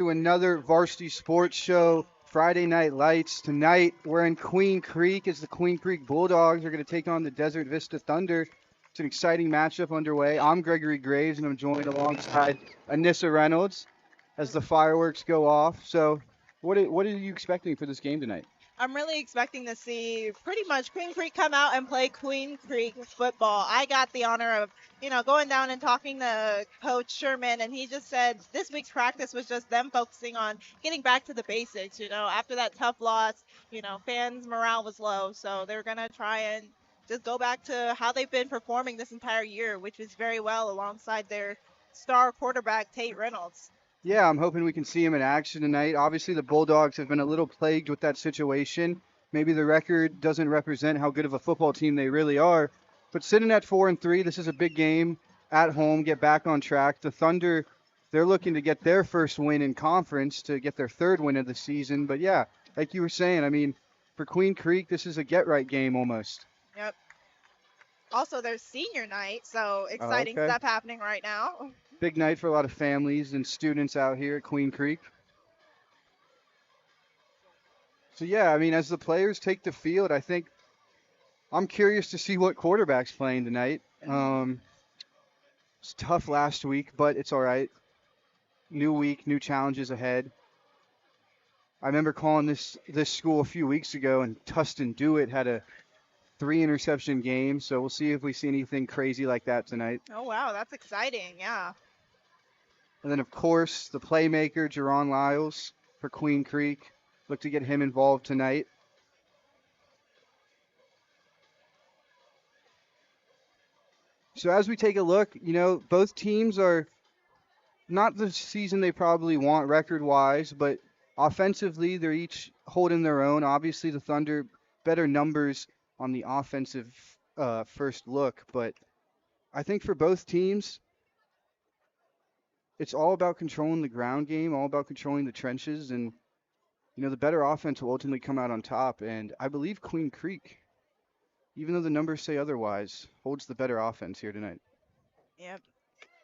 To another Varsity Sports Show, Friday Night Lights. Tonight, we're in Queen Creek as the Queen Creek Bulldogs are going to take on the Desert Vista Thunder. It's an exciting matchup underway. I'm Gregory Graves, and I'm joined alongside Anissa Reynolds as the fireworks go off. So, what are you expecting for this game tonight? I'm really expecting to see pretty much Queen Creek come out and play Queen Creek football. I got the honor of, going down and talking to Coach Sherman, and he just said this week's practice was just them focusing on getting back to the basics. After that tough loss, fans' morale was low, so they're going to try and just go back to how they've been performing this entire year, which is very well alongside their star quarterback, Tate Reynolds. Yeah, I'm hoping we can see him in action tonight. Obviously, the Bulldogs have been a little plagued with that situation. Maybe the record doesn't represent how good of a football team they really are. But sitting at 4-3, this is a big game at home. Get back on track. The Thunder, they're looking to get their first win in conference to get their third win of the season. But yeah, like you were saying, I mean, for Queen Creek, this is a get right game almost. Yep. Also, there's senior night, so Oh, exciting okay. stuff happening right now. Big night for a lot of families and students out here at Queen Creek. So yeah, I mean, as the players take the field, I think I'm curious to see what quarterback's playing tonight. It's tough last week, but it's all right. New week, new challenges ahead. I remember calling this school a few weeks ago, and Tustin Dewitt had a 3 interception game. So we'll see if we see anything crazy like that tonight. Oh wow, that's exciting. Yeah. And then of course the playmaker Jerron Lyles for Queen Creek. Look to get him involved tonight. So as we take a look, both teams are not the season they probably want record wise, but offensively, they're each holding their own. Obviously, the Thunder better numbers on the offensive first look, but I think for both teams, it's all about controlling the ground game, all about controlling the trenches, and the better offense will ultimately come out on top. And I believe Queen Creek, even though the numbers say otherwise, holds the better offense here tonight. Yep.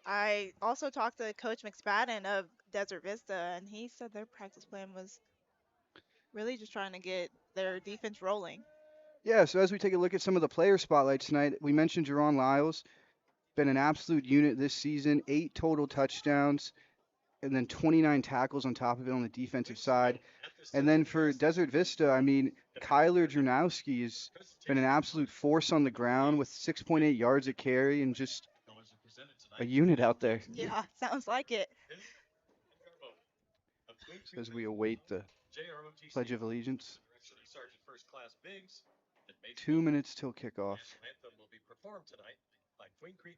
I also talked to Coach McSpadden of Desert Vista, and he said their practice plan was really just trying to get their defense rolling. Yeah, so as we take a look at some of the player spotlights tonight, we mentioned Jerron Lyles. Been an absolute unit this season, 8 total touchdowns, and then 29 tackles on top of it on the defensive side. And then for Desert Vista, I mean, Kyler Dronowski has been an absolute force on the ground with 6.8 yards a carry and just a unit out there Yeah, sounds like it. as we await the Pledge of Allegiance. 2 minutes till kickoff.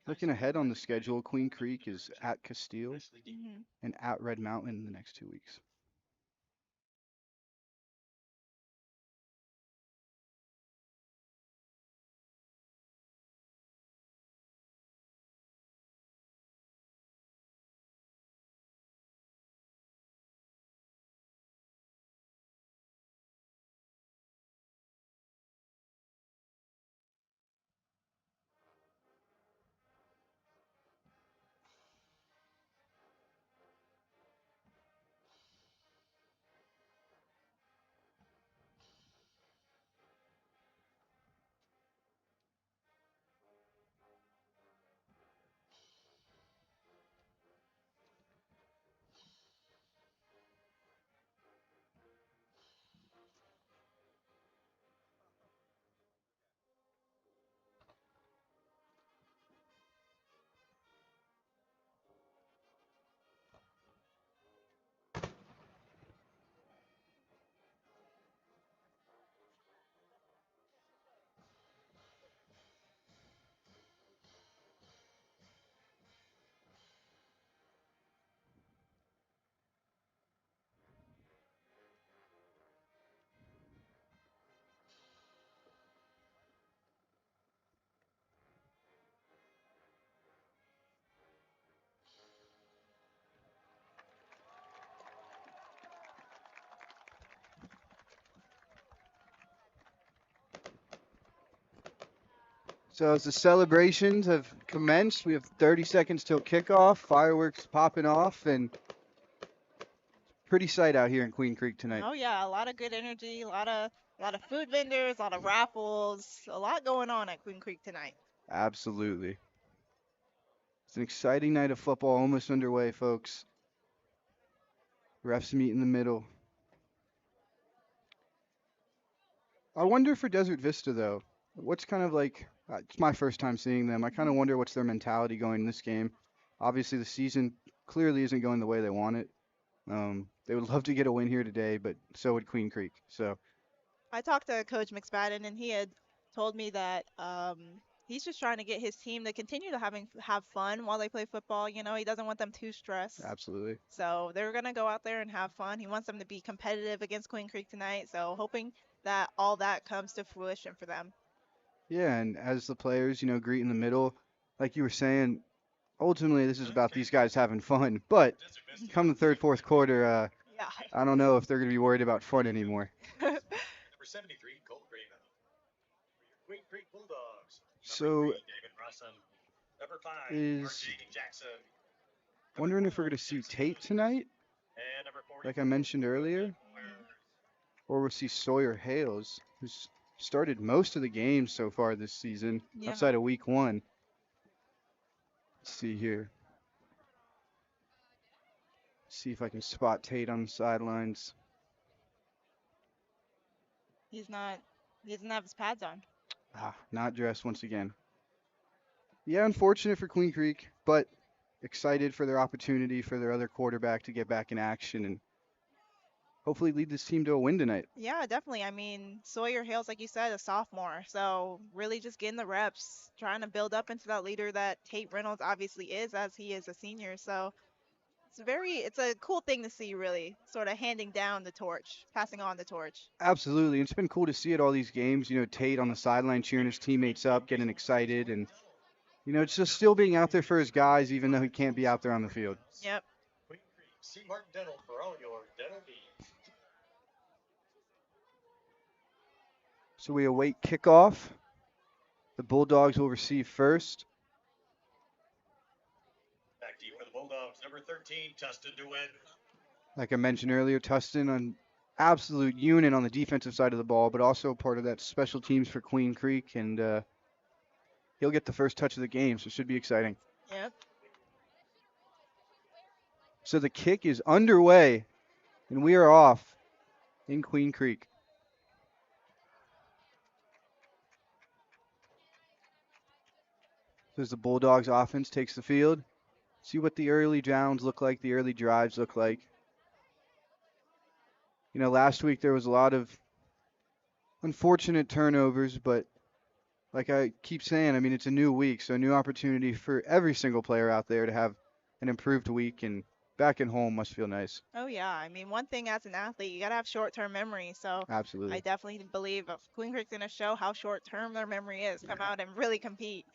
Looking ahead on the schedule, Queen Creek is at Castile Hmm. and at Red Mountain in the next 2 weeks. So as the celebrations have commenced, we have 30 seconds till kickoff. Fireworks popping off, and Pretty sight out here in Queen Creek tonight. Oh yeah, a lot of good energy, a lot of food vendors, a lot of raffles, a lot going on at Queen Creek tonight. Absolutely. It's an exciting night of football almost underway, folks. Refs meet in the middle. I wonder for Desert Vista, though, what's kind of like, it's my first time seeing them. I kind of wonder what's their mentality going in this game. Obviously, the season clearly isn't going the way they want it. They would love to get a win here today, but so would Queen Creek. So, I talked to Coach McSpadden, and he had told me that he's just trying to get his team to continue to have fun while they play football. You know, he doesn't want them too stressed. absolutely. So they're gonna go out there and have fun. He wants them to be competitive against Queen Creek tonight. So hoping that all that comes to fruition for them. Yeah, and as the players, greet in the middle, like you were saying, ultimately this is about these guys having fun. But come the third, fourth quarter, Yeah. I don't know if they're going to be worried about fun anymore. So, is wondering if we're going to see Tate tonight, like I mentioned earlier, or we'll see Sawyer Hales, who's started most of the games so far this season, Yeah. outside of week one. Let's see here. See if I can spot Tate on the sidelines. He's not. He doesn't have his pads on. Not dressed once again. Yeah, unfortunate for Queen Creek, but excited for their opportunity for their other quarterback to get back in action and hopefully lead this team to a win tonight. Yeah, definitely. I mean, Sawyer Hales, like you said, a sophomore. So really just getting the reps, trying to build up into that leader that Tate Reynolds obviously is as he is a senior. So it's a cool thing to see really, sort of handing down the torch, passing on the torch. Absolutely. It's been cool to see at all these games, Tate on the sideline cheering his teammates up, getting excited, and, it's just still being out there for his guys, even though he can't be out there on the field. Yep. So we await kickoff. The Bulldogs will receive first. Back deep for the Bulldogs, number 13, Tustin DeWitt. Like I mentioned earlier, Tustin an absolute unit on the defensive side of the ball, but also part of that special teams for Queen Creek, and he'll get the first touch of the game, so it should be exciting. Yep. So the kick is underway, and we are off in Queen Creek. So as the Bulldogs offense takes the field, see what the early downs look like, the early drives look like. Last week there was a lot of unfortunate turnovers, but like I keep saying, I mean, it's a new week, so a new opportunity for every single player out there to have an improved week, and back at home must feel nice. Oh yeah. I mean, one thing as an athlete, you gotta have short-term memory. So I Absolutely. definitely believe Queen Creek's gonna show how short-term their memory is. Come out and really compete.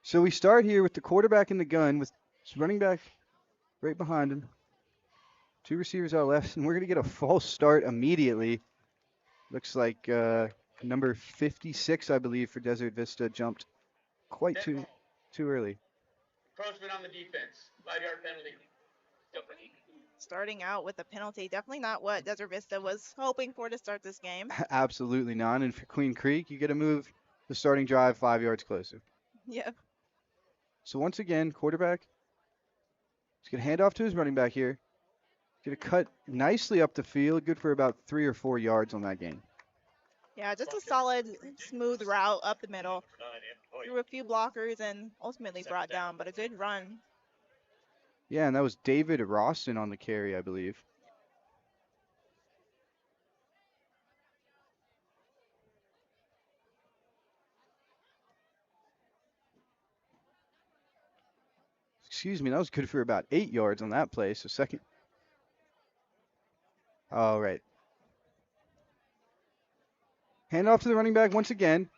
So we start here with the quarterback in the gun with his running back right behind him. Two receivers out left, and we're going to get a false start immediately. Looks like number 56, I believe, for Desert Vista jumped quite too early. Encroachment on the defense, 5-yard penalty. Starting out with a penalty, definitely not what Desert Vista was hoping for to start this game. Absolutely not. And for Queen Creek, you get to move the starting drive 5 yards closer. Yep. So once again, quarterback is going to hand off to his running back here. Going to cut nicely up the field, good for about 3 or 4 yards on that gain. Yeah, just a solid, smooth route up the middle. Through a few blockers and ultimately brought down, but a good run. Yeah, and that was David Rawson on the carry, I believe. Excuse me, that was good for about 8 yards on that play. So second. All right. Hand off to the running back once again.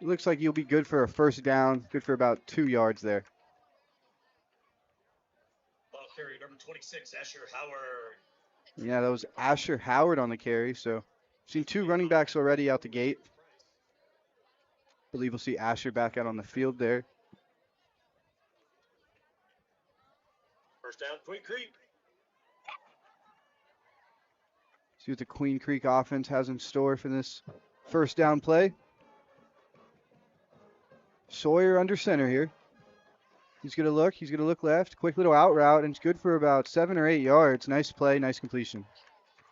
It looks like you'll be good for a first down, good for about 2 yards there. Ball carrier, number 26, Asher Howard. Yeah, that was Asher Howard on the carry. So seen 2 running backs already out the gate. Believe we'll see Asher back out on the field there. First down, Queen Creek. See what the Queen Creek offense has in store for this first down play. Sawyer under center here. He's going to look. He's going to look left. Quick little out route, and it's good for about 7 or 8 yards. Nice play, nice completion.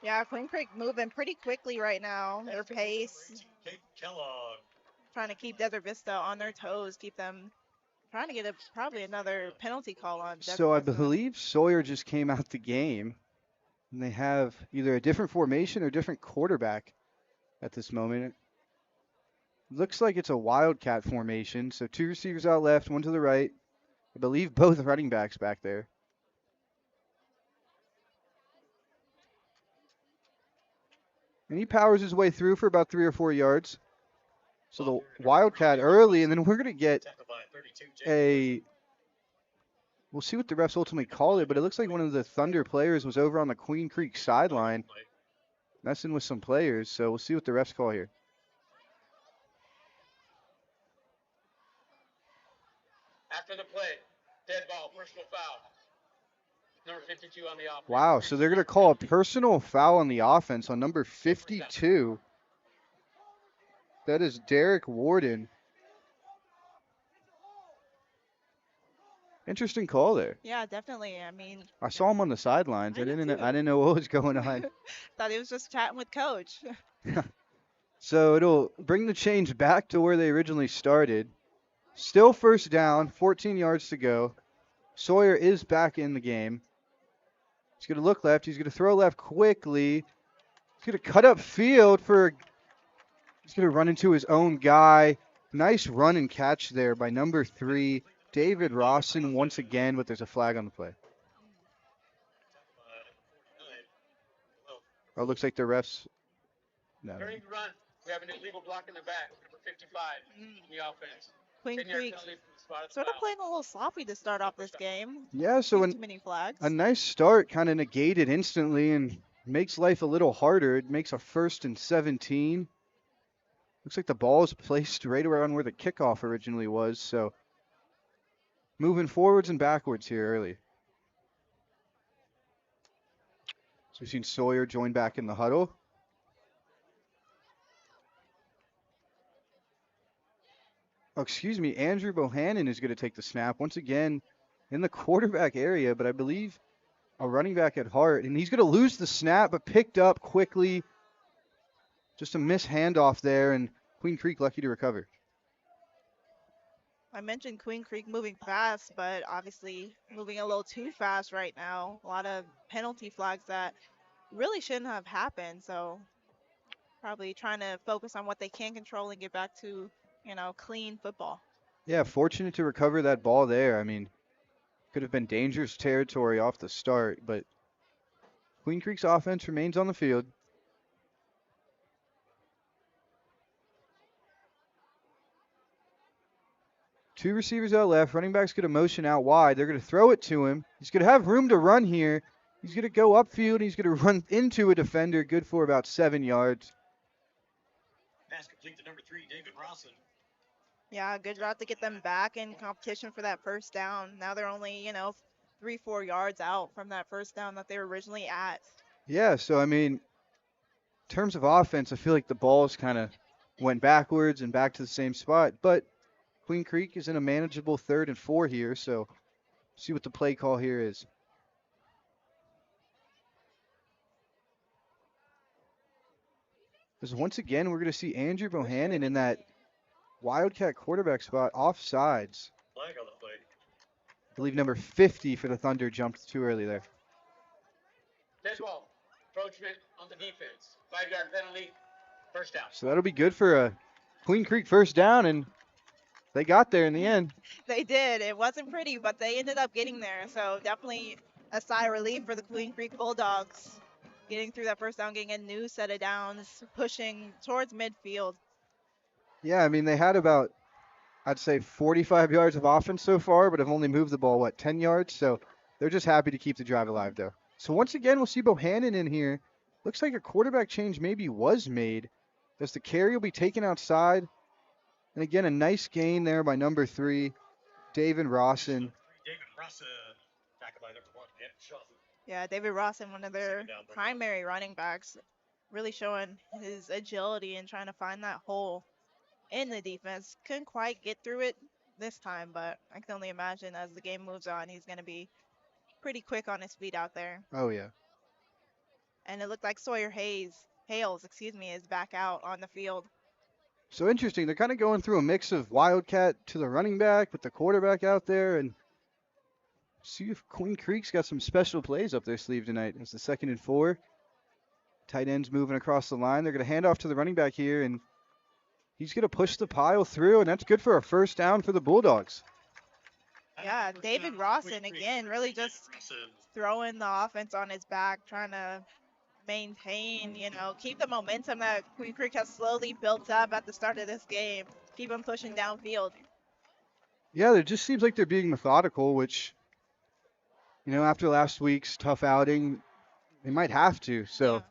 Yeah, Queen Creek moving pretty quickly right now. Their pace, Kate Kellogg. trying to keep Desert Vista on their toes, keep them trying to get probably another penalty call on Desert So I Vista. believe Sawyer just came out the game, and they have either a different formation or different quarterback at this moment. Looks like it's a Wildcat formation. So 2 receivers out left, 1 to the right. I believe both running backs back there. And he powers his way through for about 3 or 4 yards. So the Wildcat early, and then we're going to get we'll see what the refs ultimately call it, but it looks like one of the Thunder players was over on the Queen Creek sideline messing with some players. So we'll see what the refs call here. After the play, dead ball, personal foul. Number 52 on the offense. Wow, so they're going to call a personal foul on the offense on number 52. That is Derek Warden. Interesting call there. Yeah, definitely. I mean, I saw him on the sidelines. I I did didn't too. I didn't know what was going on. thought he was just chatting with coach. So it'll bring the change back to where they originally started. Still first down, 14 yards to go. Sawyer is back in the game. He's going to look left. He's going to throw left quickly. He's going to cut up field for. He's going to run into his own guy. Nice run and catch there by number 3, David Rawson, once again, but there's a flag on the play. Oh, it looks like the refs. No. During the run, we have an illegal block in the back, number 55 in the offense. Queen 10-yard Creek penalty from the spot of sort of foul. playing a little sloppy to start off this game. Yeah, so Too many flags. a nice start kind of negated instantly and makes life a little harder. It makes a 1st and 17. Looks like the ball is placed right around where the kickoff originally was. So moving forwards and backwards here early. So we've seen Sawyer join back in the huddle. Oh, excuse me, Andrew Bohannon is going to take the snap once again in the quarterback area, but I believe a running back at heart. And he's going to lose the snap, but picked up quickly. Just a missed handoff there, and Queen Creek lucky to recover. I mentioned Queen Creek moving fast, but obviously moving a little too fast right now. A lot of penalty flags that really shouldn't have happened. So probably trying to focus on what they can control and get back to, clean football. Yeah, fortunate to recover that ball there. I mean, could have been dangerous territory off the start, but Queen Creek's offense remains on the field. Two receivers out left. Running back's going to motion out wide. They're going to throw it to him. He's going to have room to run here. He's going to go upfield. He's going to run into a defender, good for about 7 yards. Pass complete to number 3, David Rawson. Yeah, good job to get them back in competition for that first down. Now they're only, 3-4 yards out from that first down that they were originally at. Yeah, so I mean, in terms of offense, I feel like the balls kind of went backwards and back to the same spot. But Queen Creek is in a manageable 3rd and 4 here, so see what the play call here is. Because once again, we're going to see Andrew Bohannon in that Wildcat quarterback spot, offsides. Flag on the play. I believe number 50 for the Thunder jumped too early there. Dead ball, approachment on the defense. 5-yard penalty, first down. So that'll be good for a Queen Creek first down, and they got there in the end. They did. It wasn't pretty, but they ended up getting there. So definitely a sigh of relief for the Queen Creek Bulldogs. Getting through that first down, getting a new set of downs, pushing towards midfield. Yeah, I mean, they had about, I'd say, 45 yards of offense so far, but have only moved the ball, 10 yards? So they're just happy to keep the drive alive, though. So once again, we'll see Bohannon in here. Looks like a quarterback change maybe was made, as the carry will be taken outside. And again, a nice gain there by number 3, David Rawson. David Rawson. Tackled by number 1, Nick Schaffen. Yeah, David Rawson, one of their primary running backs. really showing his agility and trying to find that hole in the defense. Couldn't quite get through it this time, but I can only imagine as the game moves on, he's going to be pretty quick on his feet out there. Oh, yeah. And it looked like Sawyer Hales, is back out on the field. So interesting. They're kind of going through a mix of Wildcat to the running back with the quarterback out there. And see if Queen Creek's got some special plays up their sleeve tonight. It's the 2nd and 4. Tight ends moving across the line. They're going to hand off to the running back here, and he's going to push the pile through, and that's good for a first down for the Bulldogs. Yeah, David Rawson again, really just throwing the offense on his back, trying to maintain, keep the momentum that Queen Creek has slowly built up at the start of this game. Keep them pushing downfield. Yeah, it just seems like they're being methodical, which, after last week's tough outing, they might have to. So, Yeah.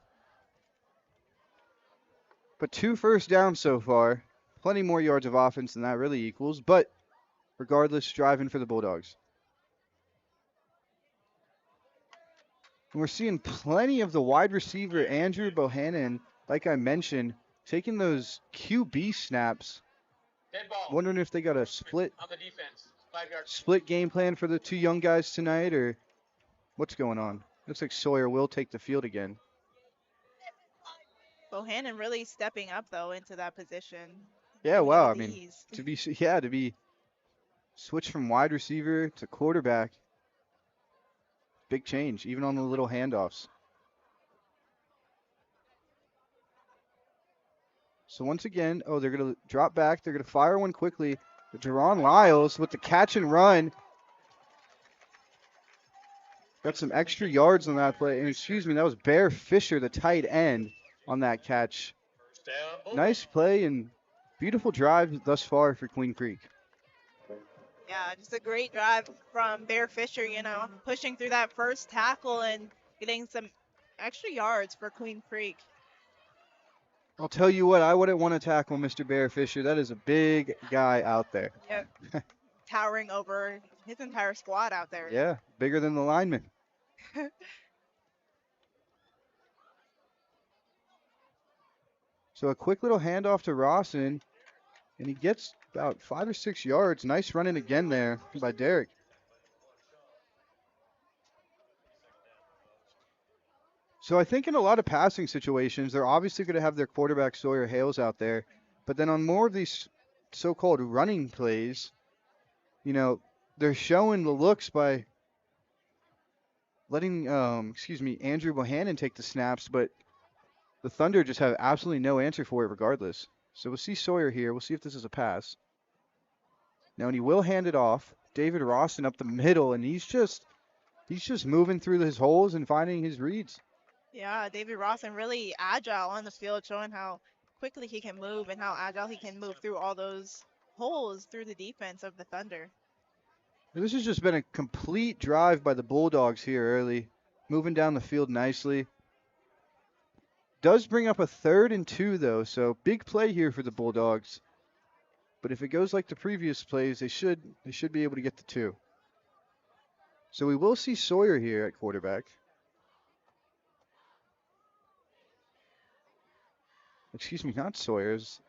But 2 first downs so far. Plenty more yards of offense than that really equals, but regardless, driving for the Bulldogs. And we're seeing plenty of the wide receiver, Andrew Bohannon, like I mentioned, taking those QB snaps. Dead ball. Wondering if they got a split On the defense. 5 yards. split game plan for the 2 young guys tonight, or what's going on? Looks like Sawyer will take the field again. Bohannon really stepping up, though, into that position. Yeah, Doing it wow. I with mean, ease. to be switched from wide receiver to quarterback, big change, even on the little handoffs. So once again, they're going to drop back. They're going to fire one quickly. Jerron Lyles with the catch and run. Got some extra yards on that play. And excuse me, that was Bear Fisher, the tight end, on that catch. First down. Nice play and beautiful drive thus far for Queen Creek. Yeah, just a great drive from Bear Fisher, pushing through that first tackle and getting some extra yards for Queen Creek. I'll tell you what, I wouldn't want to tackle Mr. Bear Fisher. That is a big guy out there. Yep. Towering over his entire squad out there. Yeah, bigger than the lineman. So a quick little handoff to Rawson, and he gets about 5 or 6 yards. Nice running again there by Derek. So I think in a lot of passing situations, they're obviously going to have their quarterback Sawyer Hales out there. But then on more of these so-called running plays, they're showing the looks by letting, Andrew Bohannon take the snaps. But the Thunder just have absolutely no answer for it regardless. So we'll see Sawyer here. We'll see if this is a pass. Now, and he will hand it off. David Rawson up the middle, and he's just moving through his holes and finding his reads. Yeah, David Rawson really agile on the field, showing how quickly he can move and how agile he can move through all those holes through the defense of the Thunder. This has just been a complete drive by the Bulldogs here early, moving down the field nicely. Does bring up a 3rd and 2 though, so big play here for the Bulldogs. But if it goes like the previous plays, they should be able to get the 2. So we will see Sawyer here at quarterback. Excuse me, not Sawyer's.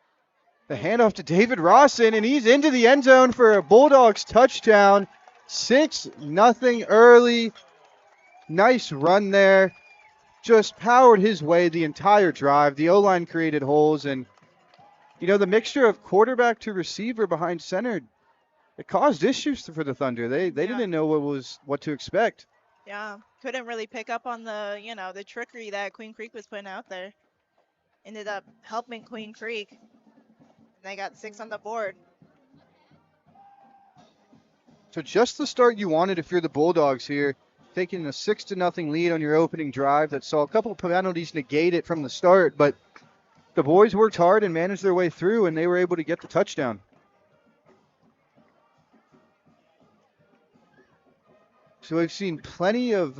The handoff to David Rawson, and he's into the end zone for a Bulldogs touchdown. 6-0 early. Nice run there. Just powered his way the entire drive. The O-line created holes, and the mixture of quarterback to receiver behind center, it caused issues for the Thunder. They didn't know what to expect. Yeah, couldn't really pick up on the the trickery that Queen Creek was putting out there. Ended up helping Queen Creek. They got 6 on the board. So just the start you wanted if you're the Bulldogs here, taking a 6-0 lead on your opening drive that saw a couple of penalties negate it from the start, but the boys worked hard and managed their way through, and they were able to get the touchdown. So we've seen plenty of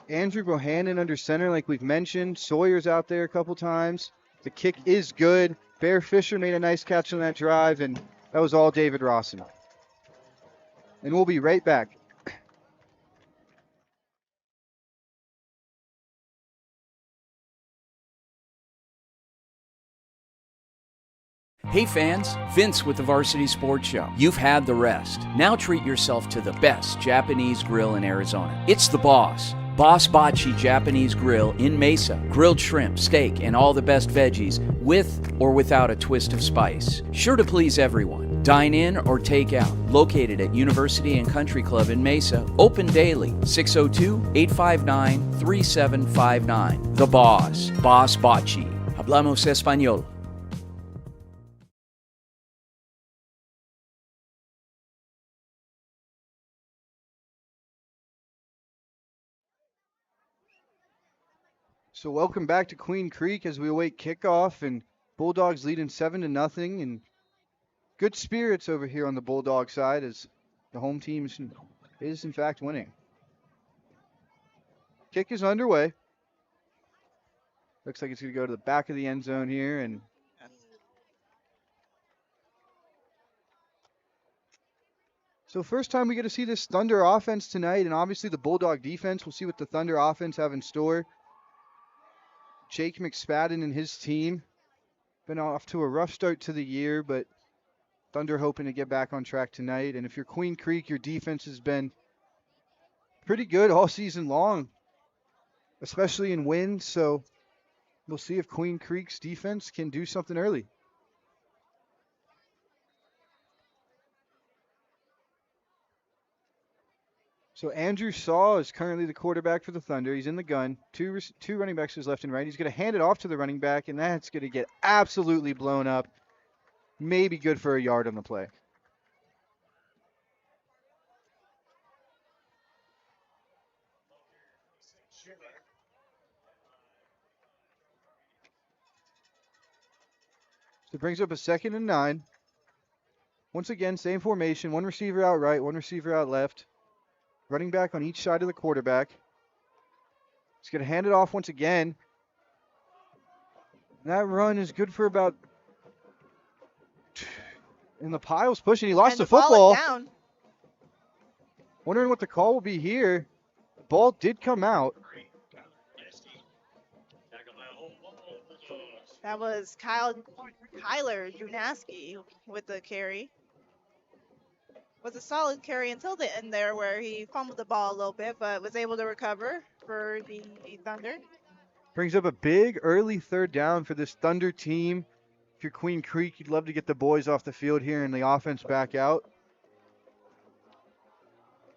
Andrew Bohannon under center, like we've mentioned. Sawyer's out there a couple times. The kick is good. Bear Fisher made a nice catch on that drive, and that was all David Rawson. And we'll be right back. Hey fans, Vince with the Varsity Sports Show. You've had the rest. Now treat yourself to the best Japanese grill in Arizona. It's the Boss. Boss Bachi Japanese Grill in Mesa. Grilled shrimp, steak, and all the best veggies with or without a twist of spice. Sure to please everyone. Dine in or take out. Located at University and Country Club in Mesa. Open daily. 602-859-3759. The Boss. Boss Bachi. Hablamos Español. So welcome back to Queen Creek as we await kickoff, and Bulldogs leading 7-0, and good spirits over here on the Bulldog side as the home team is in fact winning. Kick is underway. Looks like it's going to go to the back of the end zone here, and so first time we get to see this Thunder offense tonight, and obviously the Bulldog defense. We'll see what the Thunder offense have in store. Jake McSpadden and his team been off to a rough start to the year, but Thunder hoping to get back on track tonight. And if you're Queen Creek, your defense has been pretty good all season long, especially in wins. So we'll see if Queen Creek's defense can do something early. So Andrew Saw is currently the quarterback for the Thunder. He's in the gun. Two running backs is left and right. He's going to hand it off to the running back, and that's going to get absolutely blown up. Maybe good for a yard on the play. So it brings up a 2nd and 9. Once again, same formation. One receiver out right, one receiver out left. Running back on each side of the quarterback. He's going to hand it off once again. That run is good for about... And the pile's pushing. He lost the football. Down. Wondering what the call will be here. The ball did come out. That was Kyler Junaski with the carry. Was a solid carry until the end there where he fumbled the ball a little bit, but was able to recover for the Thunder. Brings up a big early 3rd down for this Thunder team. If you're Queen Creek, you'd love to get the boys off the field here and the offense back out.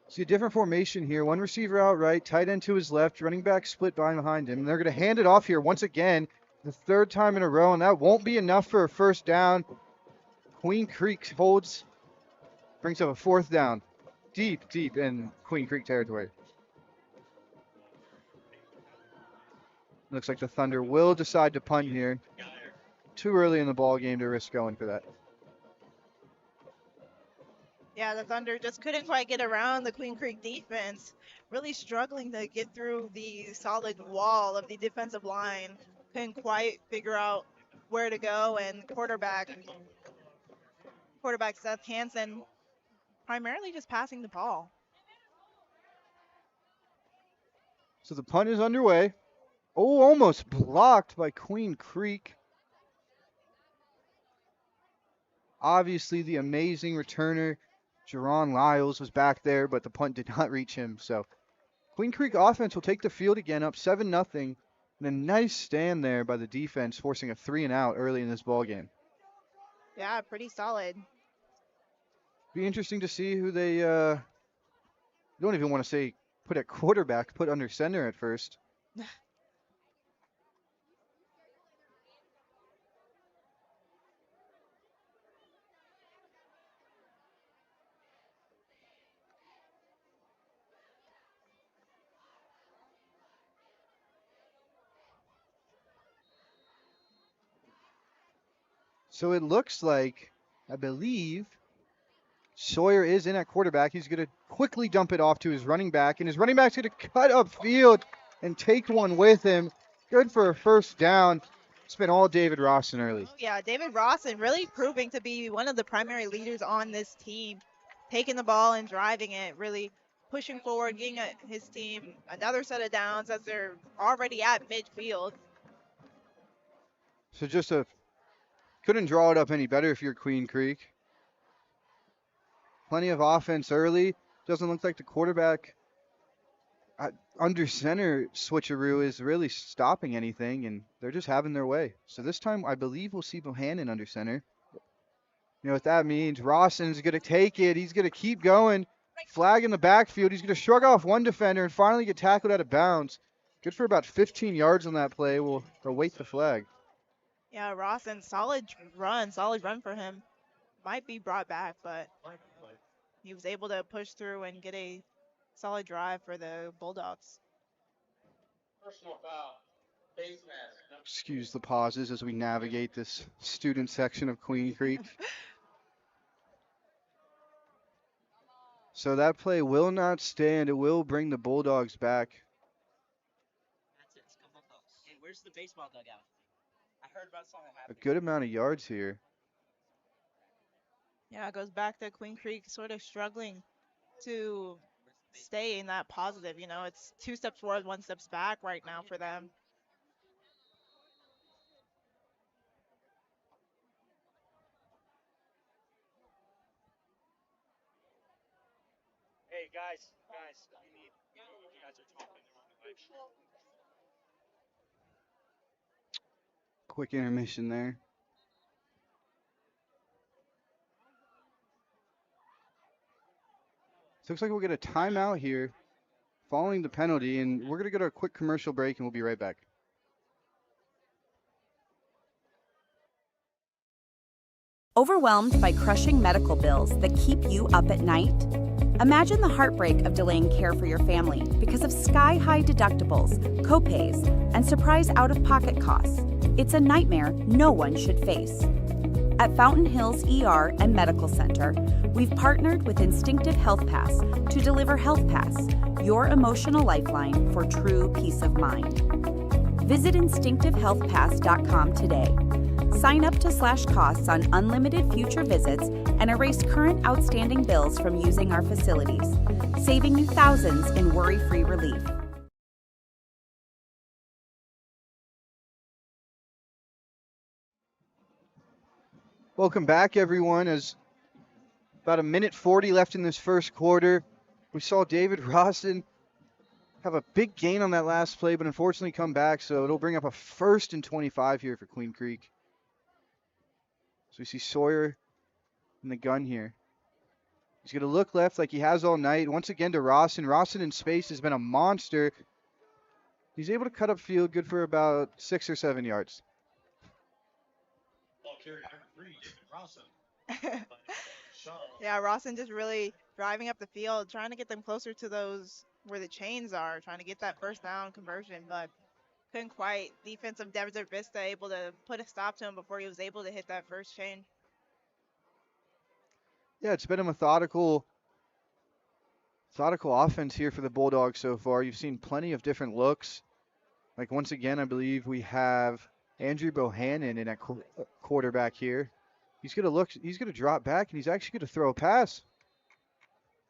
See a different formation here. One receiver out right, tight end to his left, running back split behind him. And they're going to hand it off here once again, the 3rd time in a row, and that won't be enough for a 1st down. Queen Creek holds, brings up a 4th down, deep in Queen Creek territory. Looks like the Thunder will decide to punt here. Too early in the ball game to risk going for that. Yeah, the Thunder just couldn't quite get around the Queen Creek defense. Really struggling to get through the solid wall of the defensive line. Couldn't quite figure out where to go, and quarterback Seth Hansen primarily just passing the ball. So the punt is underway. Oh, almost blocked by Queen Creek. Obviously, the amazing returner, Jerron Lyles, was back there, but the punt did not reach him. So Queen Creek offense will take the field again, up 7-0. And a nice stand there by the defense, forcing a 3-and-out early in this ball game. Yeah, pretty solid. Be interesting to see who they don't even want to say put at quarterback, put under center at first. So it looks like, I believe, Sawyer is in at quarterback. He's going to quickly dump it off to his running back, and his running back's going to cut upfield and take one with him. Good for a 1st down. It's been all David Rawson early. Oh, yeah, David Rawson really proving to be one of the primary leaders on this team. Taking the ball and driving it, really pushing forward, getting his team another set of downs as they're already at midfield. So just a Couldn't draw it up any better if you're Queen Creek. Plenty of offense early. Doesn't look like the quarterback under center switcheroo is really stopping anything, and they're just having their way. So this time, I believe we'll see Bohannon under center. You know what that means? Rawson's going to take it. He's going to keep going. Flag in the backfield. He's going to shrug off one defender and finally get tackled out of bounds. Good for about 15 yards on that play. We'll await the flag. Yeah, Rawson, solid run for him. Might be brought back, but he was able to push through and get a solid drive for the Bulldogs. Personal foul. Face mask. Excuse the pauses as we navigate this student section of Queen Creek. So that play will not stand. It will bring the Bulldogs back. That's it. Hey, where's the baseball dugout? I heard about something A happening. good amount of yards here. Yeah, it goes back to Queen Creek sort of struggling to stay in that positive. You know, it's 2 steps forward, 1 steps back right now for them. Hey, guys, you guys are talking. Quick intermission there. Looks like we'll get a timeout here following the penalty, and we're going to go to a quick commercial break, and we'll be right back. Overwhelmed by crushing medical bills that keep you up at night? Imagine the heartbreak of delaying care for your family because of sky-high deductibles, copays, and surprise out-of-pocket costs. It's a nightmare no one should face. At Fountain Hills ER and Medical Center, we've partnered with Instinctive Health Pass to deliver Health Pass, your emotional lifeline for true peace of mind. Visit instinctivehealthpass.com today. Sign up to slash costs on unlimited future visits and erase current outstanding bills from using our facilities, saving you thousands in worry-free relief. Welcome back, everyone. As about 1:40 left in this first quarter, we saw David Rawson have a big gain on that last play, but unfortunately come back, so it'll bring up a 1st and 25 here for Queen Creek. So we see Sawyer in the gun here. He's going to look left like he has all night. Once again to Rawson. Rawson in space has been a monster. He's able to cut up field, good for about 6 or 7 yards. Ball carrier number 3, David Rawson. Yeah, Rawson just really driving up the field, trying to get them closer to those where the chains are, trying to get that first down conversion, but couldn't quite. Defensive Desert Vista able to put a stop to him before he was able to hit that first chain. Yeah, it's been a methodical offense here for the Bulldogs so far. You've seen plenty of different looks. Like once again, I believe we have Andrew Bohannon in at quarterback here. He's going to look, he's going to drop back, and he's actually going to throw a pass.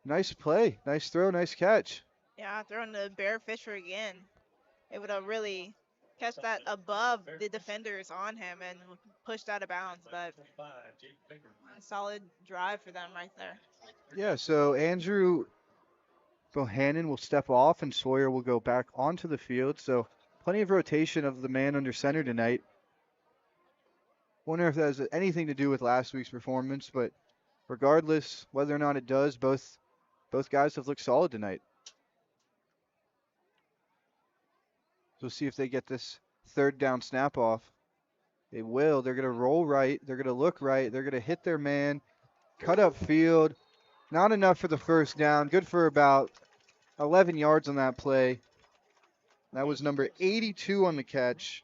Nice play, nice throw, nice catch. Yeah, throwing the Bear Fisher again. Able to really catch that above the defenders on him and pushed out of bounds, but a solid drive for them right there. Yeah, so Andrew Bohannon will step off and Sawyer will go back onto the field. So plenty of rotation of the man under center tonight. Wonder if that has anything to do with last week's performance, but regardless, whether or not it does, both guys have looked solid tonight. So see if they get this 3rd down snap off. They will. They're going to roll right. They're going to look right. They're going to hit their man. Cut up field. Not enough for the 1st down. Good for about 11 yards on that play. That was number 82 on the catch.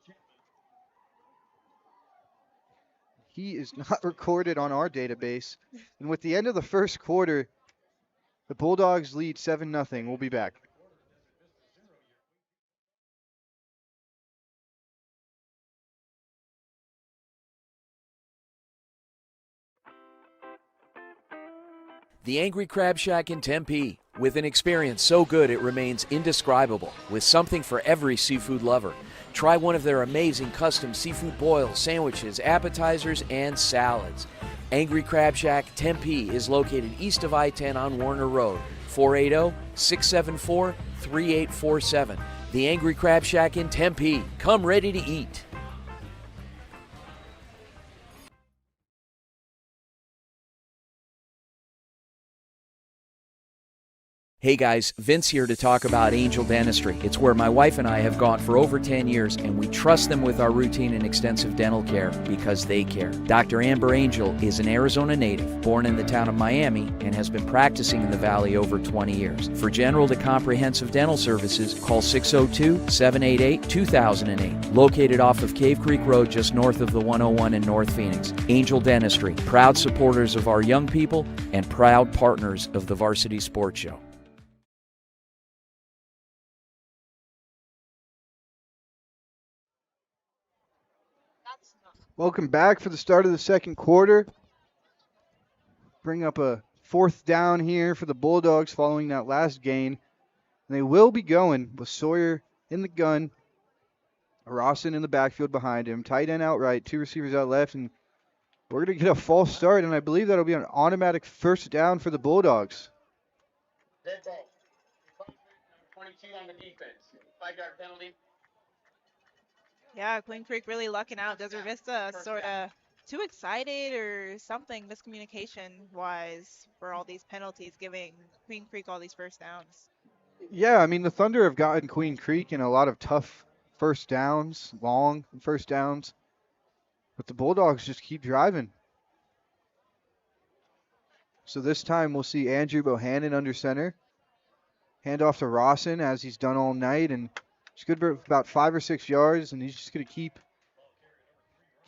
He is not recorded on our database. And with the end of the first quarter, the Bulldogs lead 7-0. We'll be back. The Angry Crab Shack in Tempe, with an experience so good it remains indescribable, with something for every seafood lover. Try one of their amazing custom seafood boils, sandwiches, appetizers, and salads. Angry Crab Shack Tempe is located east of I-10 on Warner Road, 480-674-3847. The Angry Crab Shack in Tempe. Come ready to eat. Hey guys, Vince here to talk about Angel Dentistry. It's where my wife and I have gone for over 10 years, and we trust them with our routine and extensive dental care because they care. Dr. Amber Angel is an Arizona native, born in the town of Miami, and has been practicing in the Valley over 20 years. For general to comprehensive dental services, call 602-788-2008. Located off of Cave Creek Road just north of the 101 in North Phoenix. Angel Dentistry, proud supporters of our young people and proud partners of the Varsity Sports Show. Welcome back for the start of the second quarter. Bring up a 4th down here for the Bulldogs following that last gain. And they will be going with Sawyer in the gun, Rawson in the backfield behind him, tight end out right, 2 receivers out left, and we're going to get a false start, and I believe that'll be an automatic first down for the Bulldogs. Dead ball. 22 on the defense. 5-yard penalty. Yeah, Queen Creek really lucking out. Desert Vista sort of too excited or something miscommunication-wise for all these penalties, giving Queen Creek all these first downs. Yeah, I mean, the Thunder have gotten Queen Creek in a lot of tough first downs, long first downs, but the Bulldogs just keep driving. So this time we'll see Andrew Bohannon under center. Hand off to Rawson as he's done all night, and it's good for about 5 or 6 yards, and he's just going to keep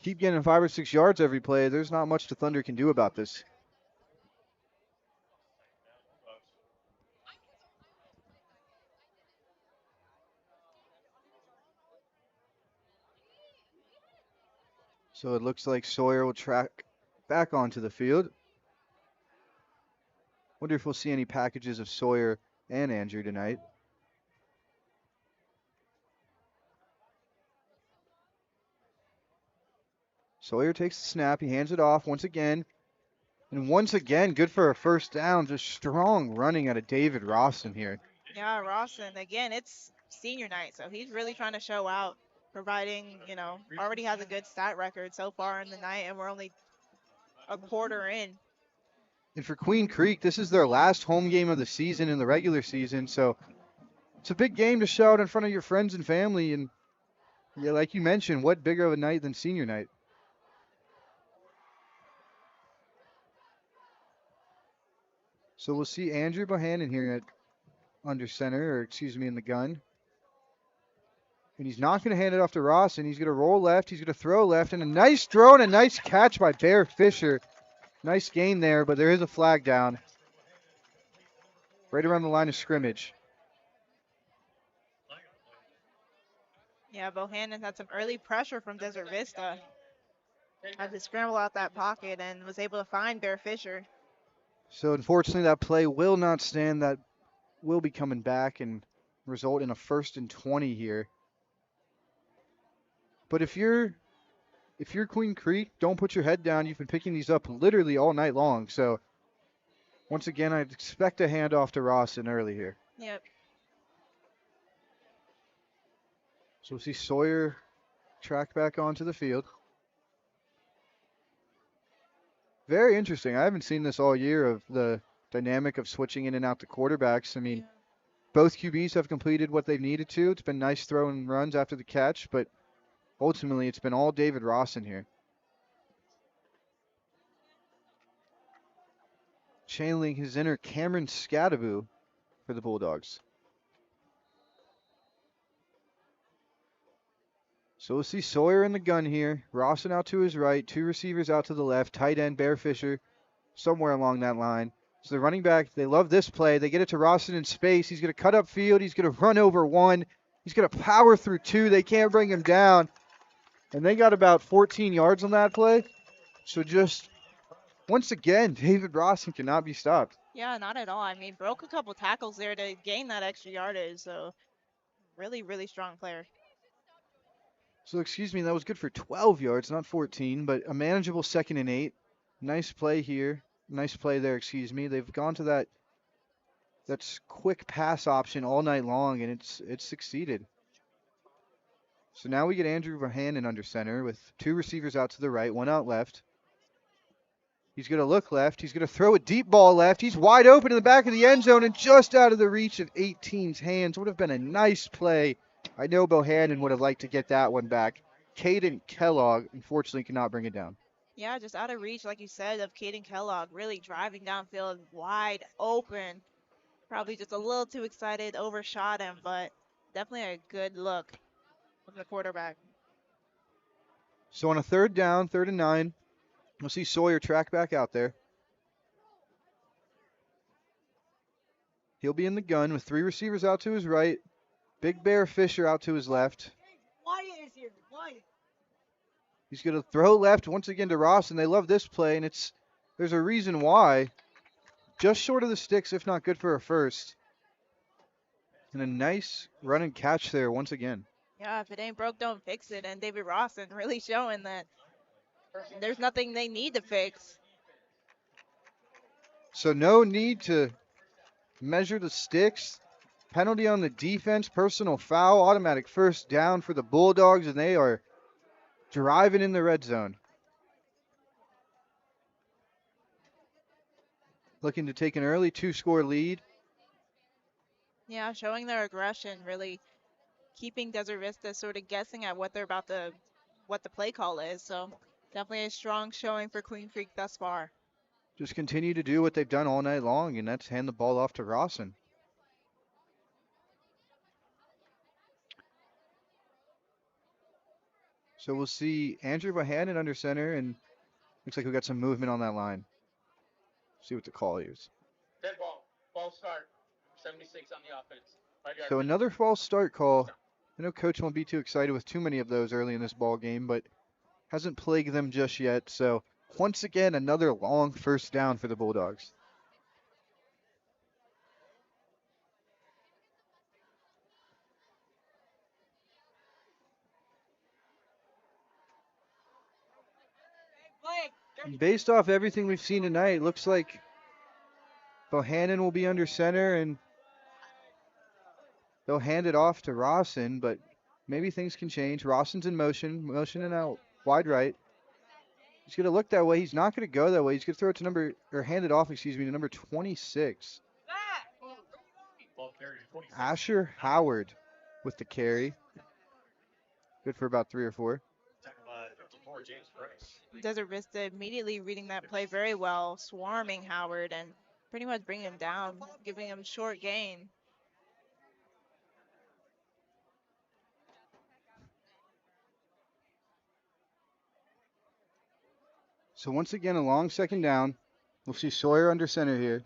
getting 5 or 6 yards every play. There's not much the Thunder can do about this. So it looks like Sawyer will track back onto the field. Wonder if we'll see any packages of Sawyer and Andrew tonight. Sawyer takes the snap. He hands it off once again. And once again, good for a first down. Just strong running out of David Rawson here. Yeah, Rawson, again, it's senior night, so he's really trying to show out, providing, already has a good stat record so far in the night, and we're only a quarter in. And for Queen Creek, this is their last home game of the season in the regular season, so it's a big game to show out in front of your friends and family. And yeah, like you mentioned, what bigger of a night than senior night? So we'll see Andrew Bohannon here at under center, or excuse me, in the gun. And he's not going to hand it off to Ross, and he's going to roll left. He's going to throw left, and a nice throw and a nice catch by Bear Fisher. Nice gain there, but there is a flag down right around the line of scrimmage. Yeah, Bohannon had some early pressure from Desert Vista. Had to scramble out that pocket and was able to find Bear Fisher. So unfortunately, that play will not stand. That will be coming back and result in a 1st and 20 here. But if you're Queen Creek, don't put your head down. You've been picking these up literally all night long. So once again, I'd expect a handoff to Rawson early here. Yep. So we'll see Sawyer track back onto the field. Very interesting. I haven't seen this all year, of the dynamic of switching in and out the quarterbacks. I mean, both QBs have completed what they've needed to. It's been nice throwing runs after the catch, but ultimately it's been all David Rawson here. Channeling his inner Cameron Scadaboo for the Bulldogs. So we'll see Sawyer in the gun here. Rawson out to his right. 2 receivers out to the left. Tight end Bear Fisher somewhere along that line. So the running back, they love this play. They get it to Rawson in space. He's going to cut up field. He's going to run over 1. He's going to power through 2. They can't bring him down. And they got about 14 yards on that play. So just, once again, David Rawson cannot be stopped. Yeah, not at all. I mean, broke a couple tackles there to gain that extra yardage. So really, really strong player. So, excuse me, that was good for 12 yards, not 14, but a manageable 2nd and 8. Nice play here. Nice play there, excuse me. They've gone to that's quick pass option all night long, and it's succeeded. So now we get Andrew Verhanen under center with 2 receivers out to the right, 1 out left. He's going to look left. He's going to throw a deep ball left. He's wide open in the back of the end zone and just out of the reach of 18's hands. Would have been a nice play. I know Bohannon would have liked to get that one back. Caden Kellogg, unfortunately, cannot bring it down. Yeah, just out of reach, like you said, of Caden Kellogg, really driving downfield wide open. Probably just a little too excited, overshot him, but definitely a good look from the quarterback. So on a 3rd down, 3rd and 9, we'll see Sawyer track back out there. He'll be in the gun with 3 receivers out to his right. Big Bear Fisher out to his left. Wyatt is here. Wyatt. He's going to throw left once again to Ross, and they love this play, and there's a reason why. Just short of the sticks, if not good for a first. And a nice run and catch there once again. Yeah, if it ain't broke, don't fix it. And David Rawson really showing that there's nothing they need to fix. So no need to measure the sticks. Penalty on the defense, personal foul, automatic first down for the Bulldogs, and they are driving in the red zone. Looking to take an early 2-score lead. Yeah, showing their aggression, really keeping Desert Vista sort of guessing at what the play call is. So definitely a strong showing for Queen Creek thus far. Just continue to do what they've done all night long, and that's hand the ball off to Rawson. So we'll see Andrew Bohannon under center, and looks like we got some movement on that line. See what the call is. Dead ball. False start. 76 on the offense. 5-yard So penalty. another false start call. I know Coach won't be too excited with too many of those early in this ball game, but hasn't plagued them just yet. So once again, another long first down for the Bulldogs. Based off everything we've seen tonight, looks like Bohannon will be under center and they'll hand it off to Rawson, but maybe things can change. Rawson's in motion and out wide right. He's going to look that way. He's not going to go that way. He's going to throw it to hand it off, to number 26. Asher Howard with the carry. Good for about 3 or 4. Desert Vista immediately reading that play very well, swarming Howard and pretty much bringing him down, giving him short gain. So once again, a long 2nd down. We'll see Sawyer under center here.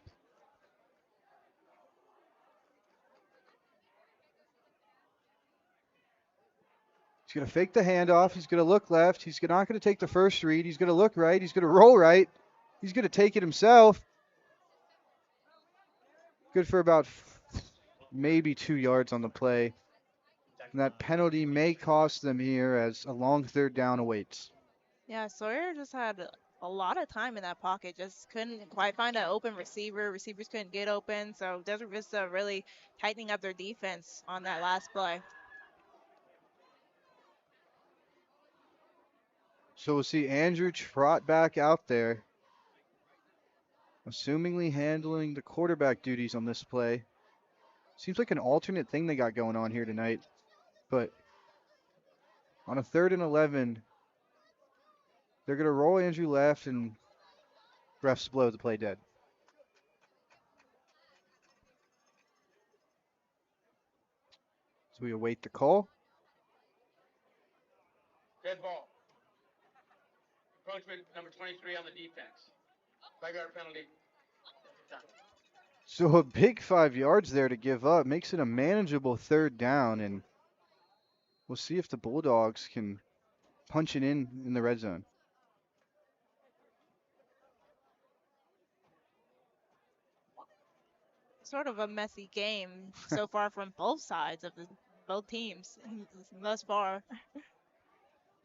He's going to fake the handoff. He's going to look left. He's not going to take the first read. He's going to look right. He's going to roll right. He's going to take it himself. Good for about maybe 2 yards on the play. And that penalty may cost them here as a long 3rd down awaits. Yeah, Sawyer just had a lot of time in that pocket. Just couldn't quite find an open receiver. Receivers couldn't get open. So Desert Vista really tightening up their defense on that last play. So we'll see Andrew trot back out there, assumingly handling the quarterback duties on this play. Seems like an alternate thing they got going on here tonight. But on a 3rd and 11, they're going to roll Andrew left and refs blow the play dead. So we await the call. Dead ball. Encroachment number 23 on the defense. 5-yard penalty. So a big 5 yards there to give up makes it a manageable 3rd down, and we'll see if the Bulldogs can punch it in the red zone. Sort of a messy game so far from both sides of both teams thus far.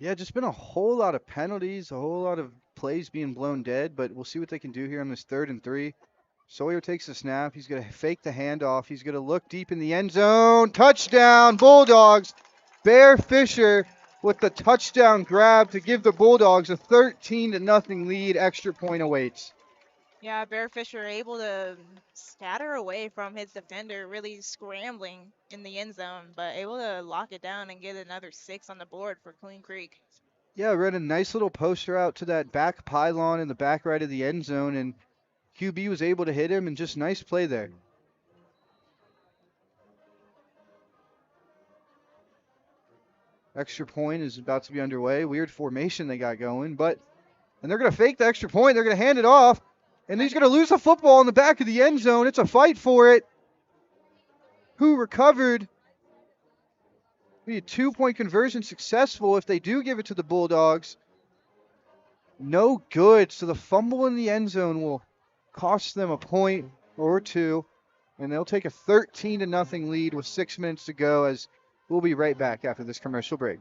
Yeah, just been a whole lot of penalties, a whole lot of plays being blown dead, but we'll see what they can do here on this 3rd and 3. Sawyer takes the snap. He's going to fake the handoff. He's going to look deep in the end zone. Touchdown, Bulldogs. Bear Fisher with the touchdown grab to give the Bulldogs a 13-0 lead. Extra point awaits. Yeah, Bear Fisher able to scatter away from his defender, really scrambling in the end zone, but able to lock it down and get another 6 on the board for Queen Creek. Yeah, ran a nice little poster out to that back pylon in the back right of the end zone, and QB was able to hit him, and just nice play there. Extra point is about to be underway. Weird formation they got going, and they're going to fake the extra point. They're going to hand it off, and he's going to lose the football in the back of the end zone. It's a fight for it. Who recovered? Be a 2-point conversion successful if they do give it to the Bulldogs. No good. So the fumble in the end zone will cost them a point or two, and they'll take a 13-0 lead with 6 minutes to go, as we'll be right back after this commercial break.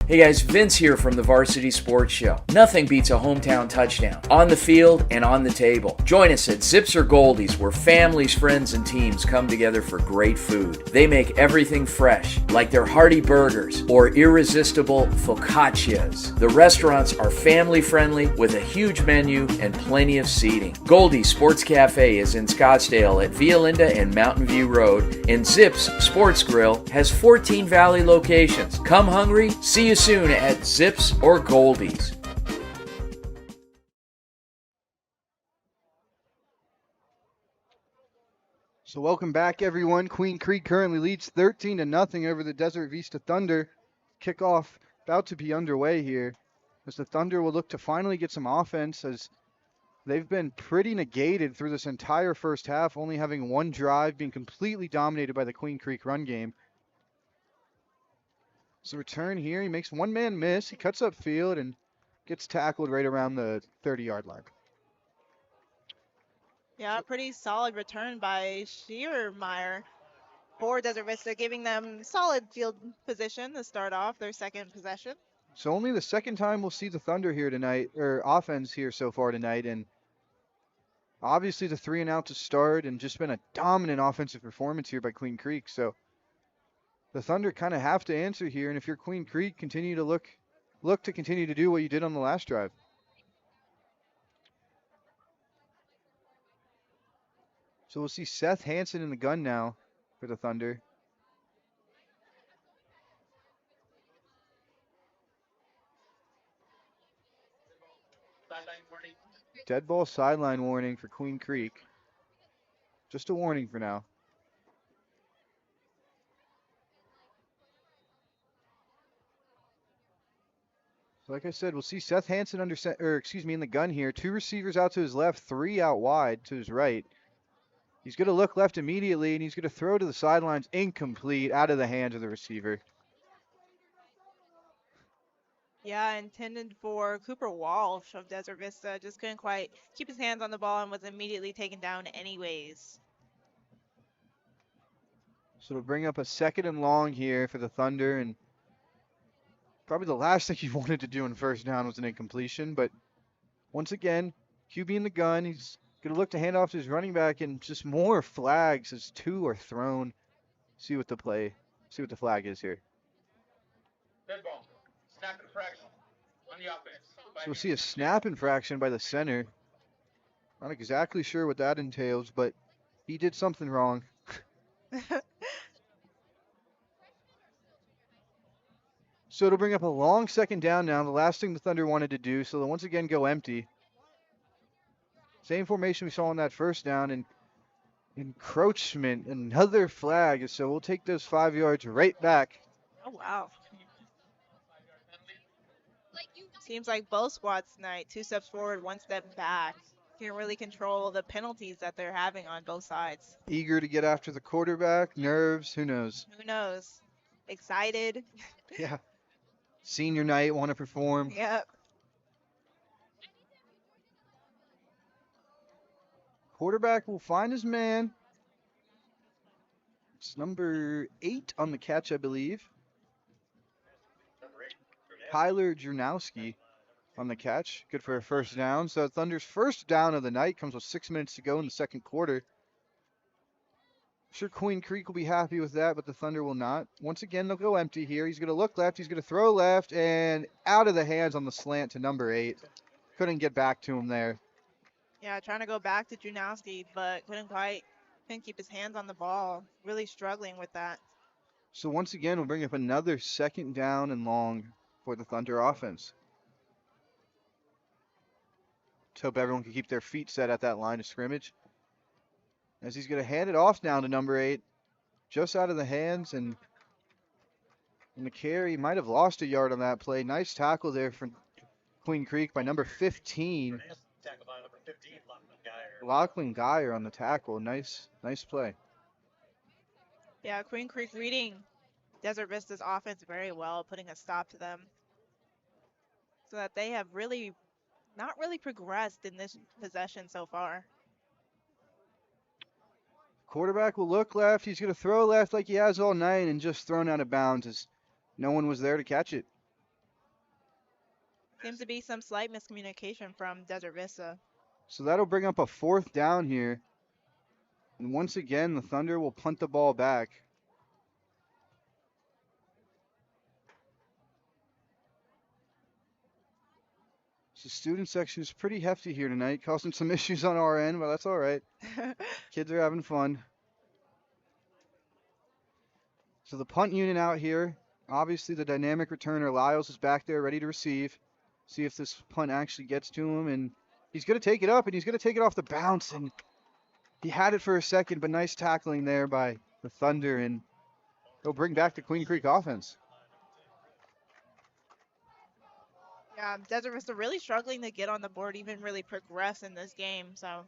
Hey guys, Vince here from the Varsity Sports Show. Nothing beats a hometown touchdown, on the field and on the table. Join us at Zips or Goldies, where families, friends, and teams come together for great food. They make everything fresh, like their hearty burgers or irresistible focaccias. The restaurants are family friendly with a huge menu and plenty of seating. Goldies Sports Cafe is in Scottsdale at Via Linda and Mountain View Road, and Zips Sports Grill has 14 Valley locations. Come hungry, see you soon at Zips or Goldies. So welcome back, everyone. Queen Creek currently leads 13-0 over the Desert Vista Thunder. Kickoff about to be underway here, as the Thunder will look to finally get some offense, as they've been pretty negated through this entire first half, only having one drive, being completely dominated by the Queen Creek run game. So return here, he makes one man miss, he cuts up field and gets tackled right around the 30-yard line. Yeah, pretty solid return by Schiermeyer for Desert Vista, giving them solid field position to start off their second possession. So only the second time we'll see the Thunder here tonight, or offense here so far tonight, and obviously the 3 and out to start, and just been a dominant offensive performance here by Queen Creek. So the Thunder kind of have to answer here, and if you're Queen Creek, continue to look to continue to do what you did on the last drive. So we'll see Seth Hansen in the gun now for the Thunder. Dead ball sideline warning for Queen Creek. Just a warning for now. So like I said, we'll see Seth Hansen in the gun here. 2 receivers out to his left, 3 out wide to his right. He's going to look left immediately, and he's going to throw to the sidelines, incomplete, out of the hands of the receiver. Yeah, intended for Cooper Walsh of Desert Vista. Just couldn't quite keep his hands on the ball and was immediately taken down anyways. So it'll bring up a 2nd and long here for the Thunder, and probably the last thing he wanted to do in first down was an incompletion. But once again, QB in the gun. He's going to look to hand off to his running back, and just more flags as 2 are thrown. See what the flag is here. Dead ball. Snap infraction on the offense. So we'll see a snap infraction by the center. Not exactly sure what that entails, but he did something wrong. So it'll bring up a long 2nd down now, the last thing the Thunder wanted to do, so they'll once again go empty. Same formation we saw on that first down, and encroachment, another flag, so we'll take those 5 yards right back. Oh, wow. Seems like both squads tonight, 2 steps forward, 1 step back. Can't really control the penalties that they're having on both sides. Eager to get after the quarterback, nerves, who knows? Who knows? Excited. Yeah. Senior night, want to perform. Yep. Quarterback will find his man. It's number 8 on the catch, I believe. Kyler Jurnowski on the catch. Good for a first down. So Thunder's first down of the night comes with 6 minutes to go in the second quarter. Sure, Queen Creek will be happy with that, but the Thunder will not. Once again, they'll go empty here. He's going to look left. He's going to throw left and out of the hands on the slant to number 8. Couldn't get back to him there. Yeah, trying to go back to Junowski, but couldn't keep his hands on the ball. Really struggling with that. So once again, we'll bring up another second down and long for the Thunder offense. Let's hope everyone can keep their feet set at that line of scrimmage. As he's going to hand it off now to number 8. Just out of the hands, and the carry might have lost a yard on that play. Nice tackle there from Queen Creek by number 15. Tackled by number 15, Geyer. Lachlan Geyer on the tackle. Nice play. Yeah, Queen Creek reading Desert Vista's offense very well, putting a stop to them. So that they have not really progressed in this possession so far. Quarterback will look left. He's going to throw left like he has all night and just thrown out of bounds as no one was there to catch it. Seems to be some slight miscommunication from Desert Vista. So that'll bring up a fourth down here. And once again, the Thunder will punt the ball back. So student section is pretty hefty here tonight, causing some issues on our end, but that's all right. Kids are having fun. So the punt unit out here. Obviously, the dynamic returner, Lyles, is back there ready to receive. See if this punt actually gets to him. And he's going to take it up, and he's going to take it off the bounce. And he had it for a second, but nice tackling there by the Thunder. And they'll bring back the Queen Creek offense. Yeah, Desert Vista really struggling to get on the board, even really progress in this game. So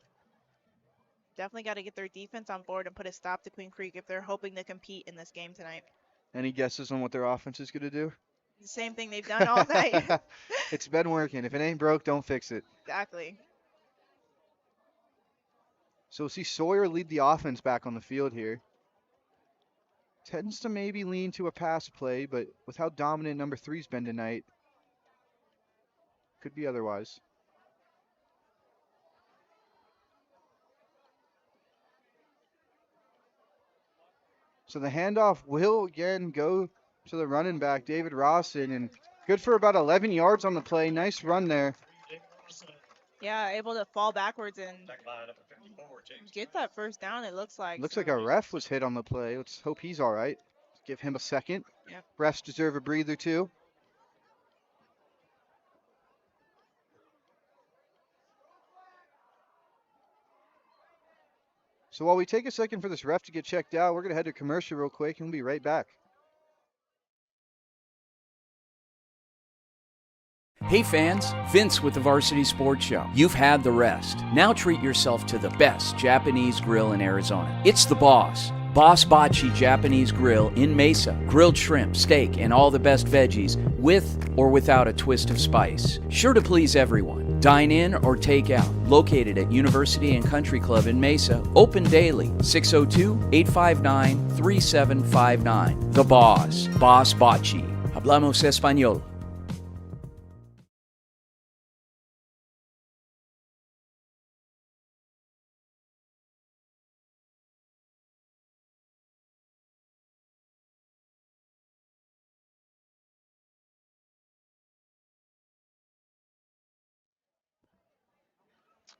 definitely got to get their defense on board and put a stop to Queen Creek if they're hoping to compete in this game tonight. Any guesses on what their offense is going to do? The same thing they've done all night. It's been working. If it ain't broke, don't fix it. Exactly. So we'll see Sawyer lead the offense back on the field here. Tends to maybe lean to a pass play, but with how dominant number 3's been tonight, could be otherwise. So the handoff will again go to the running back, David Rawson, and good for about 11 yards on the play. Nice run there. Yeah, able to fall backwards and Tackled by number 54, James. get that first down, it looks like. Looks So like a ref was hit on the play. Let's hope he's all right. Give him a second. Yep. Refs deserve a breather too. So while we take a second for this ref to get checked out, we're going to head to commercial real quick and we'll be right back. Hey fans, Vince with the Varsity Sports Show. You've had the rest. Now treat yourself to the best Japanese grill in Arizona. It's the Boss. Boss Bachi Japanese Grill in Mesa. Grilled shrimp, steak, and all the best veggies with or without a twist of spice. Sure to please everyone. Dine in or take out. Located at University and Country Club in Mesa. Open daily. 602-859-3759. The Boss. Boss Bachi. Hablamos Español.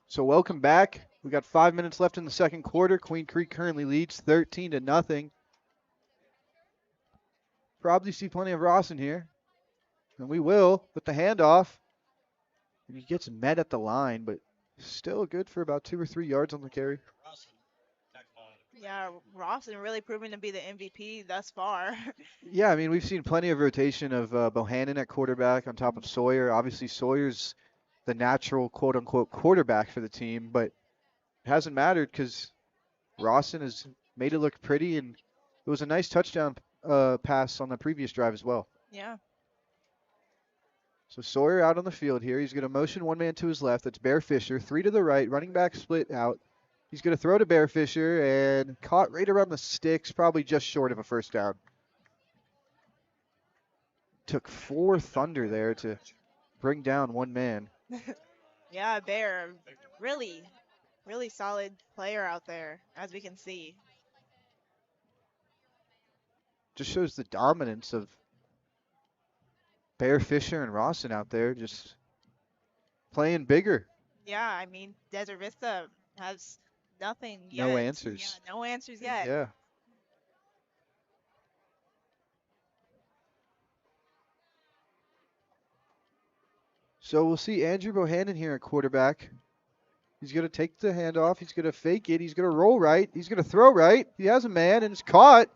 So welcome back. We got 5 minutes left in the second quarter. Queen Creek currently leads 13-0. Probably see plenty of Rawson here. And we will with the handoff. And he gets met at the line, but still good for about 2 or 3 yards on the carry. Yeah, Rawson really proving to be the MVP thus far. Yeah, I mean, we've seen plenty of rotation of Bohannon at quarterback on top of Sawyer. Obviously, Sawyer's the natural quote-unquote quarterback for the team, but it hasn't mattered because Rawson has made it look pretty, and it was a nice touchdown pass on the previous drive as well. Yeah. So Sawyer out on the field here. He's going to motion one man to his left. That's Bear Fisher. 3 to the right. Running back split out. He's going to throw to Bearfisher and caught right around the sticks, probably just short of a first down. Took 4 Thunder there to bring down one man. Yeah, Bear, really, really solid player out there, as we can see. Just shows the dominance of Bearfisher and Rawson out there, just playing bigger. Yeah, I mean, Desert Vista has nothing yet. No answers. Yeah, no answers yet. Yeah. So we'll see Andrew Bohannon here at quarterback. He's going to take the handoff. He's going to fake it. He's going to roll right. He's going to throw right. He has a man and it's caught.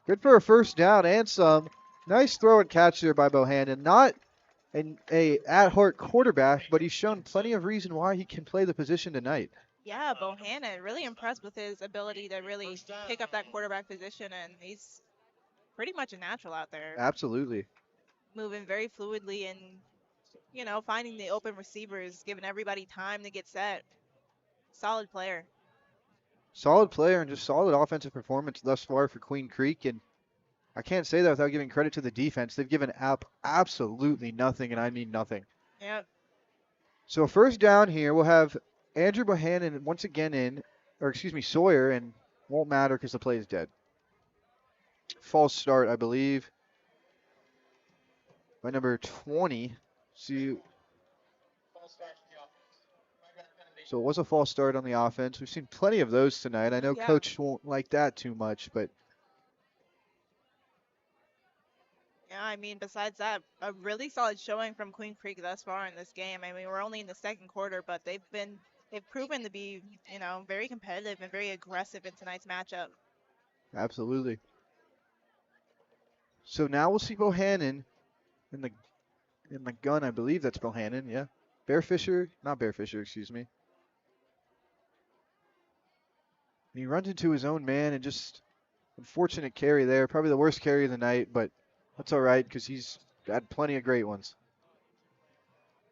Good for a first down and some. Nice throw and catch there by Bohannon. Not a at-heart quarterback, but he's shown plenty of reason why he can play the position tonight. Yeah, Bohannon, really impressed with his ability to really pick up that quarterback position, and he's pretty much a natural out there. Absolutely. Moving very fluidly and, finding the open receivers, giving everybody time to get set. Solid player. Solid player and just solid offensive performance thus far for Queen Creek. And I can't say that without giving credit to the defense. They've given up absolutely nothing, and I mean nothing. Yep. So first down here, we'll have Andrew Bohannon once again Sawyer, and won't matter because the play is dead. False start, I believe, by number 20. So it was a false start on the offense. We've seen plenty of those tonight. I know Yeah. Coach won't like that too much, but Yeah, I mean, besides that, a really solid showing from Queen Creek thus far in this game. I mean, we're only in the second quarter, but they've proven to be, very competitive and very aggressive in tonight's matchup. absolutely. So now we'll see Bohannon in the gun. I believe that's Bohannon, yeah. Not Bearfisher, excuse me. And he runs into his own man and just unfortunate carry there. Probably the worst carry of the night, but that's all right because he's had plenty of great ones.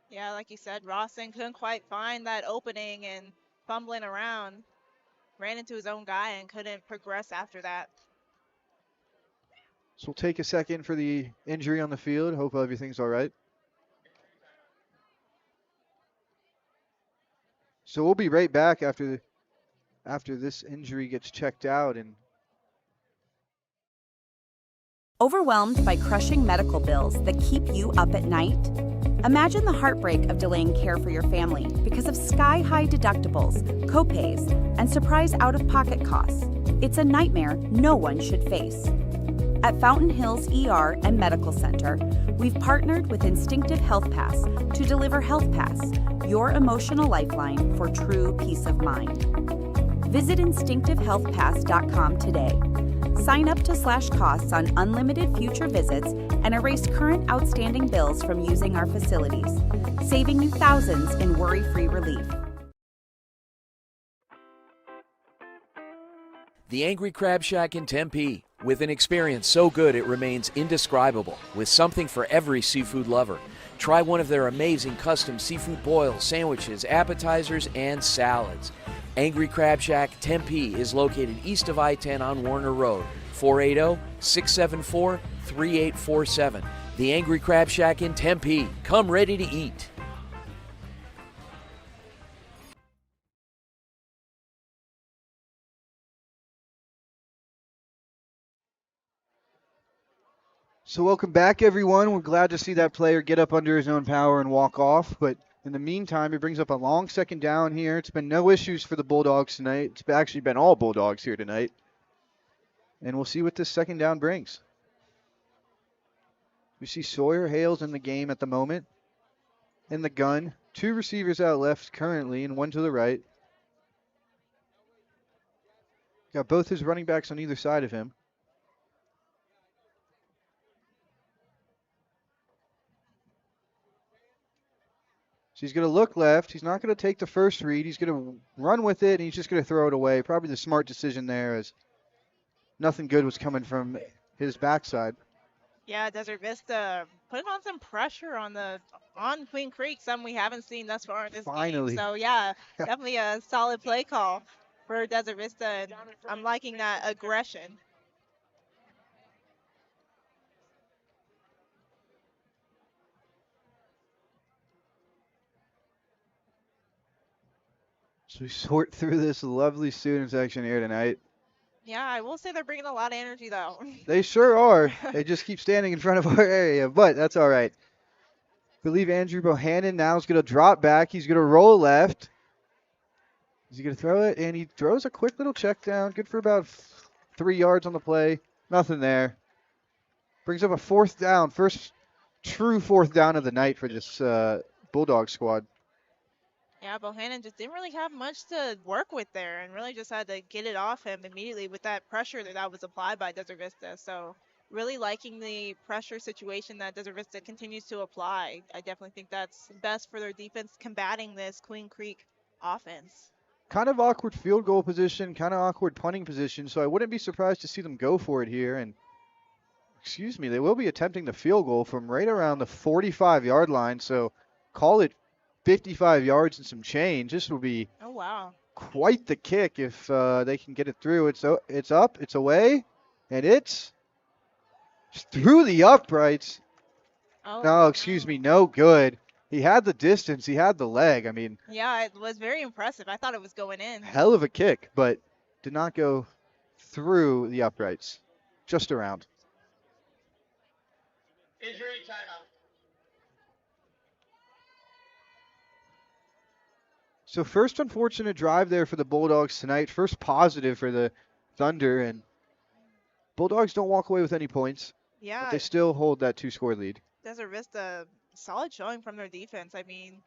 Yeah, like you said, Rawson couldn't quite find that opening and fumbling around. Ran into his own guy and couldn't progress after that. So we'll take a second for the injury on the field. Hope everything's all right. So we'll be right back after this injury gets checked out. And Overwhelmed by crushing medical bills that keep you up at night? Imagine the heartbreak of delaying care for your family because of sky-high deductibles, copays, and surprise out-of-pocket costs. It's a nightmare no one should face. At Fountain Hills ER and Medical Center, we've partnered with Instinctive Health Pass to deliver Health Pass, your emotional lifeline for true peace of mind. Visit instinctivehealthpass.com today. Sign up to slash costs on unlimited future visits and erase current outstanding bills from using our facilities, saving you thousands in worry-free relief. The Angry Crab Shack in Tempe, with an experience so good it remains indescribable, with something for every seafood lover. Try one of their amazing custom seafood boils, sandwiches, appetizers, and salads. Angry Crab Shack Tempe is located east of I-10 on Warner Road, 480-674-3847. The Angry Crab Shack in Tempe. Come ready to eat. so welcome back, everyone. We're glad to see that player get up under his own power and walk off. But in the meantime, it brings up a long second down here. It's been no issues for the Bulldogs tonight. It's actually been all Bulldogs here tonight. And we'll see what this second down brings. We see Sawyer Hales in the game at the moment. In the gun. 2 receivers out left currently and 1 to the right. Got both his running backs on either side of him. So he's going to look left. He's not going to take the first read. He's going to run with it, and he's just going to throw it away. Probably the smart decision there, as nothing good was coming from his backside. Yeah, Desert Vista putting on some pressure on Queen Creek, something we haven't seen thus far in this Finally. game. So yeah, definitely a solid play call. for Desert Vista, and I'm liking that aggression. So we sort through this lovely student section here tonight. Yeah, I will say they're bringing a lot of energy though. They sure are. They just keep standing in front of our area, but that's all right. I believe Andrew Bohannon now is going to drop back. He's going to roll left. Is he going to throw it? And he throws a quick little check down. Good for about 3 yards on the play. Nothing there. Brings up a 4th down. First true 4th down of the night for this Bulldog squad. Yeah, Bohannon just didn't really have much to work with there and really just had to get it off him immediately with that pressure that was applied by Desert Vista. So really liking the pressure situation that Desert Vista continues to apply. I definitely think that's best for their defense combating this Queen Creek offense. Kind of awkward field goal position, kind of awkward punting position, so I wouldn't be surprised to see them go for it here. And, excuse me, they will be attempting the field goal from right around the 45-yard line, so call it 55 yards and some change. This will be Oh, wow. quite the kick if they can get it through. It's up, it's away, and it's through the uprights. Oh, No, excuse me, no good. He had the distance, he had the leg. I mean, yeah, it was very impressive. I thought it was going in. hell of a kick, but did not go through the uprights, just around. Injury timeout. So first unfortunate drive there for the Bulldogs tonight. First positive for the Thunder, and Bulldogs don't walk away with any points, Yeah, but they still hold that 2-score lead. Desert Vista, solid showing from their defense. I mean,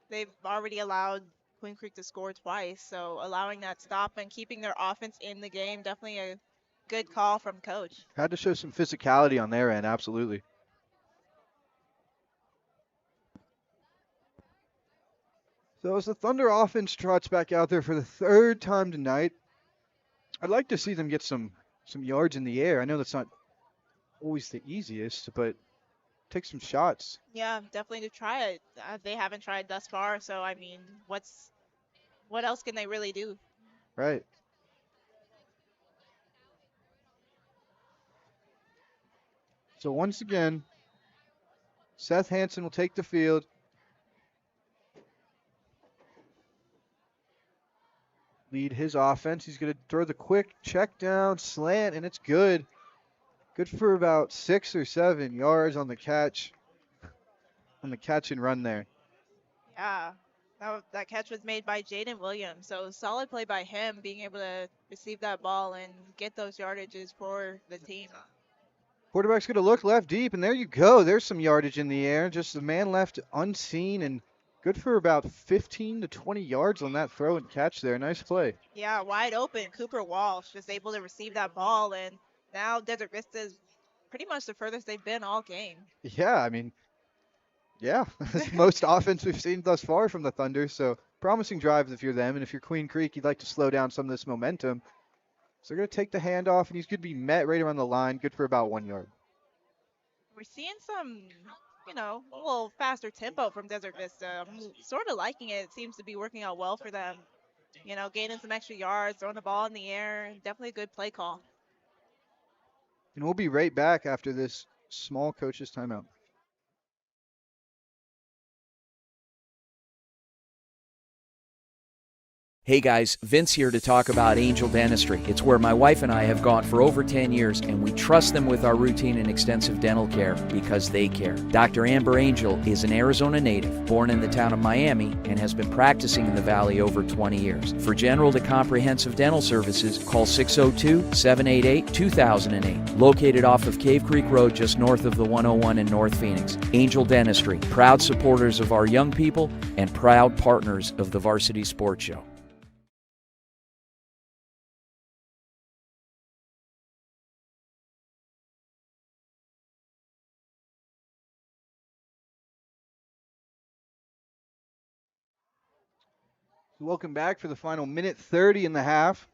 they've already allowed Queen Creek to score twice, so allowing that stop and keeping their offense in the game, definitely a good call from coach. Had to show some physicality on their end, absolutely. So as the Thunder offense trots back out there for the 3rd time tonight, I'd like to see them get some yards in the air. I know that's not always the easiest, but take some shots. Yeah, definitely to try it. They haven't tried thus far, so I mean, what else can they really do? Right. So once again, Seth Hansen will take the field. Lead his offense. He's going to throw the quick check down, slant, and it's good. Good for about 6 or 7 yards on the catch. On the catch and run there. Yeah, that catch was made by Jaden Williams, so solid play by him, being able to receive that ball and get those yardages for the team. Quarterback's going to look left deep, and there you go. There's some yardage in the air. Just the man left unseen, and good for about 15 to 20 yards on that throw and catch there. Nice play. Yeah, wide open. Cooper Walsh just able to receive that ball, and now Desert Vista is pretty much the furthest they've been all game. Yeah, I mean, yeah, that's the most offense we've seen thus far from the Thunder. So promising drive if you're them, and if you're Queen Creek, you'd like to slow down some of this momentum. So they're going to take the handoff, and he's going to be met right around the line. Good for about 1 yard. We're seeing some, a little faster tempo from Desert Vista. I'm sort of liking it. It seems to be working out well for them. Gaining some extra yards, throwing the ball in the air. Definitely a good play call. And we'll be right back after this small coach's timeout. Hey guys, Vince here to talk about Angel Dentistry. It's where my wife and I have gone for over 10 years, and we trust them with our routine and extensive dental care because they care. Dr. Amber Angel is an Arizona native, born in the town of Miami, and has been practicing in the Valley over 20 years. For general to comprehensive dental services, call 602-788-2008. Located off of Cave Creek Road just north of the 101 in North Phoenix. Angel Dentistry, proud supporters of our young people and proud partners of the Varsity Sports Show. Welcome back for the final minute 30 in the half.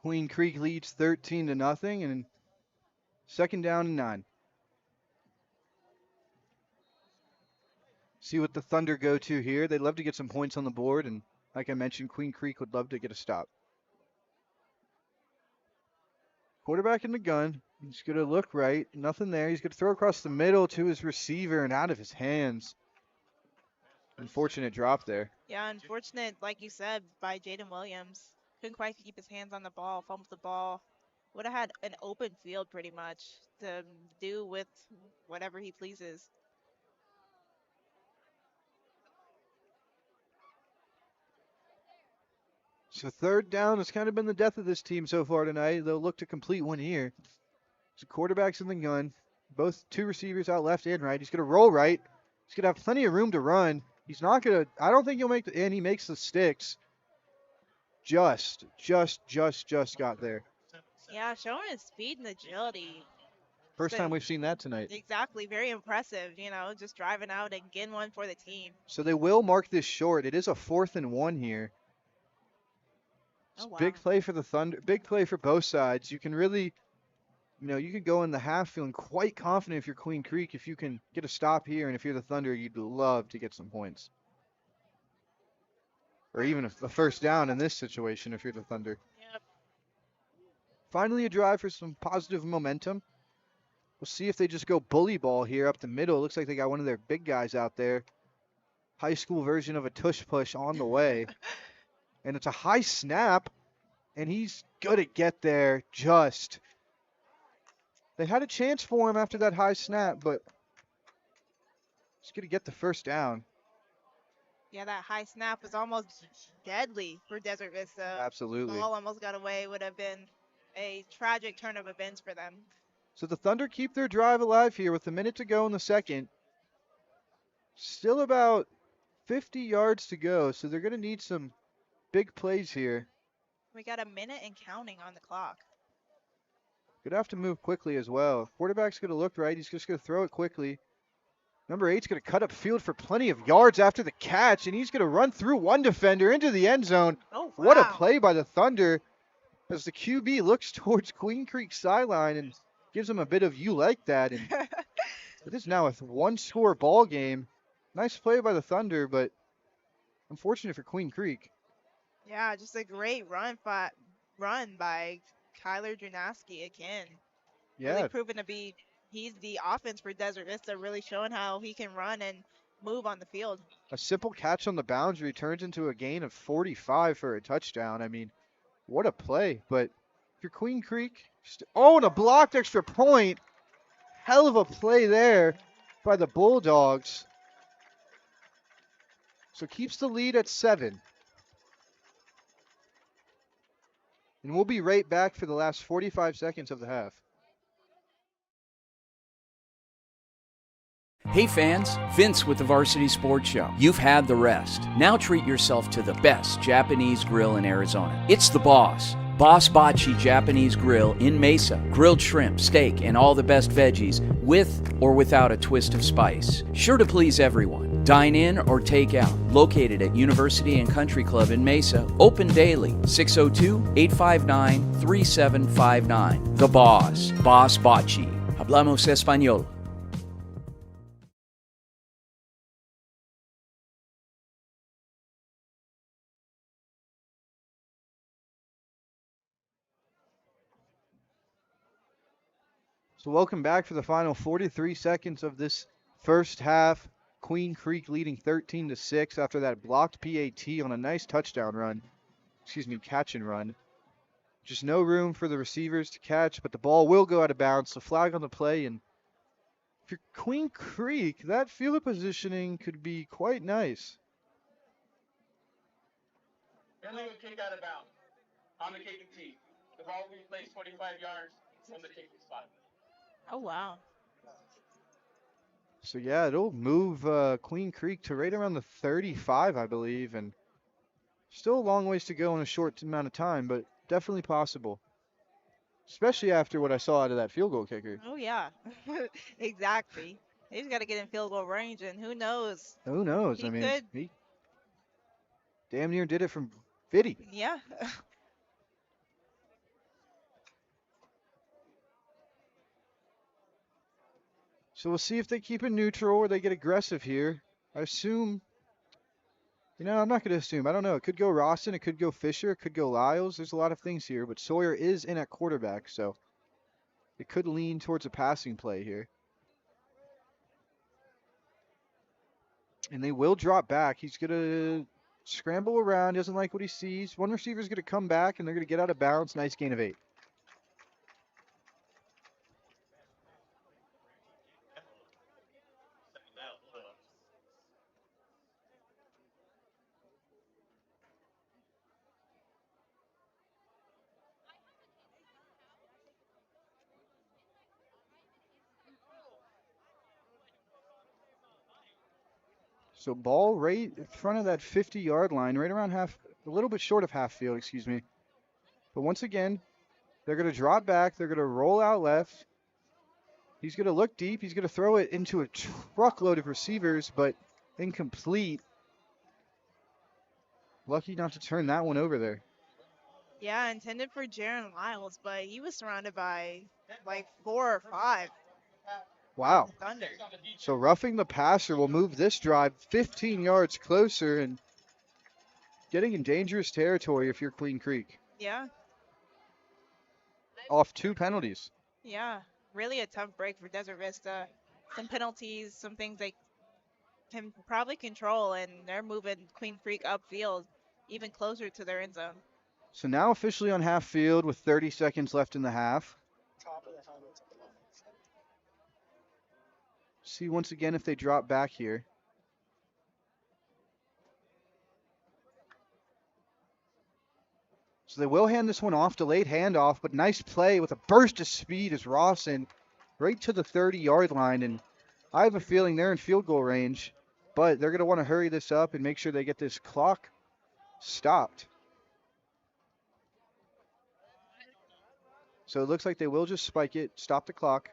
Queen Creek leads 13-0, and 2nd down and 9. See what the Thunder go to here. They'd love to get some points on the board, and Like I mentioned, Queen Creek would love to get a stop. Quarterback in the gun. He's going to look right. Nothing there. He's going to throw across the middle to his receiver and out of his hands. Unfortunate drop there. Yeah, unfortunate, like you said, by Jaden Williams. Couldn't quite keep his hands on the ball, fumbled the ball. Would have had an open field pretty much to do with whatever he pleases. So third down has kind of been the death of this team so far tonight. They'll look to complete one here. So quarterback's in the gun. Both two receivers out left and right. He's going to roll right. He's going to have plenty of room to run. He's not going to, I don't think he'll make the, and he makes the sticks. Just got there. Yeah, showing his speed and agility. First time we've seen that tonight. Exactly, very impressive, just driving out and getting one for the team. So they will mark this short. It is a 4th and 1 here. Oh, wow. Big play for the Thunder. Big play for both sides. You can really, you can go in the half feeling quite confident if you're Queen Creek. If you can get a stop here, and if you're the Thunder, you'd love to get some points. Or even a first down in this situation if you're the Thunder. Yep. Finally a drive for some positive momentum. We'll see if they just go bully ball here up the middle. It looks like they got one of their big guys out there. High school version of a tush push on the way. And it's a high snap, and he's going to get there just. They had a chance for him after that high snap, but he's going to get the first down. Yeah, that high snap was almost deadly for Desert Vista. Absolutely. The ball almost got away. Would have been a tragic turn of events for them. So the Thunder keep their drive alive here with a minute to go in the second. Still about 50 yards to go, so they're going to need some big plays here. We got a minute and counting on the clock. Gonna have to move quickly as well. Quarterback's gonna look right. He's just gonna throw it quickly. Number 8's gonna cut up field for plenty of yards after the catch, and he's gonna run through one defender into the end zone. Oh, wow. What a play by the Thunder as the QB looks towards Queen Creek sideline and gives him a bit of "you like that." And it is now a one-score ball game. Nice play by the Thunder, but unfortunate for Queen Creek. Yeah, just a great run by Kyler Junaski again. Yeah. Really proven to be, he's the offense for Desert Vista, really showing how he can run and move on the field. A simple catch on the boundary turns into a gain of 45 for a touchdown. I mean, what a play. But if you're Queen Creek, and a blocked extra point. Hell of a play there by the Bulldogs. So keeps the lead at 7. And we'll be right back for the last 45 seconds of the half. Hey fans, Vince with the Varsity Sports Show. You've had the rest. Now treat yourself to the best Japanese grill in Arizona. It's the Boss. Boss Bachi Japanese Grill in Mesa. Grilled shrimp, steak, and all the best veggies with or without a twist of spice. Sure to please everyone. Dine in or take out. Located at University and Country Club in Mesa. Open daily. 602-859-3759. The Boss. Boss Bachi. Hablamos Español. So welcome back for the final 43 seconds of this first half. Queen Creek leading 13-6 after that blocked PAT on a nice touchdown run. Catch and run. Just no room for the receivers to catch, but the ball will go out of bounds. So flag on the play. And if you're Queen Creek, that field positioning could be quite nice. Illegal kick out of bounds on the kicking tee. The ball will be placed 45 yards from the kicking spot. Oh, wow. So yeah, it'll move Queen Creek to right around the 35, I believe, and still a long ways to go in a short amount of time, but definitely possible. Especially after what I saw out of that field goal kicker. Oh, yeah. Exactly. He's got to get in field goal range, and who knows? Who knows? He I mean, could. he damn near did it from 50. Yeah. So we'll see if they keep it neutral or they get aggressive here. I assume I'm not going to assume. I don't know. It could go Rawson. It could go Fisher. It could go Lyles. There's a lot of things here, but Sawyer is in at quarterback, so it could lean towards a passing play here. And they will drop back. He's going to scramble around. Doesn't like what he sees. One receiver's going to come back, and they're going to get out of bounds. Nice gain of 8. Second down, Bulldogs. So ball right in front of that 50-yard line, right around half, a little bit short of half field, excuse me. But once again, they're going to drop back. They're going to roll out left. He's going to look deep. He's going to throw it into a truckload of receivers, but incomplete. Lucky not to turn that one over there. Yeah, intended for Jaron Lyles, but he was surrounded by like 4 or 5 Wow. Thunder. So roughing the passer will move this drive 15 yards closer and getting in dangerous territory if you're Queen Creek. Yeah, Off 2 penalties. yeah. Really a tough break for Desert Vista. Some penalties, some things they can probably control, and they're moving Queen Creek upfield even closer to their end zone. So now officially on half field with 30 seconds left in the half. See once again if they drop back here. So they will hand this one off, delayed handoff, but nice play with a burst of speed as Rawson right to the 30-yard line. And I have a feeling they're in field goal range, but they're going to want to hurry this up and make sure they get this clock stopped. So it looks like they will just spike it, stop the clock.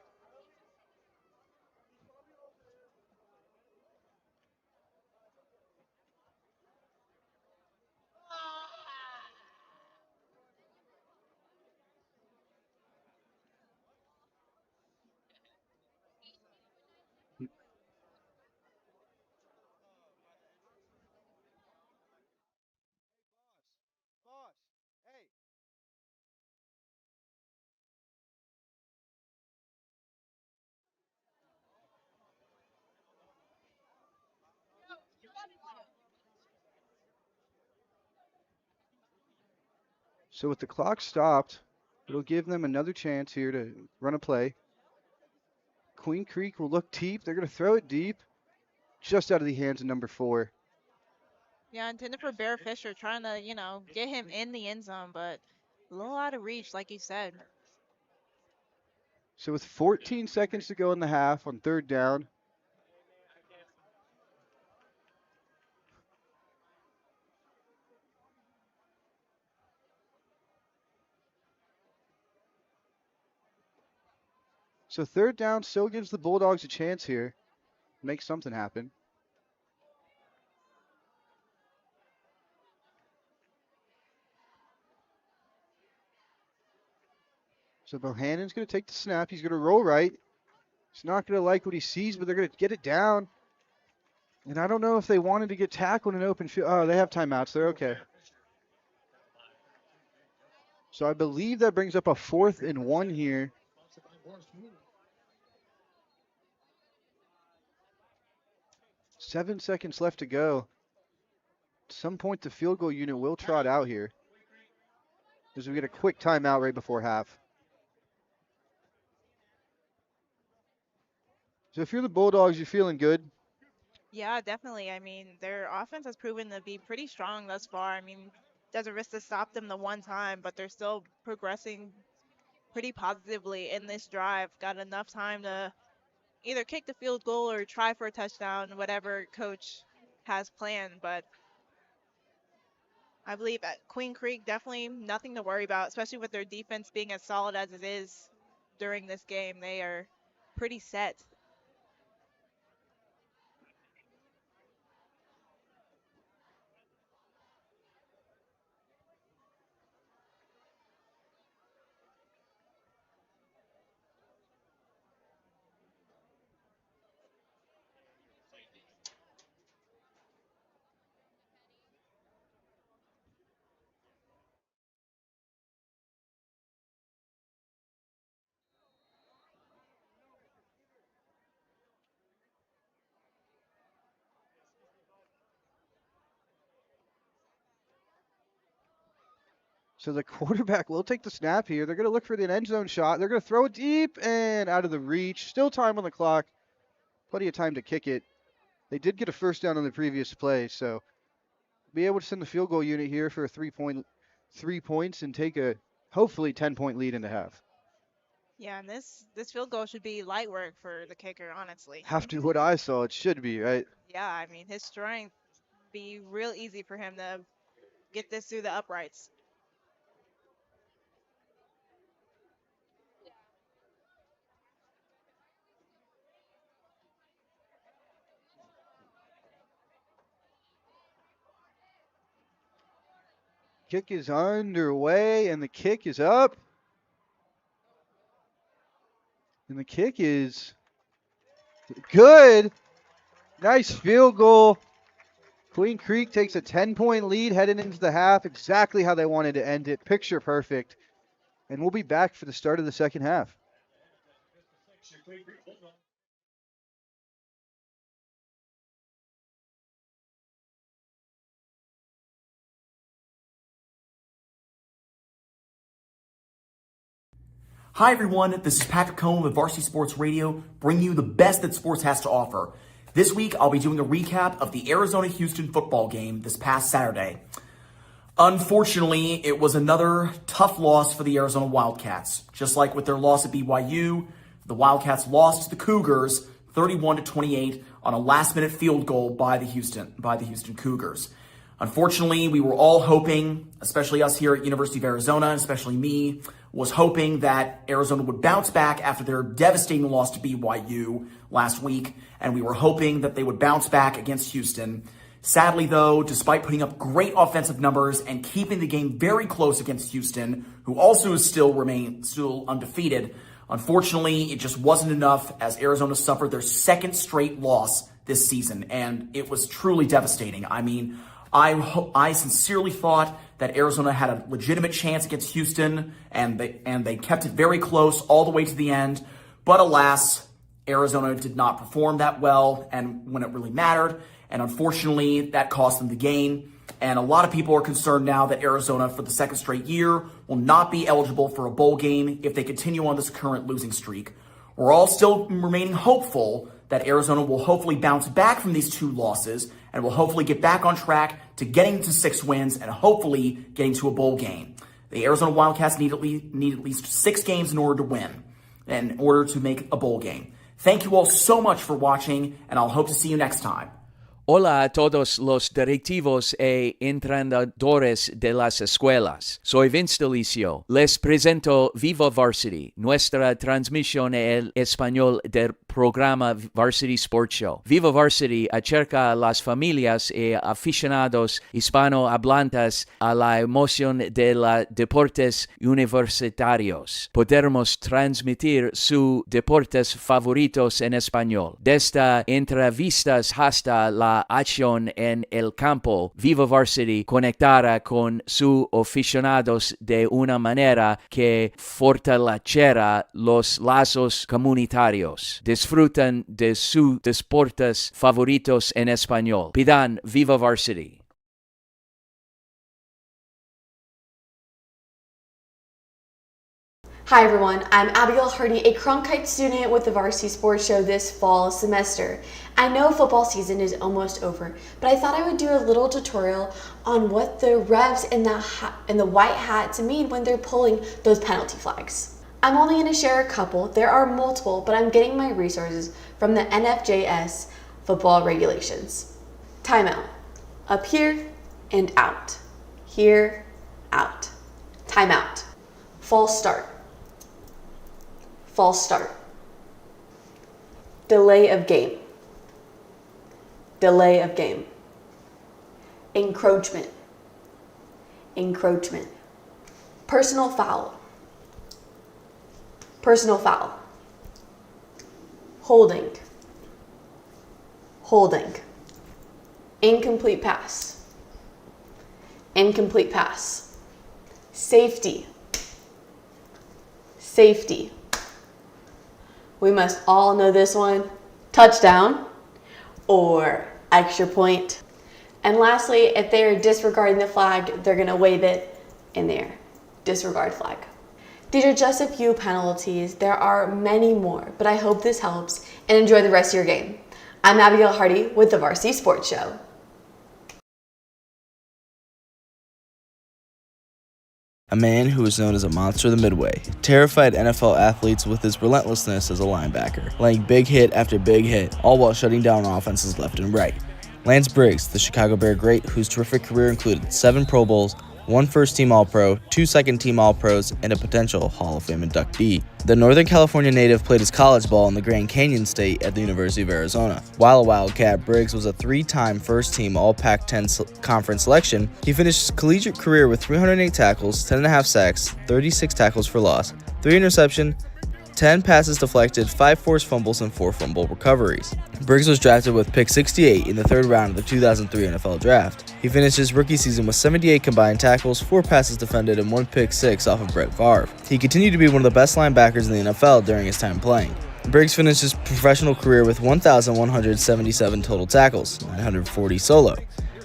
So with the clock stopped, it'll give them another chance here to run a play. Queen Creek will look deep. They're going to throw it deep, just out of the hands of number 4. Yeah, intended for Bear Fisher, trying to, get him in the end zone, but a little out of reach, like you said. So with 14 seconds to go in the half on 3rd down, so 3rd down still gives the Bulldogs a chance here, make something happen. So Bohannon's going to take the snap. He's going to roll right. He's not going to like what he sees, but they're going to get it down. And I don't know if they wanted to get tackled in open field. Oh, they have timeouts. They're okay. So I believe that brings up a 4th and 1 here. 7 seconds left to go. At some point, the field goal unit will trot out here as we get a quick timeout right before half. So if you're the Bulldogs, you're feeling good. Yeah, definitely. I mean, their offense has proven to be pretty strong thus far. I mean, Desert Vista stopped them the one time, but they're still progressing pretty positively in this drive. Got enough time to either kick the field goal or try for a touchdown, whatever coach has planned. But I believe at Queen Creek, definitely nothing to worry about, especially with their defense being as solid as it is during this game. They are pretty set. So the quarterback will take the snap here. They're going to look for the end zone shot. They're going to throw it deep and out of the reach. Still time on the clock. Plenty of time to kick it. They did get a first down on the previous play, so be able to send the field goal unit here for a 3 points and take a hopefully 10-point lead in the half. Yeah, and this field goal should be light work for the kicker, honestly. After what I saw, it should be, right? Yeah, I mean, his strength be real easy for him to get this through the uprights. Kick is underway, and the kick is up. And the kick is good. Nice field goal. Queen Creek takes a 10-point lead heading into the half, exactly how they wanted to end it. Picture perfect. And we'll be back for the start of the second half. Hi everyone, this is Patrick Cohn with Varsity Sports Radio, bringing you the best that sports has to offer. This week, I'll be doing a recap of the Arizona-Houston football game this past Saturday. Unfortunately, it was another tough loss for the Arizona Wildcats. Just like with their loss at BYU, the Wildcats lost to the Cougars 31-28 on a last-minute field goal by the Houston Cougars. Unfortunately, we were all hoping, especially us here at University of Arizona, especially me, was hoping that Arizona would bounce back after their devastating loss to BYU last week, and we were hoping that they would bounce back against Houston. Sadly, though, despite putting up great offensive numbers and keeping the game very close against Houston, who also is still undefeated, unfortunately, it just wasn't enough as Arizona suffered their second straight loss this season, and it was truly devastating. I mean, I sincerely thought that Arizona had a legitimate chance against Houston, and they kept it very close all the way to the end. But alas, Arizona did not perform that well, and when it really mattered. And unfortunately, that cost them the game. And a lot of people are concerned now that Arizona, for the second straight year, will not be eligible for a bowl game if they continue on this current losing streak. We're all still remaining hopeful that Arizona will hopefully bounce back from these two losses and will hopefully get back on track to getting to 6 wins and hopefully getting to a bowl game. The Arizona Wildcats need at least 6 games in order to win, in order to make a bowl game. Thank you all so much for watching, and I'll hope to see you next time. Hola a todos los directivos e entrenadores de las escuelas. Soy Vince Delicio. Les presento Viva Varsity, nuestra transmisión en español del programa Varsity Sports Show. Viva Varsity acerca a las familias y aficionados hispanohablantes a la emoción de los deportes universitarios. Podremos transmitir sus deportes favoritos en español. Desde entrevistas hasta la acción en el campo, Viva Varsity conectará con sus aficionados de una manera que fortalecerá los lazos comunitarios. Disfrutan de sus deportes favoritos en español. Pidan Viva Varsity. Hi everyone, I'm Abigail Hardy, a Cronkite student with the Varsity Sports Show this fall semester. I know football season is almost over, but I thought I would do a little tutorial on what the refs and the white hats mean when they're pulling those penalty flags. I'm only going to share a couple. There are multiple, but I'm getting my resources from the NFJS football regulations. Timeout. Up here and out. Here, out. Timeout. False start. False start. Delay of game. Delay of game. Encroachment. Encroachment. Personal foul. Personal foul. Holding. Holding. Incomplete pass. Incomplete pass. Safety. Safety. We must all know this one. Touchdown or extra point. And lastly, if they're disregarding the flag, they're going to wave it in the air. disregard flag. These are just a few penalties. There are many more, but I hope this helps and enjoy the rest of your game. I'm Abigail Hardy with the Varsity Sports Show. A man who was known as a monster of the Midway terrified NFL athletes with his relentlessness as a linebacker, laying big hit after big hit, all while shutting down offenses left and right. Lance Briggs, the Chicago Bear great whose terrific career included 7 Pro Bowls, 1 first-team All-Pro, 2 second-team All-Pros, and a potential Hall of Fame inductee. The Northern California native played his college ball in the Grand Canyon State at the University of Arizona. While a Wildcat, Briggs was a 3-time first-team All-Pac-10 conference selection. He finished his collegiate career with 308 tackles, 10.5 sacks, 36 tackles for loss, 3 interceptions, 10 passes deflected, 5 forced fumbles, and 4 fumble recoveries. Briggs was drafted with pick 68 in the 3rd round of the 2003 NFL Draft. He finished his rookie season with 78 combined tackles, 4 passes defended, and 1 pick 6 off of Brett Favre. He continued to be one of the best linebackers in the NFL during his time playing. Briggs finished his professional career with 1,177 total tackles, 940 solo,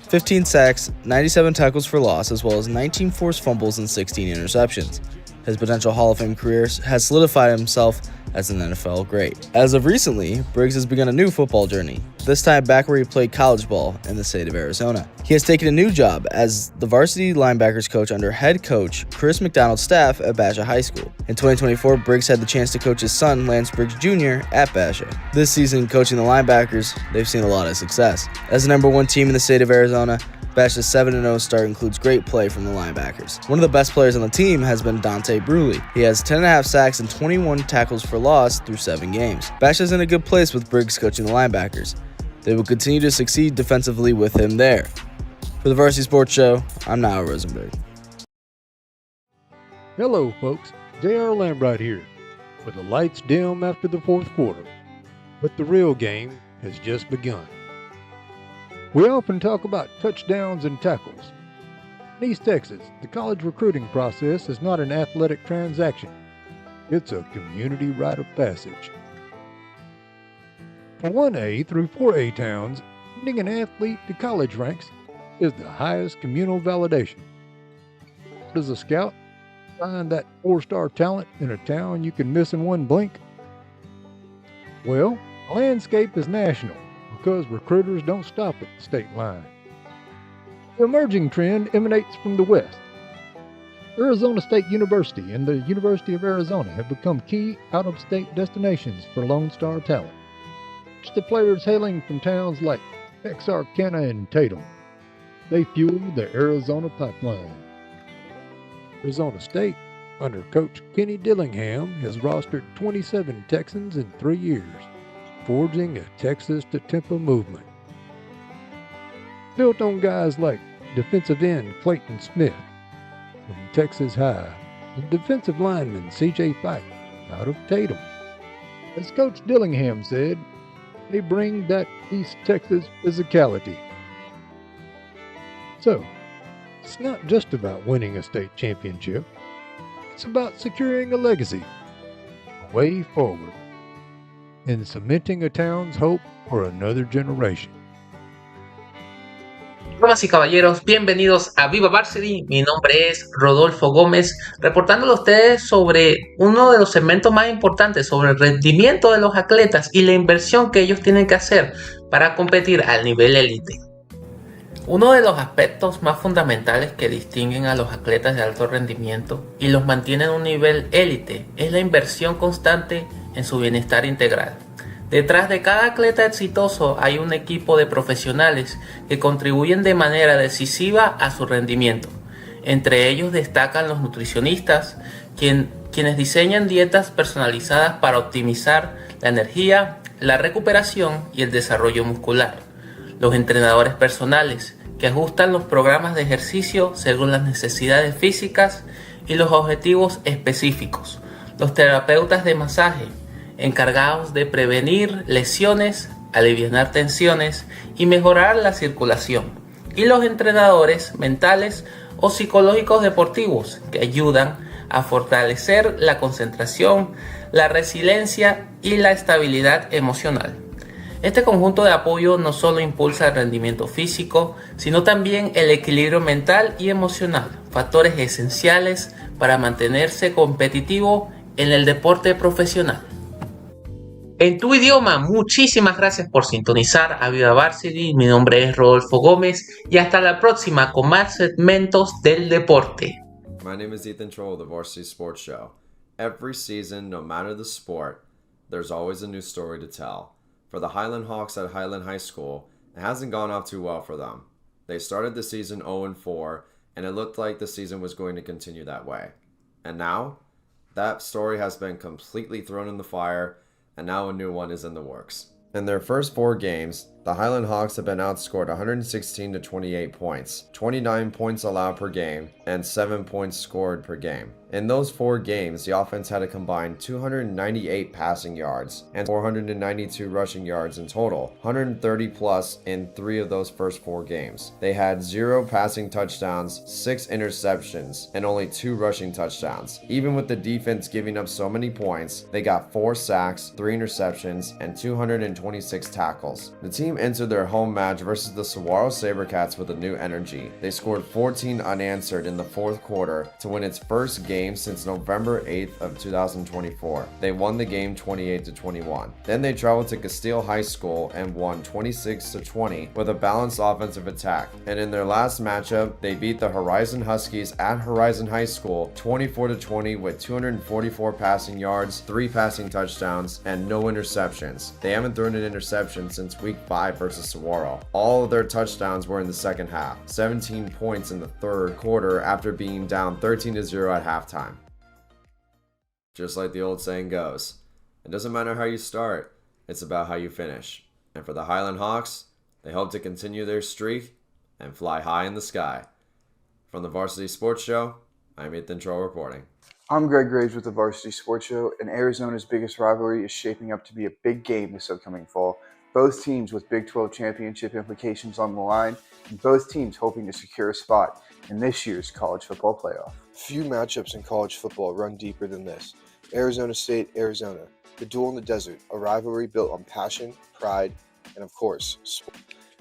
15 sacks, 97 tackles for loss, as well as 19 forced fumbles and 16 interceptions. His potential Hall of Fame career has solidified himself as an NFL great. As of recently, Briggs has begun a new football journey, this time back where he played college ball in the state of Arizona. He has taken a new job as the varsity linebackers coach under head coach Chris McDonald's staff at Basha High School. In 2024, Briggs had the chance to coach his son, Lance Briggs Jr., at Basha. This season, coaching the linebackers, they've seen a lot of success. As the number 1 team in the state of Arizona, Basha's 7-0 start includes great play from the linebackers. One of the best players on the team has been Dante Bruley. He has 10.5 sacks and 21 tackles for loss through 7 games. Basha's in a good place with Briggs coaching the linebackers. They will continue to succeed defensively with him there. For the Varsity Sports Show, I'm Niall Rosenberg. Hello, folks. J.R. Lambright here, with the lights dim after the 4th quarter. But the real game has just begun. We often talk about touchdowns and tackles. In East Texas, the college recruiting process is not an athletic transaction. It's a community rite of passage. For 1A through 4A towns, sending an athlete to college ranks is the highest communal validation. Does a scout find that 4-star talent in a town you can miss in one blink? Well, the landscape is national, because recruiters don't stop at the state line. The emerging trend emanates from the West. Arizona State University and the University of Arizona have become key out-of-state destinations for Lone Star talent. It's the players hailing from towns like Texarkana and Tatum. They fuel the Arizona pipeline. Arizona State, under Coach Kenny Dillingham, has rostered 27 Texans in 3 years, forging a Texas to Temple movement. Built on guys like defensive end Clayton Smith from Texas High and defensive lineman C.J. Fife out of Tatum. As Coach Dillingham said, they bring that East Texas physicality. So, it's not just about winning a state championship. It's about securing a legacy, a way forward, and cementing a town's hope for another generation. Damas y caballeros, bienvenidos a Viva Varsity. Mi nombre es Rodolfo Gómez, reportándole a ustedes sobre uno de los segmentos más importantes sobre el rendimiento de los atletas y la inversión que ellos tienen que hacer para competir al nivel élite. Uno de los aspectos más fundamentales que distinguen a los atletas de alto rendimiento y los mantienen a un nivel élite es la inversión constante en su bienestar integral. Detrás de cada atleta exitoso hay un equipo de profesionales que contribuyen de manera decisiva a su rendimiento. Entre ellos destacan los nutricionistas, quienes diseñan dietas personalizadas para optimizar la energía, la recuperación y el desarrollo muscular. Los entrenadores personales, que ajustan los programas de ejercicio según las necesidades físicas y los objetivos específicos. Los terapeutas de masaje, encargados de prevenir lesiones, aliviar tensiones y mejorar la circulación. Y los entrenadores mentales o psicológicos deportivos, que ayudan a fortalecer la concentración, la resiliencia y la estabilidad emocional. Este conjunto de apoyo no solo impulsa el rendimiento físico, sino también el equilibrio mental y emocional, factores esenciales para mantenerse competitivo en el deporte profesional. En tu idioma, muchísimas gracias por sintonizar a Viva Varsity. Mi nombre es Rodolfo Gómez y hasta la próxima con más segmentos del deporte. My name is Ethan Troll of the Varsity Sports Show. Every season, no matter the sport, there's always a new story to tell. For the Highland Hawks at Highland High School, it hasn't gone off too well for them. They started the season 0-4, and it looked like the season was going to continue that way. And now, that story has been completely thrown in the fire, and now a new one is in the works. In their first 4 games, the Highland Hawks have been outscored 116 to 28 points, 29 points allowed per game, and 7 points scored per game. In those 4 games, the offense had a combined 298 passing yards and 492 rushing yards in total, 130 plus in 3 of those first 4 games. They had 0 passing touchdowns, 6 interceptions, and only 2 rushing touchdowns. Even with the defense giving up so many points, they got 4 sacks, 3 interceptions, and 226 tackles. The team entered their home match versus the Saguaro Sabercats with a new energy. They scored 14 unanswered in the 4th quarter to win its first game since November 8th of 2024. They won the game 28 to 21. Then they traveled to Castile High School and won 26 to 20 with a balanced offensive attack. And in their last matchup, they beat the Horizon Huskies at Horizon High School 24 to 20 with 244 passing yards, 3 passing touchdowns, and no interceptions. They haven't thrown an interception since week 5 versus Saguaro. All of their touchdowns were in the second half, 17 points in the 3rd quarter after being down 13 to 0 at halftime. Just like the old saying goes, it doesn't matter how you start, it's about how you finish. And for the Highland Hawks, they hope to continue their streak and fly high in the sky. From the Varsity Sports Show, I'm Ethan Troll reporting. I'm Greg Graves with the Varsity Sports Show, and Arizona's biggest rivalry is shaping up to be a big game this upcoming fall. Both teams with Big 12 championship implications on the line, and both teams hoping to secure a spot in this year's college football playoff. Few matchups in college football run deeper than this. Arizona State, Arizona, the duel in the desert, a rivalry built on passion, pride, and of course, sport.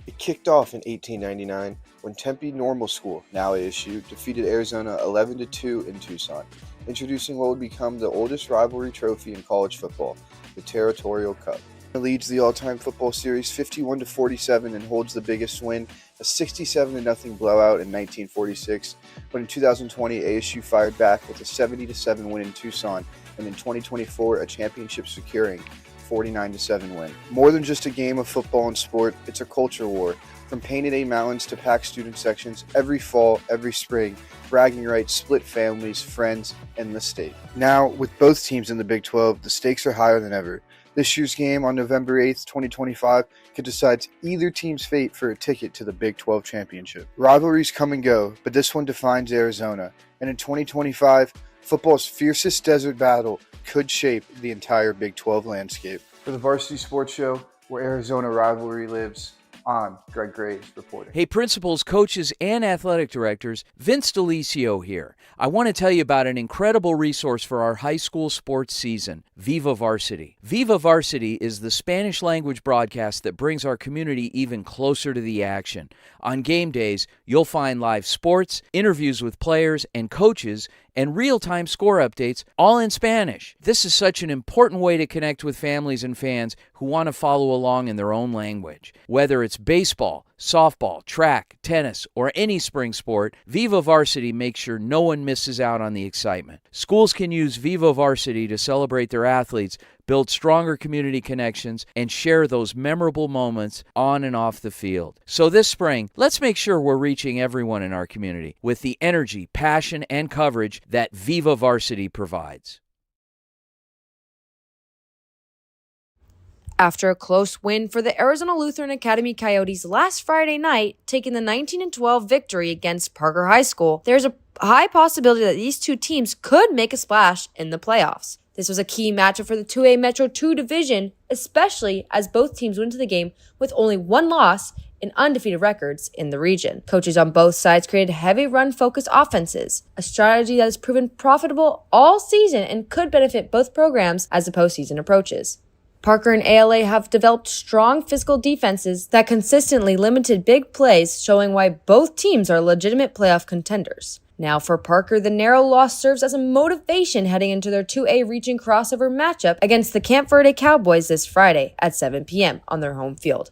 It kicked off in 1899 when Tempe Normal School, now ASU, defeated Arizona 11-2 in Tucson, introducing what would become the oldest rivalry trophy in college football, the Territorial Cup. It leads the all-time football series 51-47 and holds the biggest win, a 67-0 blowout in 1946, but in 2020 ASU fired back with a 70-7 win in Tucson, and in 2024 a championship securing 49-7 win. More than just a game of football and sport, it's a culture war. From painted A mountains to packed student sections, every fall, every spring, bragging rights split families, friends, and the state. Now, with both teams in the Big 12, the stakes are higher than ever. This year's game on November 8th, 2025 could decide either team's fate for a ticket to the Big 12 championship. Rivalries come and go, but this one defines Arizona. And in 2025, football's fiercest desert battle could shape the entire Big 12 landscape. For the Varsity Sports Show, where Arizona rivalry lives, I'm Greg Graves reporting. Hey, principals, coaches, and athletic directors, Vince DeLisio here. I want to tell you about an incredible resource for our high school sports season, Viva Varsity. Viva Varsity is the Spanish language broadcast that brings our community even closer to the action. On game days, you'll find live sports, interviews with players and coaches, and real-time score updates, all in Spanish. This is such an important way to connect with families and fans who want to follow along in their own language. Whether it's baseball, softball, track, tennis, or any spring sport, Viva Varsity makes sure no one misses out on the excitement. Schools can use Viva Varsity to celebrate their athletes, build stronger community connections, and share those memorable moments on and off the field. So this spring, let's make sure we're reaching everyone in our community with the energy, passion, and coverage that Viva Varsity provides. After a close win for the Arizona Lutheran Academy Coyotes last Friday night, taking the 19-12 victory against Parker High School, there's a high possibility that these two teams could make a splash in the playoffs. This was a key matchup for the 2A Metro 2 division, especially as both teams went into the game with only one loss and undefeated records in the region. Coaches on both sides created heavy run-focused offenses, a strategy that has proven profitable all season and could benefit both programs as the postseason approaches. Parker and ALA have developed strong physical defenses that consistently limited big plays, showing why both teams are legitimate playoff contenders. Now for Parker, the narrow loss serves as a motivation heading into their 2A region crossover matchup against the Camp Verde Cowboys this Friday at 7 p.m. on their home field.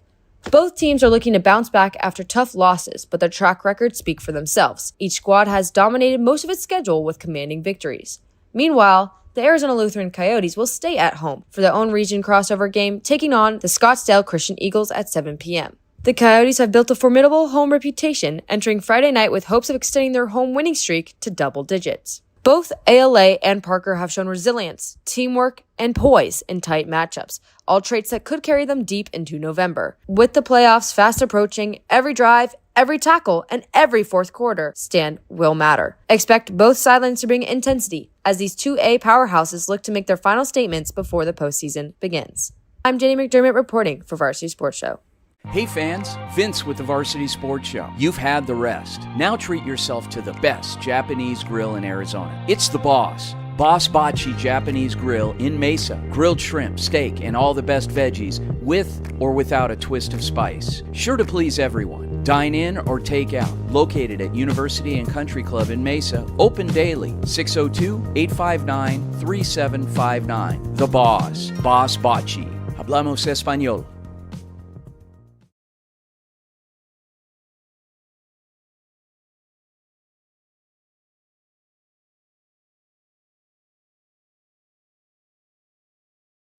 Both teams are looking to bounce back after tough losses, but their track records speak for themselves. Each squad has dominated most of its schedule with commanding victories. Meanwhile, the Arizona Lutheran Coyotes will stay at home for their own region crossover game, taking on the Scottsdale Christian Eagles at 7 p.m. The Coyotes have built a formidable home reputation, entering Friday night with hopes of extending their home winning streak to double digits. Both ALA and Parker have shown resilience, teamwork, and poise in tight matchups, all traits that could carry them deep into November. With the playoffs fast approaching, every drive, every tackle, and every fourth quarter stand will matter. Expect both sidelines to bring intensity as these 2A powerhouses look to make their final statements before the postseason begins. I'm Jenny McDermott reporting for Varsity Sports Show. Hey fans, Vince with the Varsity Sports Show. You've had the rest. Now treat yourself to the best Japanese grill in Arizona. It's the Boss. Boss Bachi Japanese Grill in Mesa. Grilled shrimp, steak, and all the best veggies with or without a twist of spice. Sure to please everyone. Dine in or take out. Located at University and Country Club in Mesa. Open daily. 602-859-3759. The Boss. Boss Bachi. Hablamos Español.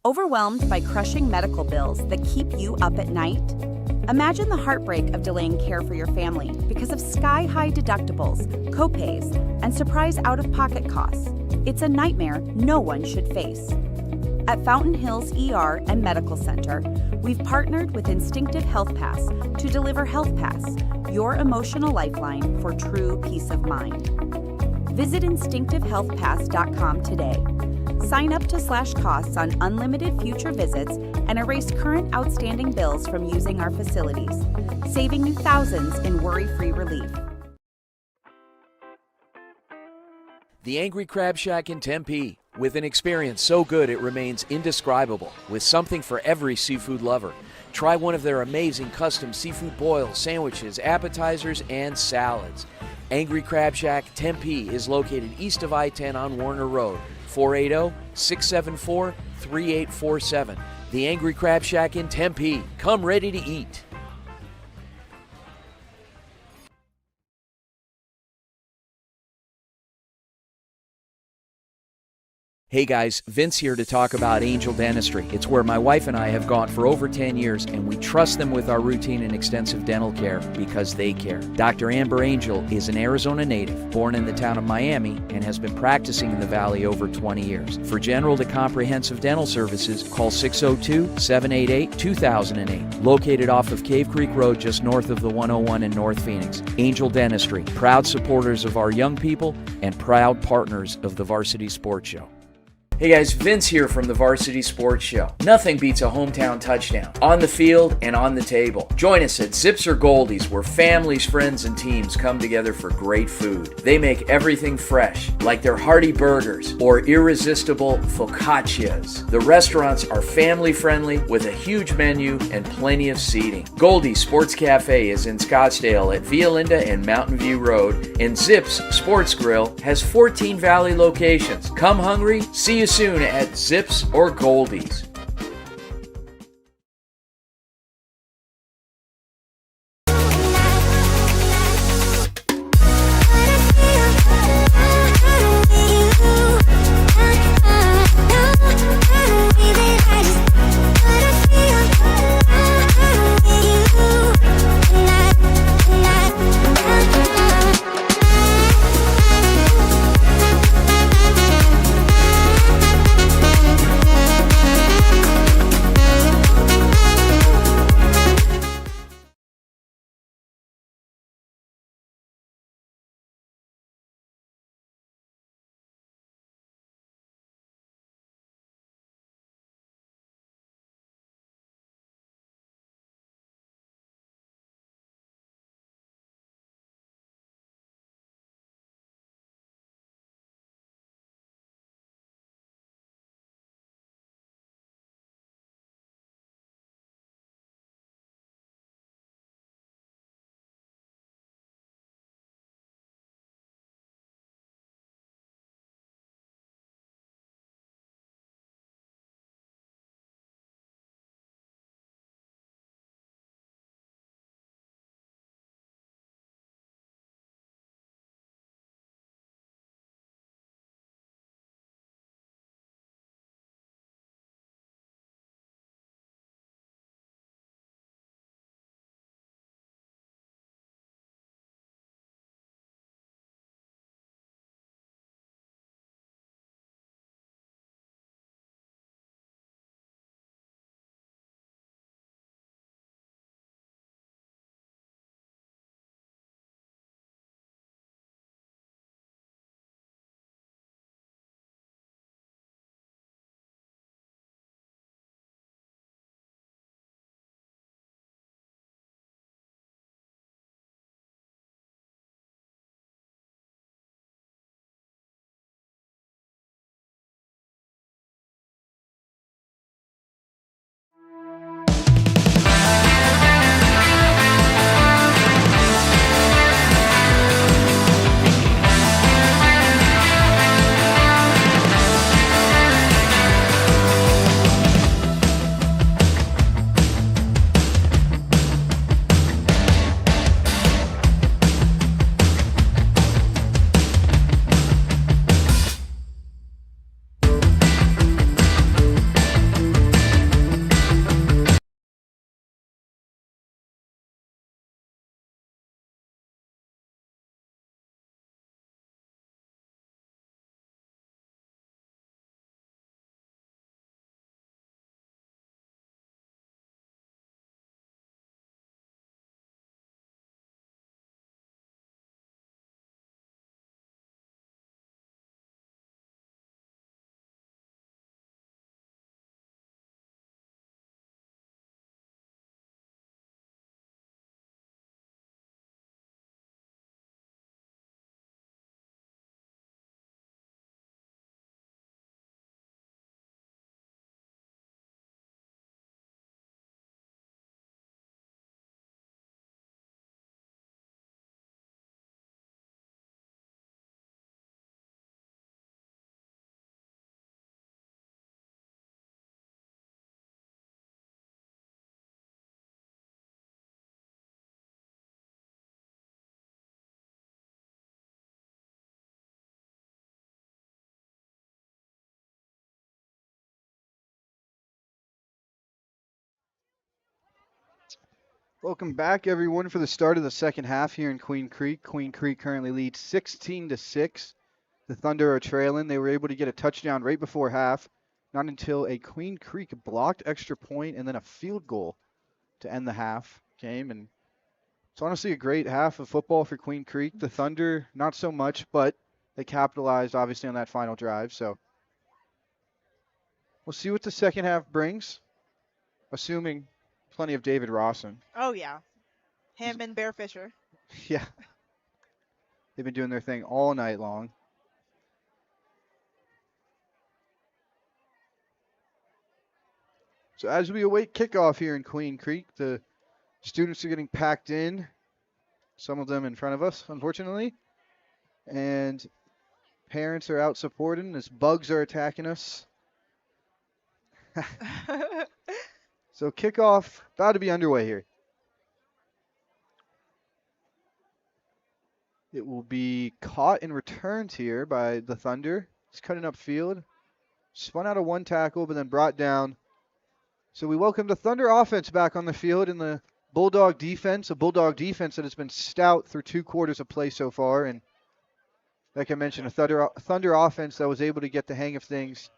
Overwhelmed by crushing medical bills that keep you up at night? Imagine the heartbreak of delaying care for your family because of sky-high deductibles, copays, and surprise out-of-pocket costs. It's a nightmare no one should face. At Fountain Hills ER and Medical Center, we've partnered with Instinctive Health Pass to deliver Health Pass, your emotional lifeline for true peace of mind. Visit instinctivehealthpass.com today. Sign up to slash costs on unlimited future visits and erase current outstanding bills from using our facilities, saving you thousands in worry-free relief. The Angry Crab Shack in Tempe. With an experience so good it remains indescribable, with something for every seafood lover. Try one of their amazing custom seafood boils, sandwiches, appetizers, and salads. Angry Crab Shack Tempe is located east of I-10 on Warner Road. 480-674-3847. The Angry Crab Shack in Tempe. Come ready to eat. Hey guys, Vince here to talk about Angel Dentistry. It's where my wife and I have gone for over 10 years, and we trust them with our routine and extensive dental care because they care. Dr. Amber Angel is an Arizona native, born in the town of Miami, and has been practicing in the Valley over 20 years. For general to comprehensive dental services, call 602-788-2008. Located off of Cave Creek Road just north of the 101 in North Phoenix. Angel Dentistry, proud supporters of our young people and proud partners of the Varsity Sports Show. Hey guys, Vince here from the Varsity Sports Show. Nothing beats a hometown touchdown, on the field and on the table. Join us at Zips or Goldies, where families, friends, and teams come together for great food. They make everything fresh, like their hearty burgers or irresistible focaccias. The restaurants are family friendly with a huge menu and plenty of seating. Goldies Sports Cafe is in Scottsdale at Via Linda and Mountain View Road, and Zips Sports Grill has 14 Valley locations. Come hungry, see you soon at Zips or Goldies. Welcome back, everyone, for the start of the second half here in Queen Creek. Queen Creek currently leads 16-6. The Thunder are trailing. They were able to get a touchdown right before half, not until a Queen Creek blocked extra point and then a field goal to end the half game. And it's honestly a great half of football for Queen Creek. The Thunder, not so much, but they capitalized, obviously, on that final drive. So we'll see what the second half brings, assuming plenty of David Rawson. Oh, yeah. Him and Bear Fisher. Yeah. They've been doing their thing all night long. So as we await kickoff here in Queen Creek, the students are getting packed in, some of them in front of us, unfortunately. And parents are out supporting as bugs are attacking us. So kickoff about to be underway here. It will be caught and returned here by the Thunder. It's cutting upfield. Spun out of one tackle, but then brought down. So we welcome the Thunder offense back on the field in the Bulldog defense, a Bulldog defense that has been stout through 2 quarters of play so far. And like I mentioned, a Thunder offense that was able to get the hang of things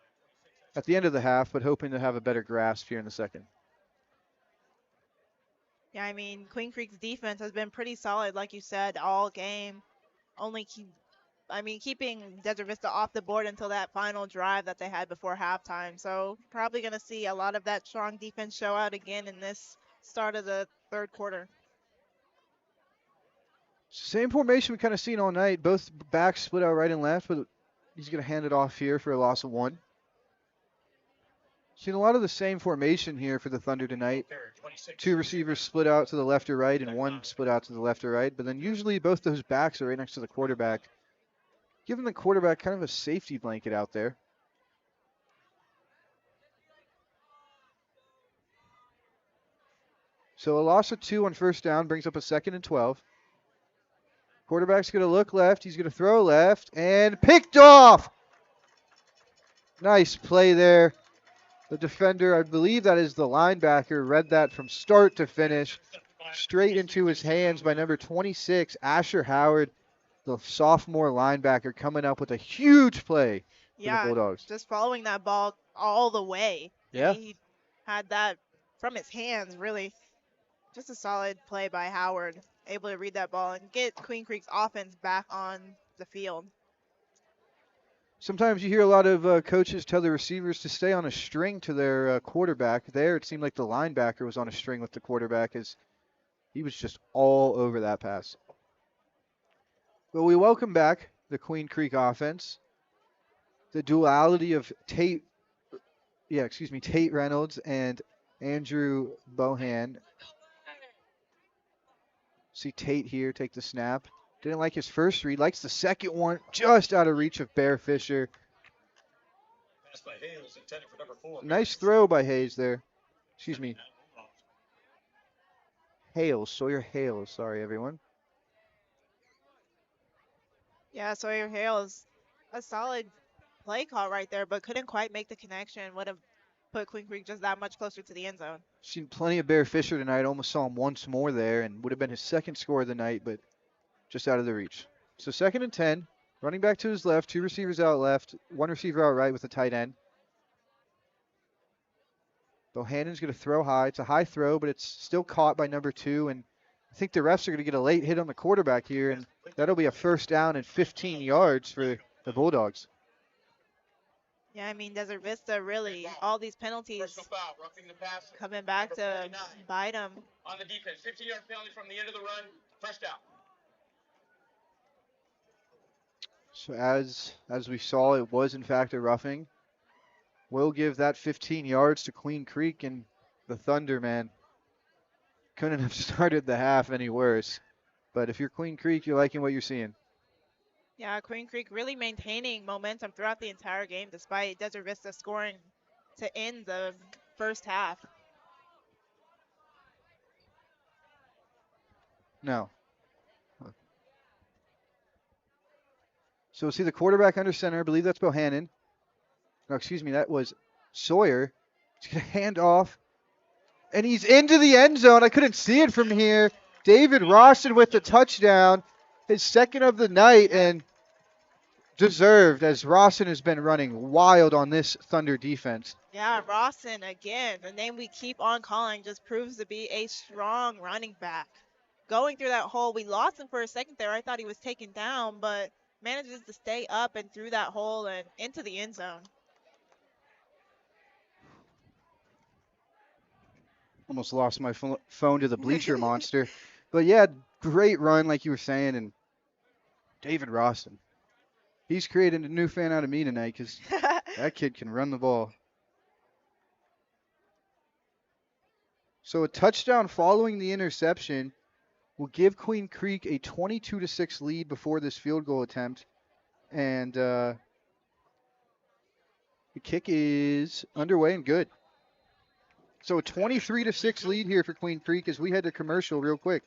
at the end of the half, but hoping to have a better grasp here in the second. Yeah, I mean, Queen Creek's defense has been pretty solid, like you said, all game. Keeping Desert Vista off the board until that final drive that they had before halftime. So probably going to see a lot of that strong defense show out again in this start of the third quarter. Same formation we kind of seen all night. Both backs split out right and left, but he's going to hand it off here for a loss of 1. Seen a lot of the same formation here for the Thunder tonight. 2 receivers split out to the left or right and 1 split out to the left or right. But then usually both those backs are right next to the quarterback, giving the quarterback kind of a safety blanket out there. So a loss of 2 on first down brings up a 2nd and 12. Quarterback's going to look left. He's going to throw left and picked off. Nice play there. The defender, I believe that is the linebacker, read that from start to finish. Straight into his hands by number 26, Asher Howard, the sophomore linebacker, coming up with a huge play for the Bulldogs. Just following that ball all the way. Yeah. He had that from his hands, really. Just a solid play by Howard, able to read that ball and get Queen Creek's offense back on the field. Sometimes you hear a lot of coaches tell the receivers to stay on a string to their quarterback. There, it seemed like the linebacker was on a string with the quarterback as he was just all over that pass. Well, we welcome back the Queen Creek offense. The duality of Tate Reynolds and Andrew Bohan. See Tate here take the snap. Didn't like his first read. Likes the second one. Just out of reach of Bear Fisher. Nice throw by Hayes there. Excuse me. Hales. Sawyer Hales. Sorry, everyone. Yeah, Sawyer Hales, a solid play call right there, but couldn't quite make the connection. Would have put Queen Creek just that much closer to the end zone. Seen plenty of Bear Fisher tonight. Almost saw him once more there and would have been his second score of the night, but just out of the reach. So 2nd and 10. Running back to his left. 2 receivers out left. 1 receiver out right with a tight end. Bohannon's going to throw high. It's a high throw, but it's still caught by number 2. And I think the refs are going to get a late hit on the quarterback here, and that'll be a first down and 15 yards for the Bulldogs. Yeah, I mean, Desert Vista, really, all these penalties coming back to bite them. On the defense, 15-yard penalty from the end of the run, first down. So as we saw, it was in fact a roughing. We'll give that 15 yards to Queen Creek, and the Thunder, man, couldn't have started the half any worse. But if you're Queen Creek, you're liking what you're seeing. Yeah, Queen Creek really maintaining momentum throughout the entire game despite Desert Vista scoring to end the first half. No. So we'll see the quarterback under center. I believe that's Bohannon. No, excuse me, that was Sawyer. He's going to hand off And he's into the end zone. I couldn't see it from here. David Rawson with the touchdown, his second of the night, and deserved, as Rawson has been running wild on this Thunder defense. Yeah, Rawson, again, the name we keep on calling, just proves to be a strong running back. Going through that hole, we lost him for a second there. I thought he was taken down, but manages to stay up and through that hole and into the end zone. Almost lost my phone to the bleacher monster. But yeah, great run, like you were saying. And David Rawson, he's created a new fan out of me tonight because that kid can run the ball. So a touchdown following the interception will give Queen Creek a 22-6 lead before this field goal attempt. And the kick is underway and good. So a 23-6 lead here for Queen Creek as we head to commercial real quick.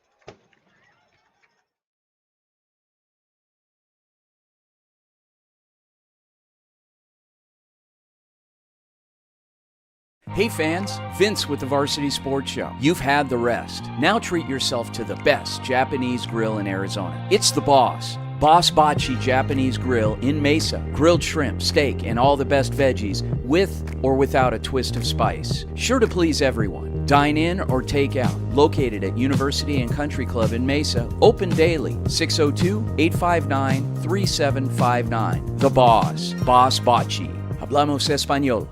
Hey fans, Vince with the Varsity Sports Show. You've had the rest. Now treat yourself to the best Japanese grill in Arizona. It's the Boss. Boss Bachi Japanese Grill in Mesa. Grilled shrimp, steak, and all the best veggies with or without a twist of spice. Sure to please everyone. Dine in or take out. Located at University and Country Club in Mesa. Open daily. 602-859-3759. The Boss. Boss Bachi. Hablamos Español.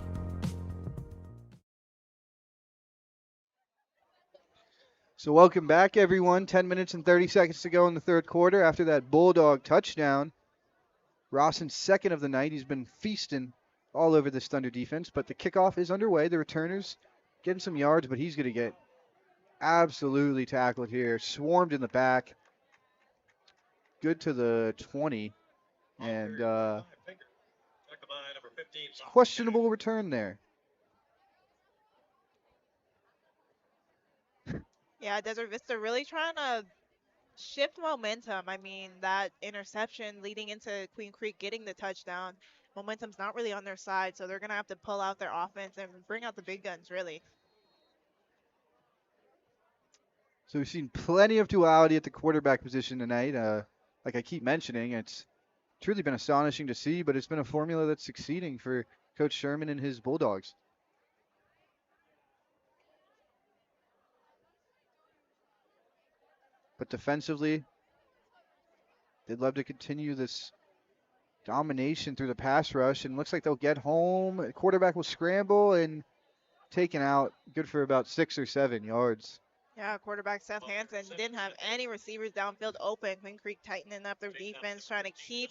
So welcome back, everyone. 10 minutes and 30 seconds to go in the third quarter after that Bulldog touchdown. Rawson's second of the night. He's been feasting all over this Thunder defense, but the kickoff is underway. The returners getting some yards, but he's going to get absolutely tackled here. Swarmed in the back. Good to the 20. And questionable return there. Yeah, Desert Vista really trying to shift momentum. I mean, that interception leading into Queen Creek getting the touchdown, momentum's not really on their side, so they're going to have to pull out their offense and bring out the big guns, really. So we've seen plenty of duality at the quarterback position tonight. Like I keep mentioning, it's truly been astonishing to see, but it's been a formula that's succeeding for Coach Sherman and his Bulldogs. But defensively, they'd love to continue this domination through the pass rush, and looks like they'll get home. The quarterback will scramble and taken out. Good for about 6 or 7 yards. Yeah, quarterback Seth Hansen didn't have any receivers downfield open. Queen Creek tightening up their defense, trying to keep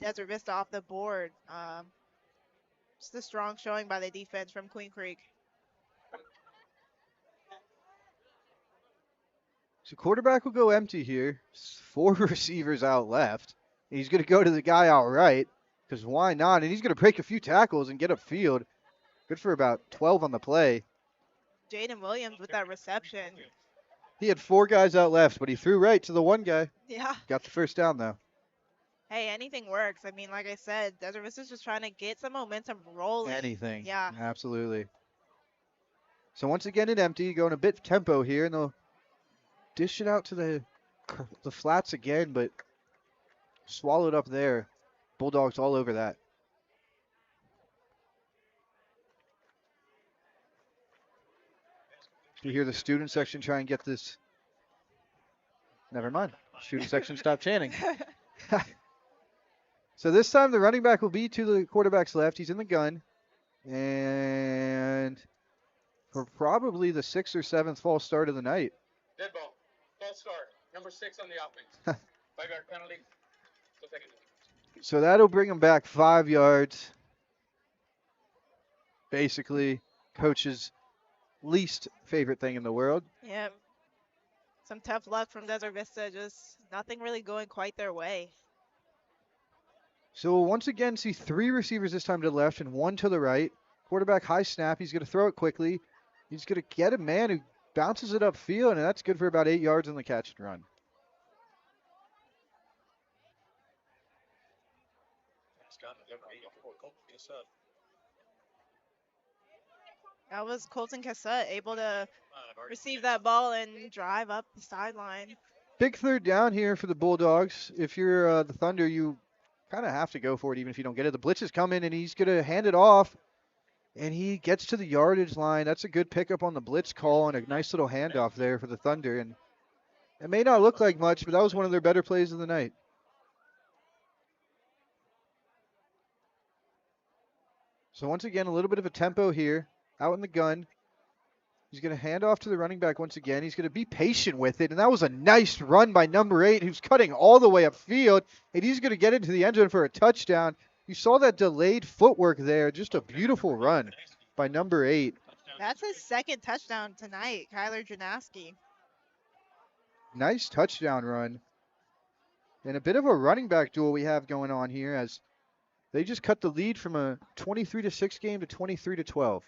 Desert Vista off the board. Just a strong showing by the defense from Queen Creek. So quarterback will go empty here. 4 receivers out left. He's going to go to the guy out right, because why not? And he's going to break a few tackles and get upfield. Good for about 12 on the play. Jaden Williams with that reception. He had 4 guys out left, but he threw right to the one guy. Yeah. Got the first down, though. Hey, anything works. I mean, like I said, Desert Vista's just trying to get some momentum rolling. Anything. Yeah. Absolutely. So once again, it empty. Going a bit tempo here, and they'll dish it out to the flats again, but swallowed up there. Bulldogs all over that. You hear the student section try and get this. Never mind. Student section stopped chanting. So this time the running back will be to the quarterback's left. He's in the gun. And for probably the 6th or 7th false start of the night. Dead ball. False start. Number 6 on the offense. 5-yard penalty. So take it. So that'll bring him back 5 yards. Basically, coach's least favorite thing in the world. Yep. Some tough luck from Desert Vista. Just nothing really going quite their way. So we'll once again see 3 receivers this time to the left and 1 to the right. Quarterback high snap. He's going to throw it quickly. He's going to get a man who bounces it upfield, and that's good for about 8 yards on the catch and run. That was Colton Cassette able to receive that ball and drive up the sideline. Big third down here for the Bulldogs. If you're the Thunder, you kind of have to go for it even if you don't get it. The blitz is coming, and he's going to hand it off, and he gets to the yardage line. That's a good pickup on the blitz call and a nice little handoff there for the Thunder. And it may not look like much, but that was one of their better plays of the night. So once again, a little bit of a tempo here, out in the gun. He's going to hand off to the running back once again. He's going to be patient with it, and that was a nice run by number 8, who's cutting all the way upfield, and he's going to get into the end zone for a touchdown. You saw that delayed footwork there, just a beautiful run by number 8. That's his second touchdown tonight, Kyler Janaski. Nice touchdown run. And a bit of a running back duel we have going on here as they just cut the lead from a 23-6 game to 23-12.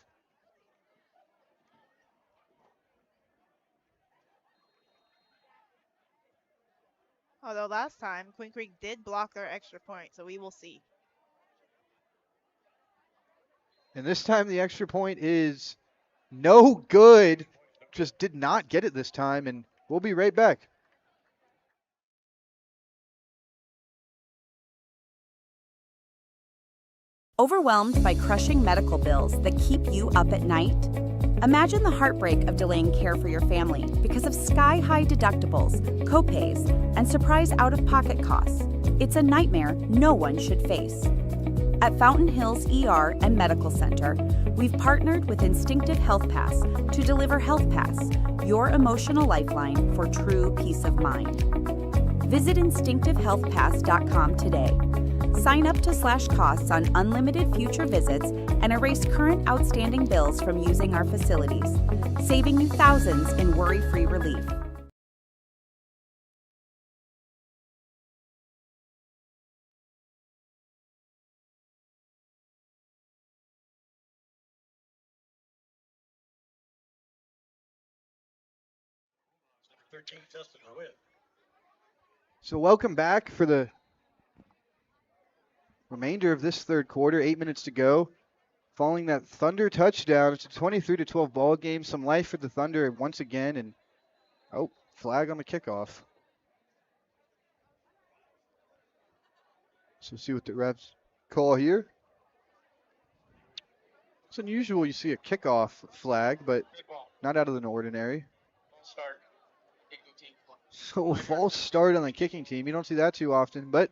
Although last time, Queen Creek did block their extra point, so we will see. And this time the extra point is no good. Just did not get it this time, and we'll be right back. Overwhelmed by crushing medical bills that keep you up at night? Imagine the heartbreak of delaying care for your family because of sky-high deductibles, copays, and surprise out-of-pocket costs. It's a nightmare no one should face. At Fountain Hills ER and Medical Center, we've partnered with Instinctive Health Pass to deliver Health Pass, your emotional lifeline for true peace of mind. Visit instinctivehealthpass.com today. Sign up to slash costs on unlimited future visits and erase current outstanding bills from using our facilities, saving you thousands in worry-free relief. Number 13 tested to win. So welcome back for the remainder of this third quarter. 8 minutes to go. Following that Thunder touchdown, it's a 23-12 ball game. Some life for the Thunder once again, and flag on the kickoff. So see what the refs call here. It's unusual you see a kickoff flag, but not out of the ordinary. Start. Kicking team. So a false start on the kicking team. You don't see that too often, but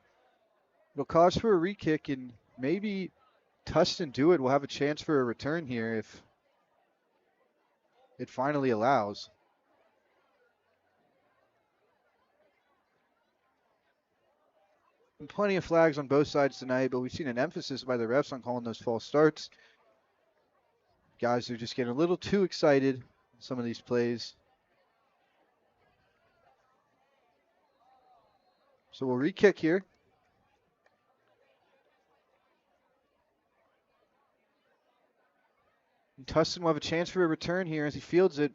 it'll cause for a re-kick, and maybe Tustin Dewitt will have a chance for a return here if it finally allows. And plenty of flags on both sides tonight, but we've seen an emphasis by the refs on calling those false starts. Guys are just getting a little too excited in some of these plays. So we'll re-kick here. And Tustin will have a chance for a return here as he fields it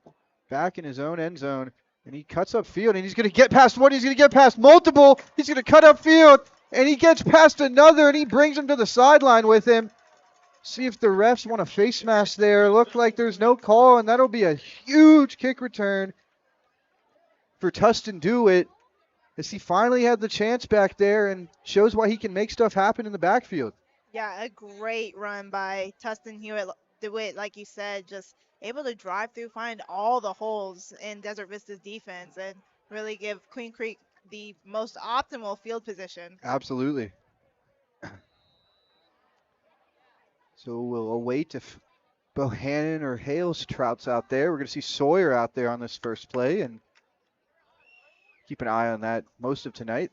back in his own end zone. And he cuts upfield, and he's going to get past one. He's going to get past multiple. He's going to cut upfield, and he gets past another, and he brings him to the sideline with him. See if the refs want a face mask there. Look like there's no call, and that'll be a huge kick return for Tustin Dewitt as he finally had the chance back there and shows why he can make stuff happen in the backfield. Yeah, a great run by Tustin Dewitt, like you said, just able to drive through, find all the holes in Desert Vista's defense, and really give Queen Creek the most optimal field position. Absolutely. So we'll await if Bohannon or Hales Trout's out there. We're going to see Sawyer out there on this first play, and keep an eye on that most of tonight.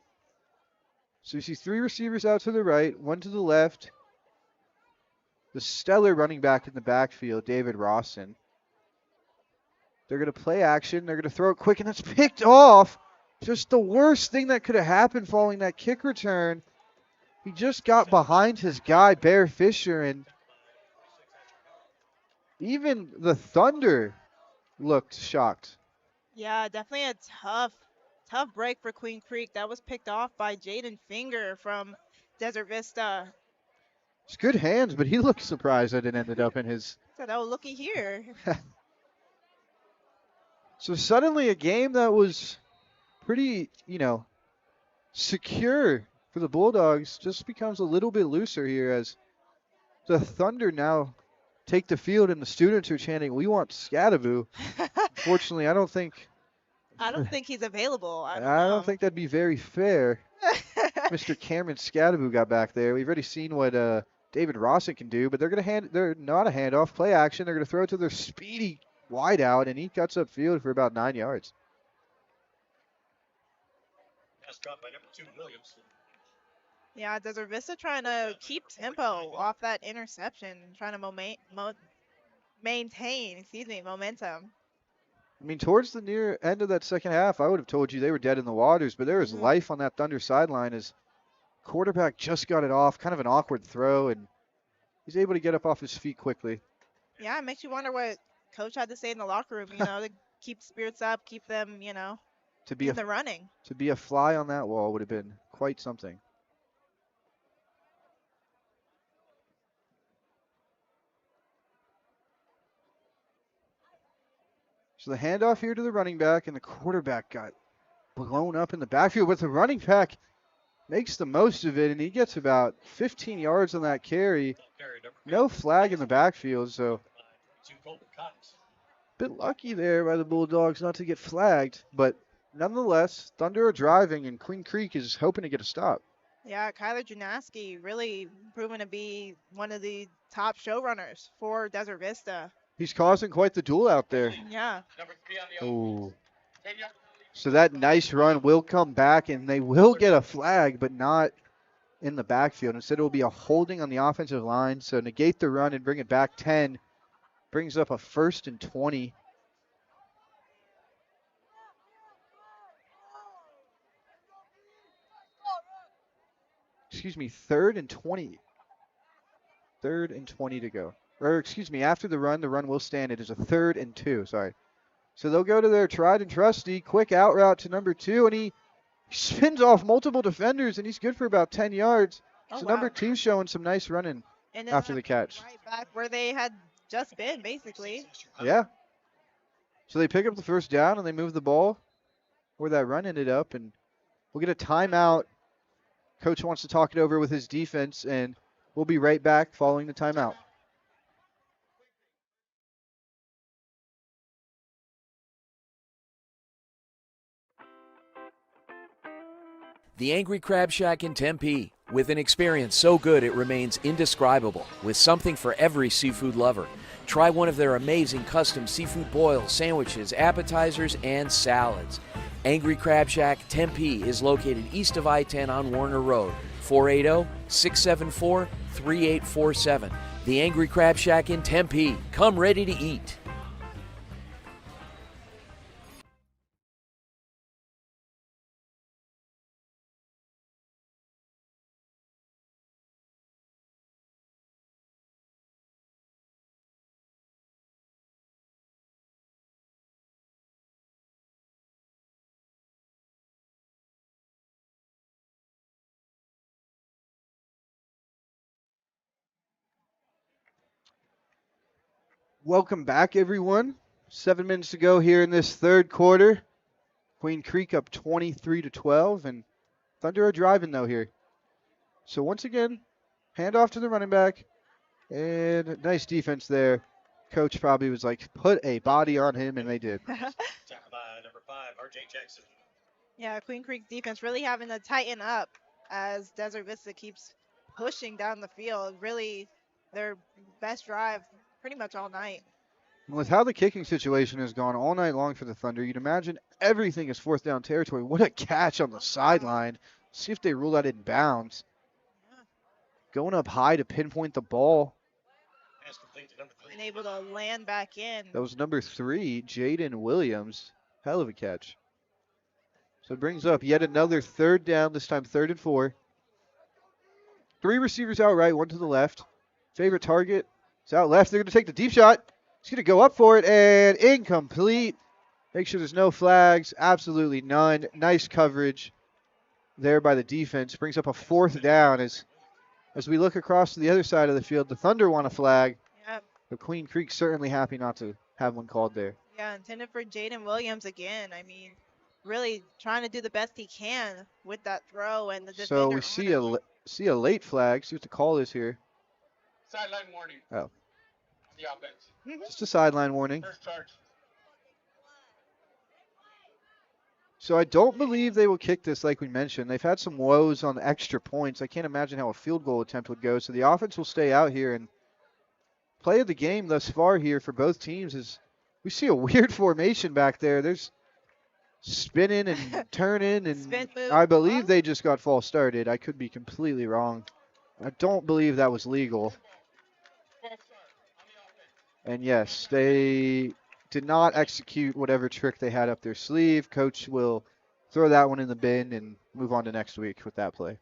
So you see 3 receivers out to the right, 1 to the left. The stellar running back in the backfield, David Rawson. They're going to play action. They're going to throw it quick, and that's picked off. Just the worst thing that could have happened following that kick return. He just got behind his guy, Bear Fisher, and even the Thunder looked shocked. Yeah, definitely a tough break for Queen Creek. That was picked off by Jaden Finger from Desert Vista. It's good hands, but he looked surprised that it ended up in his said, oh, looky here. So suddenly a game that was pretty, secure for the Bulldogs just becomes a little bit looser here as the Thunder now take the field and the students are chanting, "We want Scadaboo." Unfortunately, I don't think he's available. I don't think that'd be very fair. Mr. Cameron Scadaboo got back there. We've already seen what David Rossick can do, but they're not a handoff, play action. They're gonna throw it to their speedy wideout, and he cuts upfield for about 9 yards. Pass dropped by number 2, Williams. Yeah, Desert Vista trying to keep tempo off that interception, trying to maintain momentum. I mean, towards the near end of that second half, I would have told you they were dead in the waters, but there was life on that Thunder sideline as quarterback just got it off, kind of an awkward throw, and he's able to get up off his feet quickly. Yeah, it makes you wonder what Coach had to say in the locker room, to keep spirits up, keep them, in the running. To be a fly on that wall would have been quite something. So the handoff here to the running back, and the quarterback got blown up in the backfield, but the running back makes the most of it, and he gets about 15 yards on that carry. No flag in the backfield, so a bit lucky there by the Bulldogs not to get flagged, but nonetheless, Thunder are driving, and Queen Creek is hoping to get a stop. Yeah, Kyler Janaski really proven to be one of the top showrunners for Desert Vista. He's causing quite the duel out there. Yeah. Oh. So that nice run will come back, and they will get a flag, but not in the backfield. Instead, it will be a holding on the offensive line. So negate the run and bring it back 10. Brings up a 1st and 20. Excuse me, 3rd and 20. 3rd and 20 to go. Or excuse me, after the run will stand. It is a 3rd and 2, sorry. So they'll go to their tried and trusty quick out route to number 2, and he spins off multiple defenders, and he's good for about 10 yards. So number 2 showing some nice running after the catch. Right back where they had just been, basically. Yeah. So they pick up the 1st down, and they move the ball where that run ended up, and we'll get a timeout. Coach wants to talk it over with his defense, and we'll be right back following the timeout. The Angry Crab Shack in Tempe, with an experience so good it remains indescribable, with something for every seafood lover. Try one of their amazing custom seafood boils, sandwiches, appetizers, and salads. Angry Crab Shack Tempe is located east of I-10 on Warner Road, 480-674-3847. The Angry Crab Shack in Tempe. Come ready to eat. Welcome back, everyone. 7 minutes to go here in this 3rd quarter. Queen Creek up 23-12, and Thunder are driving though here. So once again, handoff to the running back, and nice defense there. Coach probably was like, put a body on him, and they did. Tackled by number 5, R.J. Jackson. Yeah, Queen Creek defense really having to tighten up as Desert Vista keeps pushing down the field. Really their best drive pretty much all night. With how the kicking situation has gone all night long for the Thunder, you'd imagine everything is 4th down territory. What a catch on the sideline. See if they rule that in bounds. Going up high to pinpoint the ball. And able to land back in. That was number 3, Jaden Williams. Hell of a catch. So it brings up yet another 3rd down, this time 3rd and 4. 3 receivers out right, 1 to the left. Favorite target is out left. They're going to take the deep shot. He's going to go up for it, and incomplete. Make sure there's no flags. Absolutely none. Nice coverage there by the defense. Brings up a 4th down as we look across to the other side of the field. The Thunder want a flag. Yep. But Queen Creek certainly happy not to have one called there. Yeah, intended for Jaden Williams again. I mean, really trying to do the best he can with that throw and the So defender we see on a late flag. See what the call is here. Sideline warning. Oh, On the offense. just a sideline warning. First charge. So I don't believe they will kick this like we mentioned. They've had some woes on extra points. I can't imagine how a field goal attempt would go. So the offense will stay out here, and play of the game thus far here for both teams is we see a weird formation back there. There's spinning and turning, and I believe they just got false started. I could be completely wrong. I don't believe that was legal. And yes, they did not execute whatever trick they had up their sleeve. Coach will throw that one in the bin and move on to next week with that play.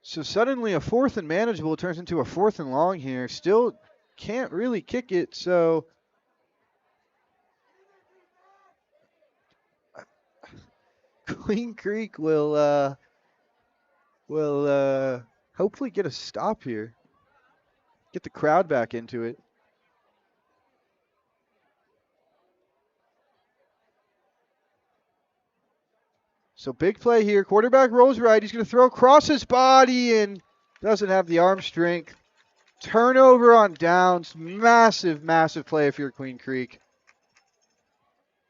So suddenly a 4th and manageable turns into a 4th and long here. Still can't really kick it, so Queen Creek will hopefully get a stop here. Get the crowd back into it. So big play here. Quarterback rolls right. He's going to throw across his body and doesn't have the arm strength. Turnover on downs. Massive, massive play if you're Queen Creek.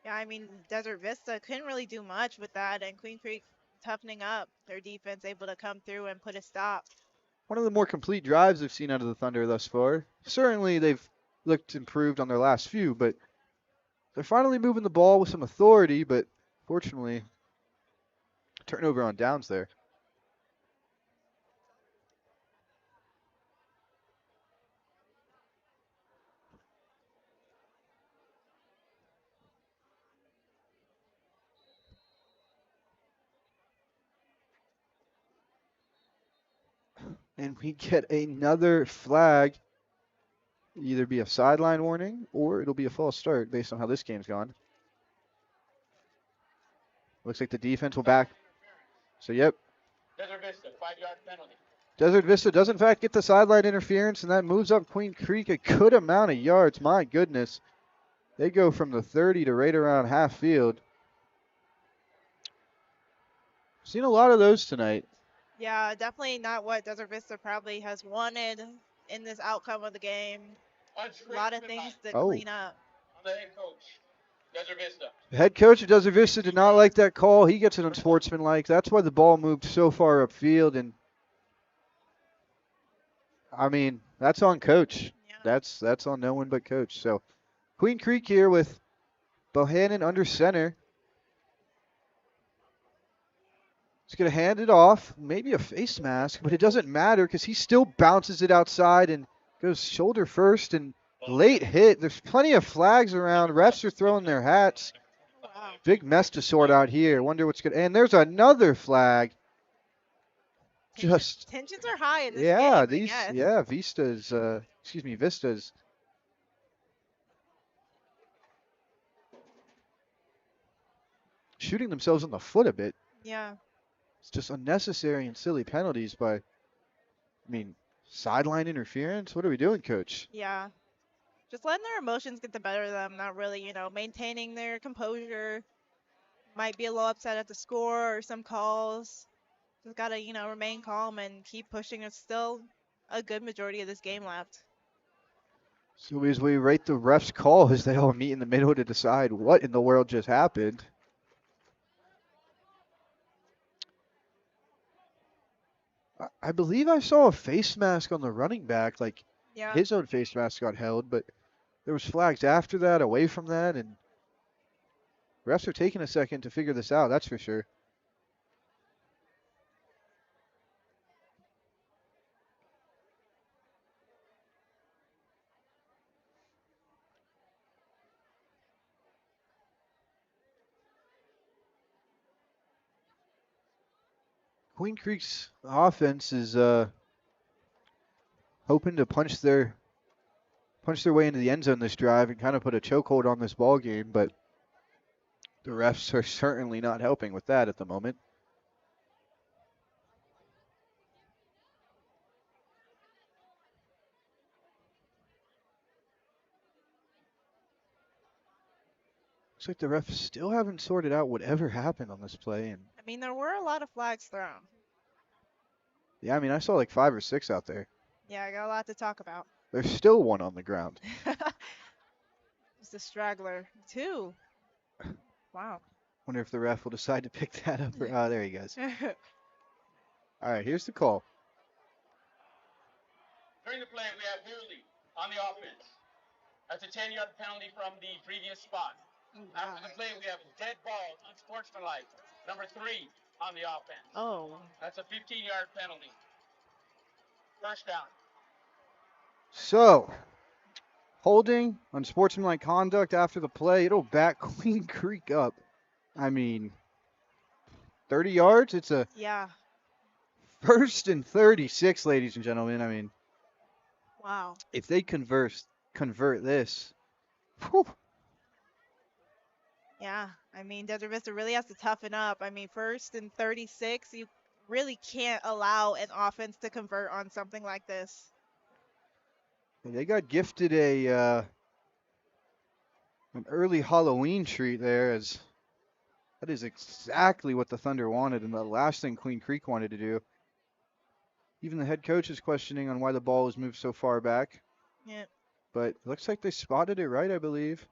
Yeah, I mean, Desert Vista couldn't really do much with that, and Queen Creek toughening up their defense, able to come through and put a stop. One of the more complete drives I've seen out of the Thunder thus far. Certainly they've looked improved on their last few, but they're finally moving the ball with some authority, but fortunately, turnover on downs there. And we get another flag. Either be a sideline warning or it'll be a false start based on how this game's gone. Looks like the defense will back. So, yep. Desert Vista, 5-yard penalty. Desert Vista does, in fact, get the sideline interference, and that moves up Queen Creek a good amount of yards. My goodness. They go from the 30 to right around half field. Seen a lot of those tonight. Yeah, definitely not what Desert Vista probably has wanted in this outcome of the game. A lot of things to clean up. On the head coach, Desert Vista. The head coach of Desert Vista did not like that call. He gets it unsportsmanlike. That's why the ball moved so far upfield. And I mean, that's on coach. Yeah. That's on no one but coach. So Queen Creek here with Bohannon under center. He's going to hand it off. Maybe a face mask, but it doesn't matter because he still bounces it outside and goes shoulder first and late hit. There's plenty of flags around. Refs are throwing their hats. Wow. Big mess to sort out here. Wonder what's going to... And there's another flag. Tensions are high in this game, Vista's shooting themselves in the foot a bit. Yeah. It's just unnecessary and silly penalties by, sideline interference? What are we doing, coach? Yeah. Just letting their emotions get the better of them, not really, maintaining their composure. Might be a little upset at the score or some calls. Just got to, remain calm and keep pushing. It's still a good majority of this game left. So as we rate the refs' call as they all meet in the middle to decide what in the world just happened. I believe I saw a face mask on the running back. His own face mask got held, but there was flags after that, away from that, and refs are taking a second to figure this out, that's for sure. Queen Creek's offense is hoping to punch their way into the end zone this drive and kind of put a chokehold on this ball game, but the refs are certainly not helping with that at the moment. Looks like the refs still haven't sorted out whatever happened on this play. And I mean, there were a lot of flags thrown. yeah, I mean, I saw like 5 or 6 out there. Yeah, I got a lot to talk about. There's still one on the ground. Just a straggler. 2. Wow. Wonder if the ref will decide to pick that up. Oh, there he goes. All right, here's the call. During the play, we have Hurley on the offense. That's a 10-yard penalty from the previous spot. After the play, we have dead ball, unsportsmanlike. Number 3 on the offense. Oh. That's a 15-yard penalty. First down. So, holding, unsportsmanlike conduct after the play. It'll back Queen Creek up. I mean, 30 yards. It's a Yeah. 1st and 36, ladies and gentlemen. I mean, Wow. if they convert this, whew. Yeah. I mean, Desert Vista really has to toughen up. I mean, 1st and 36, you really can't allow an offense to convert on something like this. They got gifted an early Halloween treat there, as that is exactly what the Thunder wanted and the last thing Queen Creek wanted to do. Even the head coach is questioning on why the ball was moved so far back. Yeah. But it looks like they spotted it right, I believe.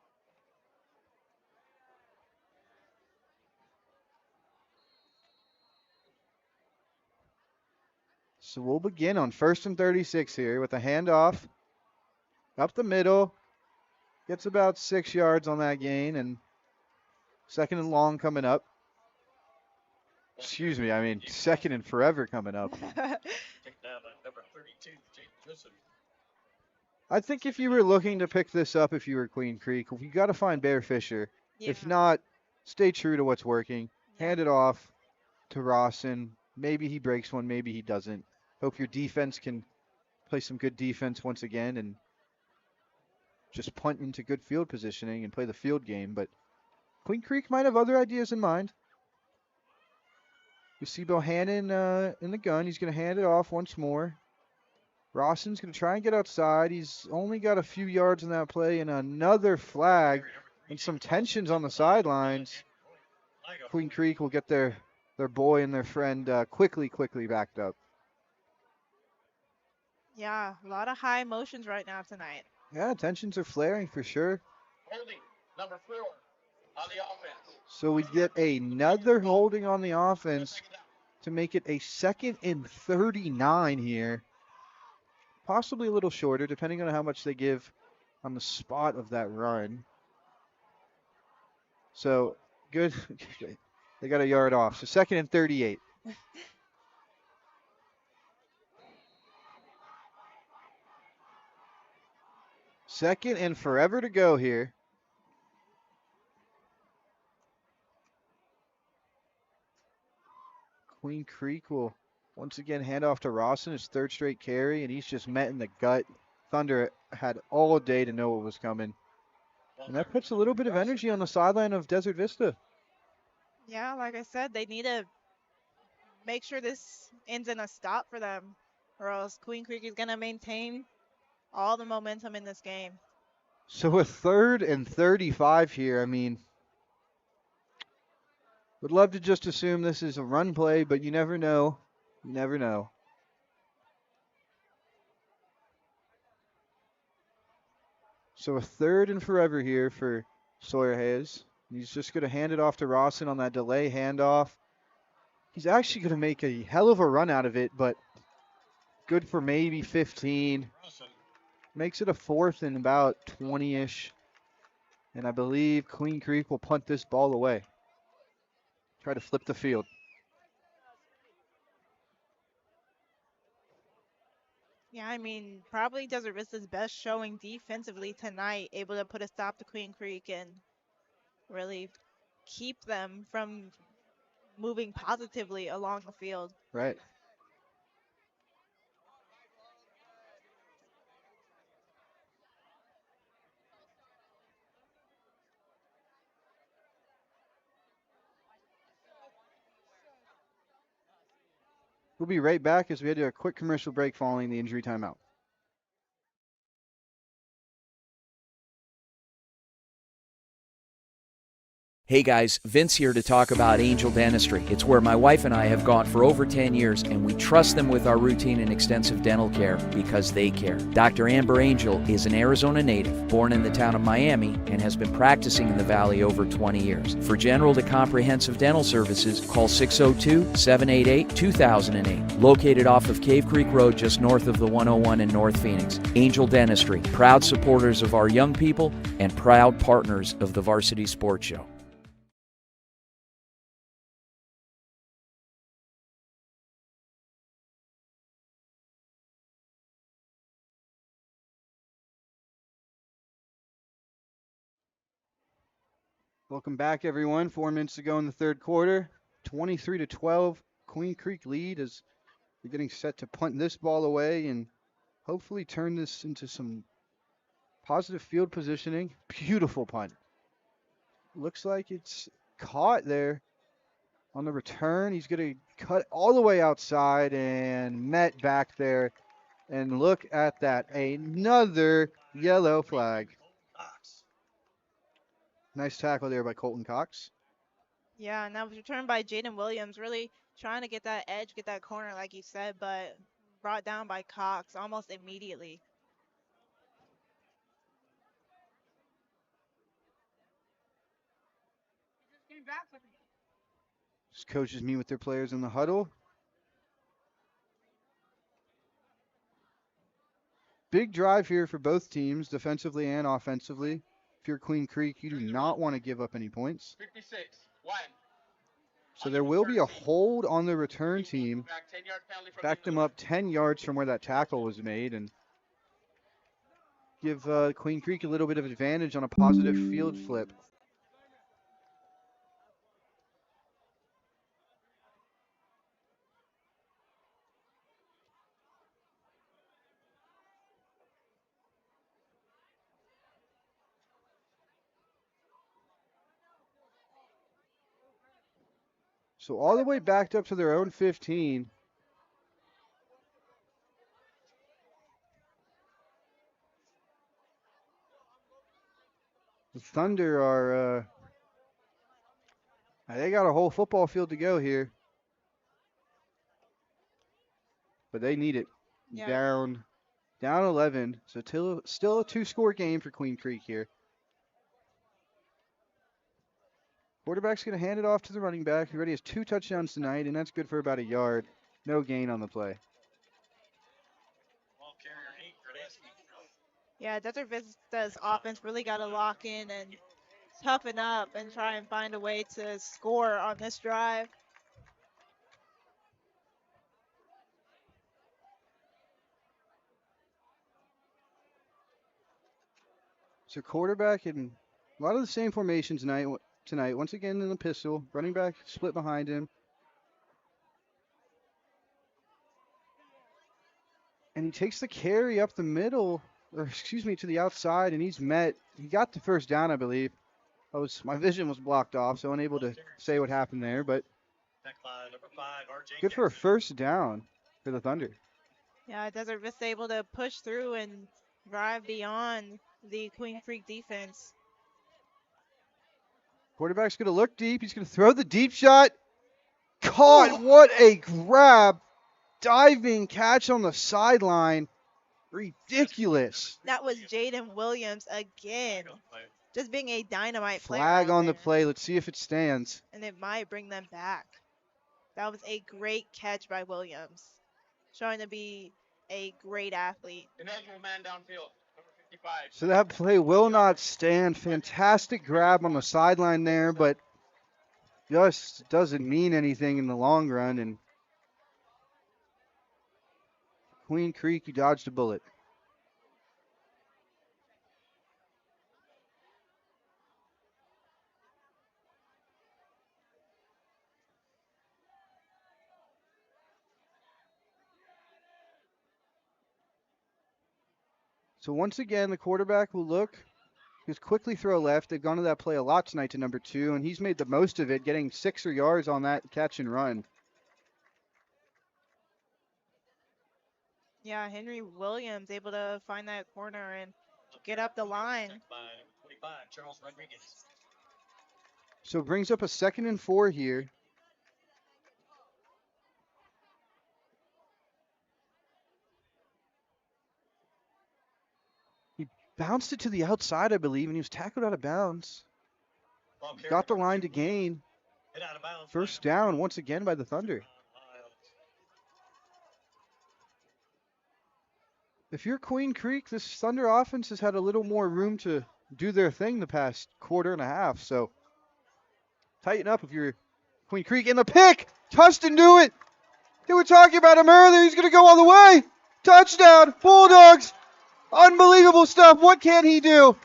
So we'll begin on 1st and 36 here with a handoff up the middle. Gets about 6 yards on that gain, and 2nd and long coming up. Excuse me, I mean 2nd and forever coming up. Taken down by number 32, Jake Joseph. I think if you were looking to pick this up, if you were Queen Creek, you got to find Bear Fisher. Yeah. If not, stay true to what's working. Hand it off to Rawson. Maybe he breaks one, maybe he doesn't. Hope your defense can play some good defense once again and just punt into good field positioning and play the field game. But Queen Creek might have other ideas in mind. You see Bohannon in the gun. He's going to hand it off once more. Rawson's going to try and get outside. He's only got a few yards in that play, and another flag and some tensions on the sidelines. Queen Creek will get their boy and their friend quickly backed up. Yeah, a lot of high emotions right now tonight. Yeah, tensions are flaring for sure. Holding, number 4 on the offense. So we get another holding on the offense to make it a 2nd and 39 here. Possibly a little shorter, depending on how much they give on the spot of that run. So, good. They got a yard off. So 2nd and 38. Second and forever to go here. Queen Creek will once again hand off to Rawson, his 3rd straight carry, and he's just met in the gut. Thunder had all day to know what was coming. And that puts a little bit of energy on the sideline of Desert Vista. Yeah, like I said, they need to make sure this ends in a stop for them, or else Queen Creek is going to maintain all the momentum in this game. So a 3rd and 35 here. I mean, would love to just assume this is a run play, but you never know. You never know. So a 3rd and forever here for Sawyer Hayes. He's just going to hand it off to Rawson on that delay handoff. He's actually going to make a hell of a run out of it, but good for maybe 15. Makes it a 4th and about 20-ish. And I believe Queen Creek will punt this ball away. Try to flip the field. Yeah, I mean, probably Desert Vista's best showing defensively tonight, able to put a stop to Queen Creek and really keep them from moving positively along the field. Right. We'll be right back as we head to a quick commercial break following the injury timeout. Hey guys, Vince here to talk about Angel Dentistry. It's where my wife and I have gone for over 10 years, and we trust them with our routine and extensive dental care because they care. Dr. Amber Angel is an Arizona native, born in the town of Miami, and has been practicing in the Valley over 20 years. For general to comprehensive dental services, call 602-788-2008. Located off of Cave Creek Road just north of the 101 in North Phoenix. Angel Dentistry, proud supporters of our young people and proud partners of the Varsity Sports Show. Welcome back, everyone. 4 minutes to go in the third quarter. 23-12. Queen Creek lead as they're getting set to punt this ball away and hopefully turn this into some positive field positioning. Beautiful punt. Looks like it's caught there on the return. He's going to cut all the way outside and met back there. And look at that. Another yellow flag. Nice tackle there by Colton Cox. Yeah, and that was returned by Jaden Williams, really trying to get that edge, get that corner, like you said, but brought down by Cox almost immediately. As coaches meet with their players in the huddle. Big drive here for both teams, defensively and offensively. If you're Queen Creek, you do not want to give up any points. 56, 1. So there will be a hold on the return team. Back them up 10 yards from where that tackle was made and give Queen Creek a little bit of advantage on a positive field flip. So all the way backed up to their own 15. The Thunder are, they got a whole football field to go here. But they need it. Yeah. Down 11. So still a two-score game for Queen Creek here. Quarterback's going to hand it off to the running back. He already has 2 touchdowns tonight, and that's good for about a yard. No gain on the play. Yeah, Desert Vista's offense really got to lock in and toughen up and try and find a way to score on this drive. So quarterback in a lot of the same formations tonight. Once again in the pistol. Running back split behind him. And he takes the carry up the middle, or excuse me, to the outside, and he's met. He got the first down, I believe. My vision was blocked off, so unable to say what happened there, but good for a first down for the Thunder. Yeah, Desert Vista able to push through and drive beyond the Queen Creek defense. Quarterback's going to look deep. He's going to throw the deep shot. Caught. What a grab. Diving catch on the sideline. Ridiculous. That was Jaden Williams again. Just being a dynamite player. Flag on the play. Let's see if it stands. And it might bring them back. That was a great catch by Williams. Showing to be a great athlete. Ineligible man downfield, number 55. So that play will not stand. Fantastic grab on the sideline there, but just doesn't mean anything in the long run. And Queen Creek, he dodged a bullet. So once again, the quarterback will look. Just quickly throw left. They've gone to that play a lot tonight to number 2, and he's made the most of it, getting 6 yards on that catch and run. Yeah, Henry Williams able to find that corner and get up the line. By 45, Charles Rodriguez. So it brings up a 2nd and 4 here. He bounced it to the outside, I believe, and he was tackled out of bounds. Got the line to gain. First down once again by the Thunder. If you're Queen Creek, this Thunder offense has had a little more room to do their thing the past quarter and a half. So tighten up if you're Queen Creek. And the pick! Tustin do it! They were talking about him earlier. He's going to go all the way. Touchdown. Bulldogs. Unbelievable stuff. What can he do?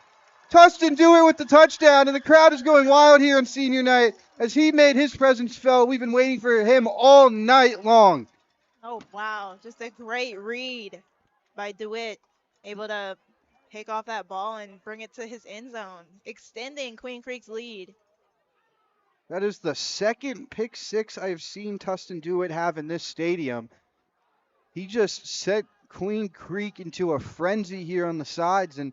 Tustin do it with the touchdown, and the crowd is going wild here on senior night as he made his presence felt. We've been waiting for him all night long. Oh, wow. Just a great read by DeWitt. Able to pick off that ball and bring it to his end zone, extending Queen Creek's lead. That is the 2nd pick 6 I have seen Tustin Dewitt have in this stadium. He just set Queen Creek into a frenzy here on the sides, and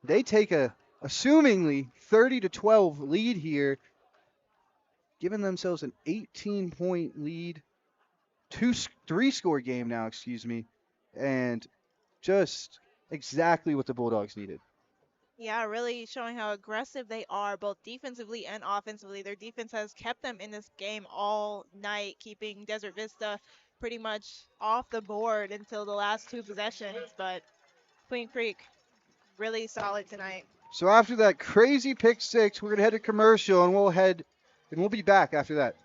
they take a assumingly 30-12 lead here, giving themselves an 18-point lead, 3-score game now, and just exactly what the Bulldogs needed. Yeah, really showing how aggressive they are, both defensively and offensively. Their defense has kept them in this game all night, keeping Desert Vista pretty much off the board until the last 2 possessions. But Queen Creek, really solid tonight. So after that crazy pick 6, we're going to head to commercial, and we'll be back after that.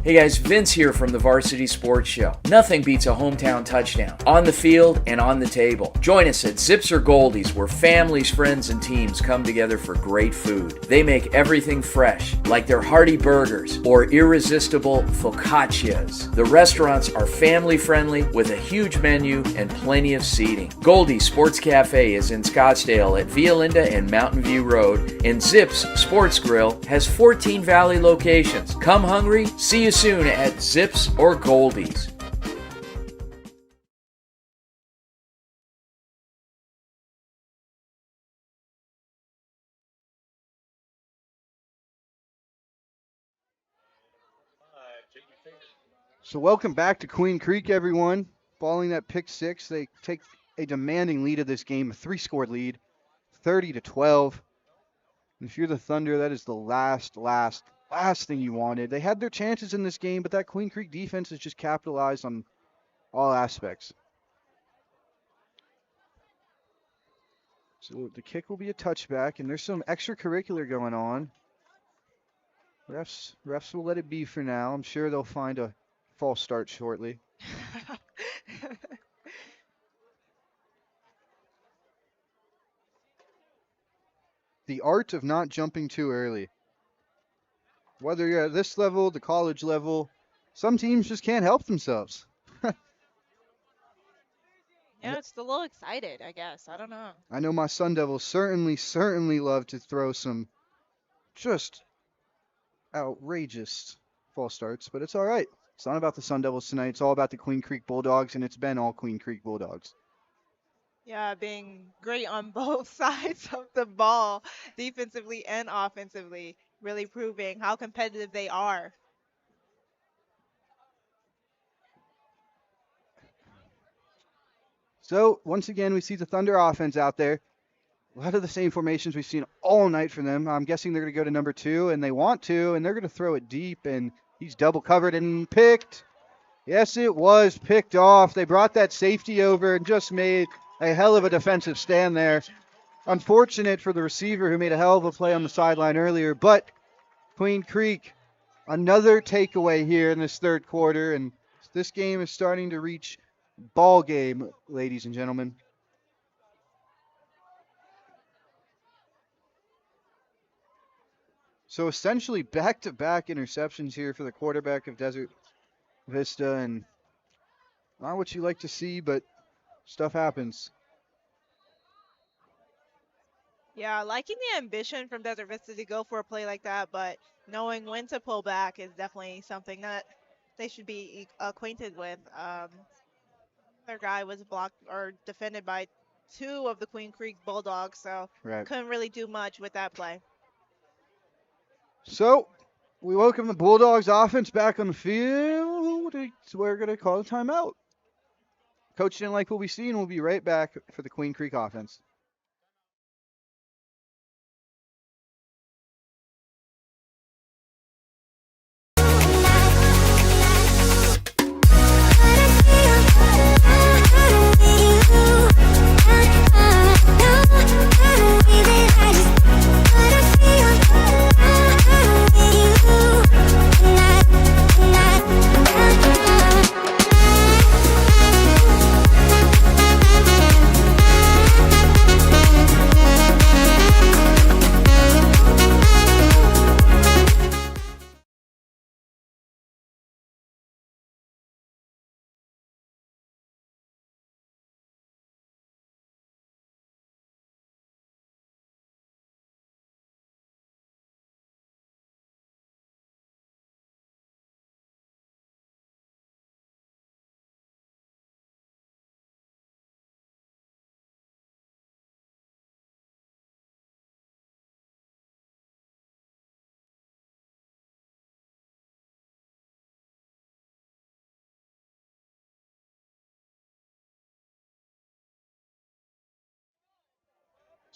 Hey guys, Vince here from the Varsity Sports Show. Nothing beats a hometown touchdown, on the field and on the table. Join us at Zips or Goldies, where families, friends, and teams come together for great food. They make everything fresh, like their hearty burgers or irresistible focaccias. The restaurants are family friendly with a huge menu and plenty of seating. Goldies Sports Cafe is in Scottsdale at Via Linda and Mountain View Road, and Zips Sports Grill has 14 Valley locations. Come hungry, see you soon at Zips or Goldies. So welcome back to Queen Creek, everyone. Following that pick 6, they take a demanding lead of this game, a 3-score lead, 30-12. And if you're the Thunder, that is the last thing you wanted. They had their chances in this game, but that Queen Creek defense has just capitalized on all aspects. So the kick will be a touchback, and there's some extracurricular going on. Refs will let it be for now. I'm sure they'll find a false start shortly. The art of not jumping too early. Whether you're at this level, the college level, some teams just can't help themselves. Yeah, it's a little excited, I guess. I don't know. I know my Sun Devils certainly love to throw some just outrageous false starts, but it's all right. It's not about the Sun Devils tonight. It's all about the Queen Creek Bulldogs, and it's been all Queen Creek Bulldogs. Yeah, being great on both sides of the ball, defensively and offensively, really proving how competitive they are. So, once again, we see the Thunder offense out there. A lot of the same formations we've seen all night from them. I'm guessing they're going to go to number 2, and they want to, and they're going to throw it deep, and he's double covered and picked. Yes, it was picked off. They brought that safety over and just made a hell of a defensive stand there. Unfortunate for the receiver who made a hell of a play on the sideline earlier, but Queen Creek, another takeaway here in this third quarter, and this game is starting to reach ball game, ladies and gentlemen. So essentially back-to-back interceptions here for the quarterback of Desert Vista, and not what you like to see, but stuff happens. Yeah, liking the ambition from Desert Vista to go for a play like that, but knowing when to pull back is definitely something that they should be acquainted with. Their guy was blocked or defended by two of the Queen Creek Bulldogs, so Right. couldn't really do much with that play. So we welcome the Bulldogs offense back on the field. We're going to call a timeout. Coach didn't like what we see, and we'll be right back for the Queen Creek offense.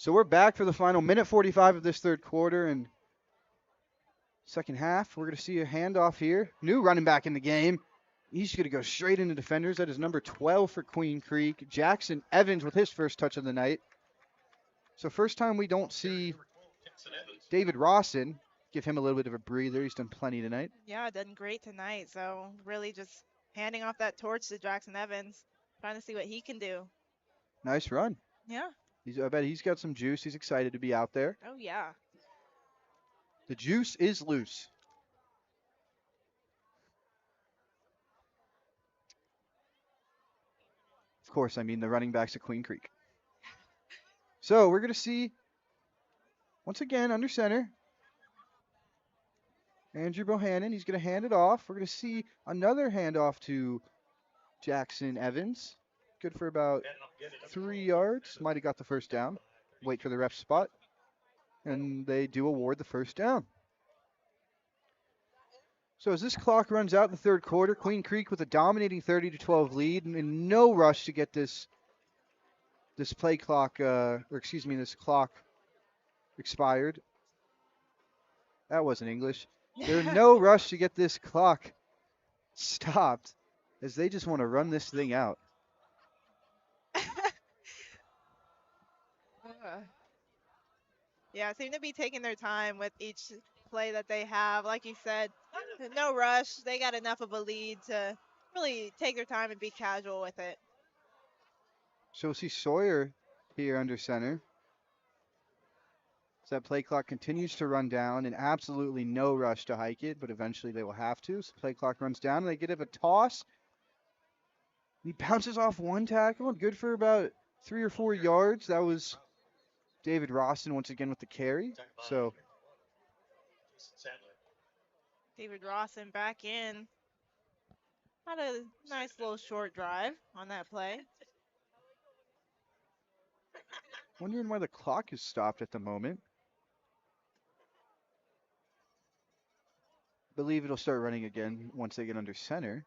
So we're back for the final minute 45 of this third quarter and second half. We're going to see a handoff here. New running back in the game. He's going to go straight into defenders. That is number 12 for Queen Creek. Jackson Evans with his first touch of the night. So first time we don't see David Rawson. Give him a little bit of a breather. He's done plenty tonight. Yeah, done great tonight. So really just handing off that torch to Jackson Evans, trying to see what he can do. Nice run. Yeah. I bet he's got some juice. He's excited to be out there. Oh, yeah. The juice is loose. Of course, I mean the running backs at Queen Creek. So we're going to see, once again, under center, Andrew Bohannon. He's going to hand it off. We're going to see another handoff to Jackson Evans. Good for about 3 yards. Might have got the first down. Wait for the ref spot. And they do award the first down. So as this clock runs out in the third quarter, Queen Creek with a dominating 30-12 lead and no rush to get this this clock expired. That wasn't English. There's no rush to get this clock stopped as they just want to run this thing out. Yeah, seem to be taking their time with each play that they have. Like you said, no rush. They got enough of a lead to really take their time and be casual with it. So we'll see Sawyer here under center. So that play clock continues to run down and absolutely no rush to hike it, but eventually they will have to. So play clock runs down and they get a toss. He bounces off one tackle and good for about 3 or 4 yards. That was David Rawson once again with the carry. So David Rawson back in. Had a nice little short drive on that play. wondering why the clock is stopped at the moment. Believe it'll start running again once they get under center.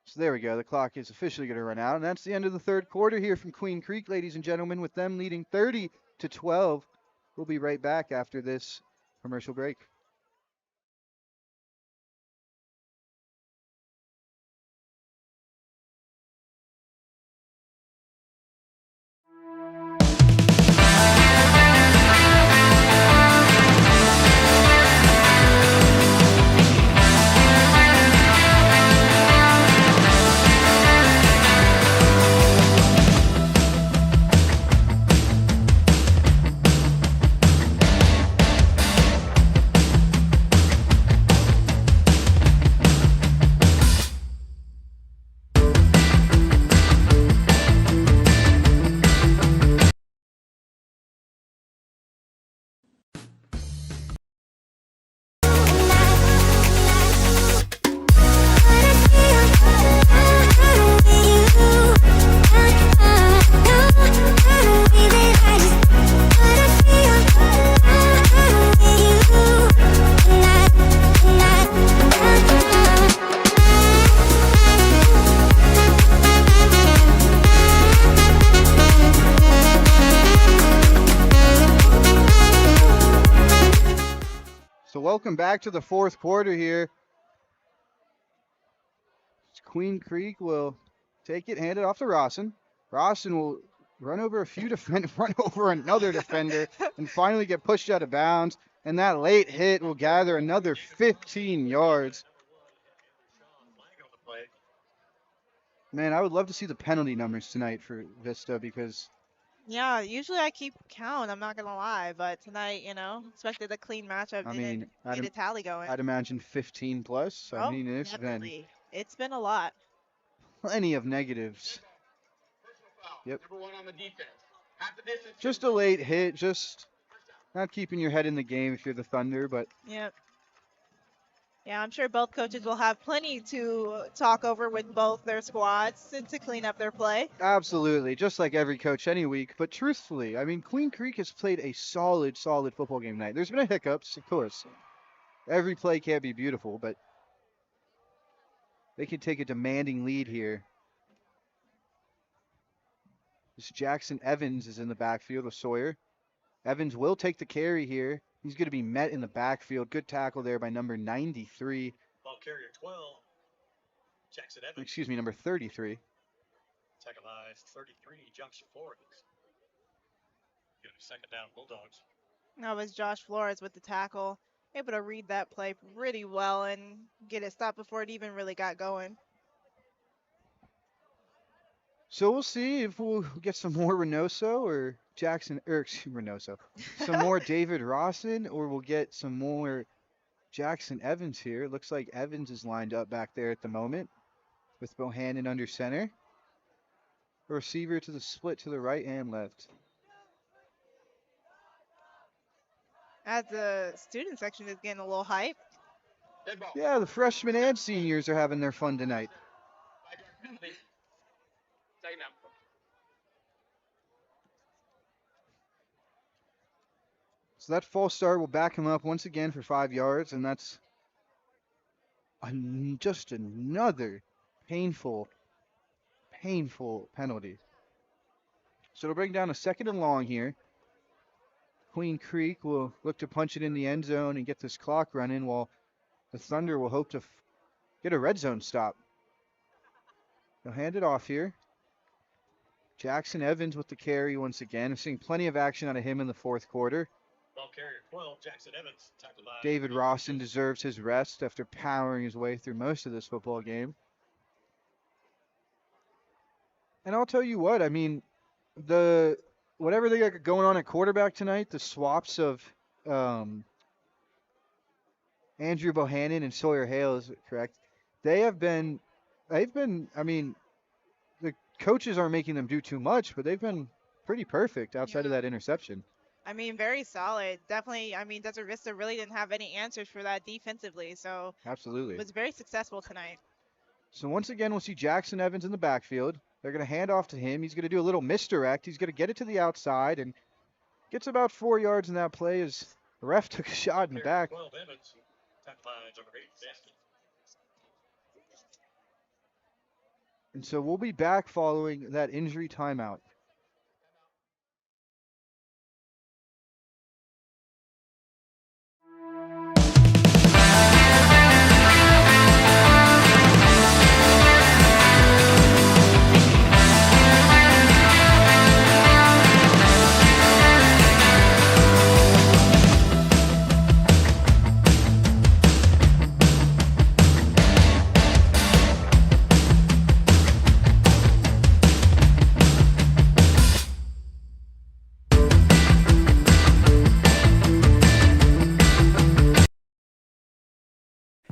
So there we go. The clock is officially going to run out. And that's the end of the third quarter here from Queen Creek, ladies and gentlemen, with them leading 30-12. We'll be right back after this commercial break. welcome back to the fourth quarter here. Queen Creek will take it, hand it off to Rawson. Rawson will run over a few defenders, run over another defender, and finally get pushed out of bounds. And that late hit will gather another 15 yards. Man, I would love to see the penalty numbers tonight for Vista because Yeah, usually I keep count, I'm not going to lie. But tonight, expected a clean matchup. I Didn't mean, get a tally going. I'd imagine 15 plus. I Oh, mean, definitely. It's been a lot. Plenty of negatives. Yep. Number 1 on the defense. Half the distance. Just a late hit, just not keeping your head in the game if you're the Thunder, but Yep. Yeah, I'm sure both coaches will have plenty to talk over with both their squads to clean up their play. absolutely, just like every coach any week. But truthfully, I mean, Queen Creek has played a solid football game tonight. There's been hiccups, of course. Every play can't be beautiful, but they can take a demanding lead here. This Jackson Evans is in the backfield with Sawyer. Evans will take the carry here. He's going to be met in the backfield. Good tackle there by number 93. Ball carrier 12. Jackson Evans. Excuse me, number 33. Tackle by 33. Josh Flores. Get a second down, Bulldogs. That was Josh Flores with the tackle. Able to read that play pretty well and get it stopped before it even really got going. So we'll see if we'll get some more Reynoso or Jackson, or excuse me, Reynoso. Some more David Rawson, or we'll get some more Jackson Evans here. Looks like Evans is lined up back there at the moment with Bohannon under center. A receiver to the split to the right and left. As the student section is getting a little hype. Yeah, the freshmen and seniors are having their fun tonight. Second down. So that false start will back him up once again for 5 yards, and that's just another painful penalty. So it'll bring down a 2nd and long here. Queen Creek will look to punch it in the end zone and get this clock running, while the Thunder will hope to get a red zone stop. They'll hand it off here. Jackson Evans with the carry once again. I'm seeing plenty of action out of him in the 4th quarter. Ball carrier 12. Jackson Evans. Tackled by David Rawson deserves his rest after powering his way through most of this football game. And I'll tell you what, I mean, whatever they got going on at quarterback tonight, the swaps of Andrew Bohannon and Sawyer Hale is correct. They've been, I mean, the coaches aren't making them do too much, but they've been pretty perfect outside of that interception. I mean, very solid. Definitely, I mean, Desert Vista really didn't have any answers for that defensively, so Absolutely. it was very successful tonight. So once again, we'll see Jackson Evans in the backfield. They're going to hand off to him. He's going to do a little misdirect. He's going to get it to the outside and gets about 4 yards in that play as the ref took a shot in the back. 12 Evans. Tackled by number 8. Vista. And so we'll be back following that injury timeout.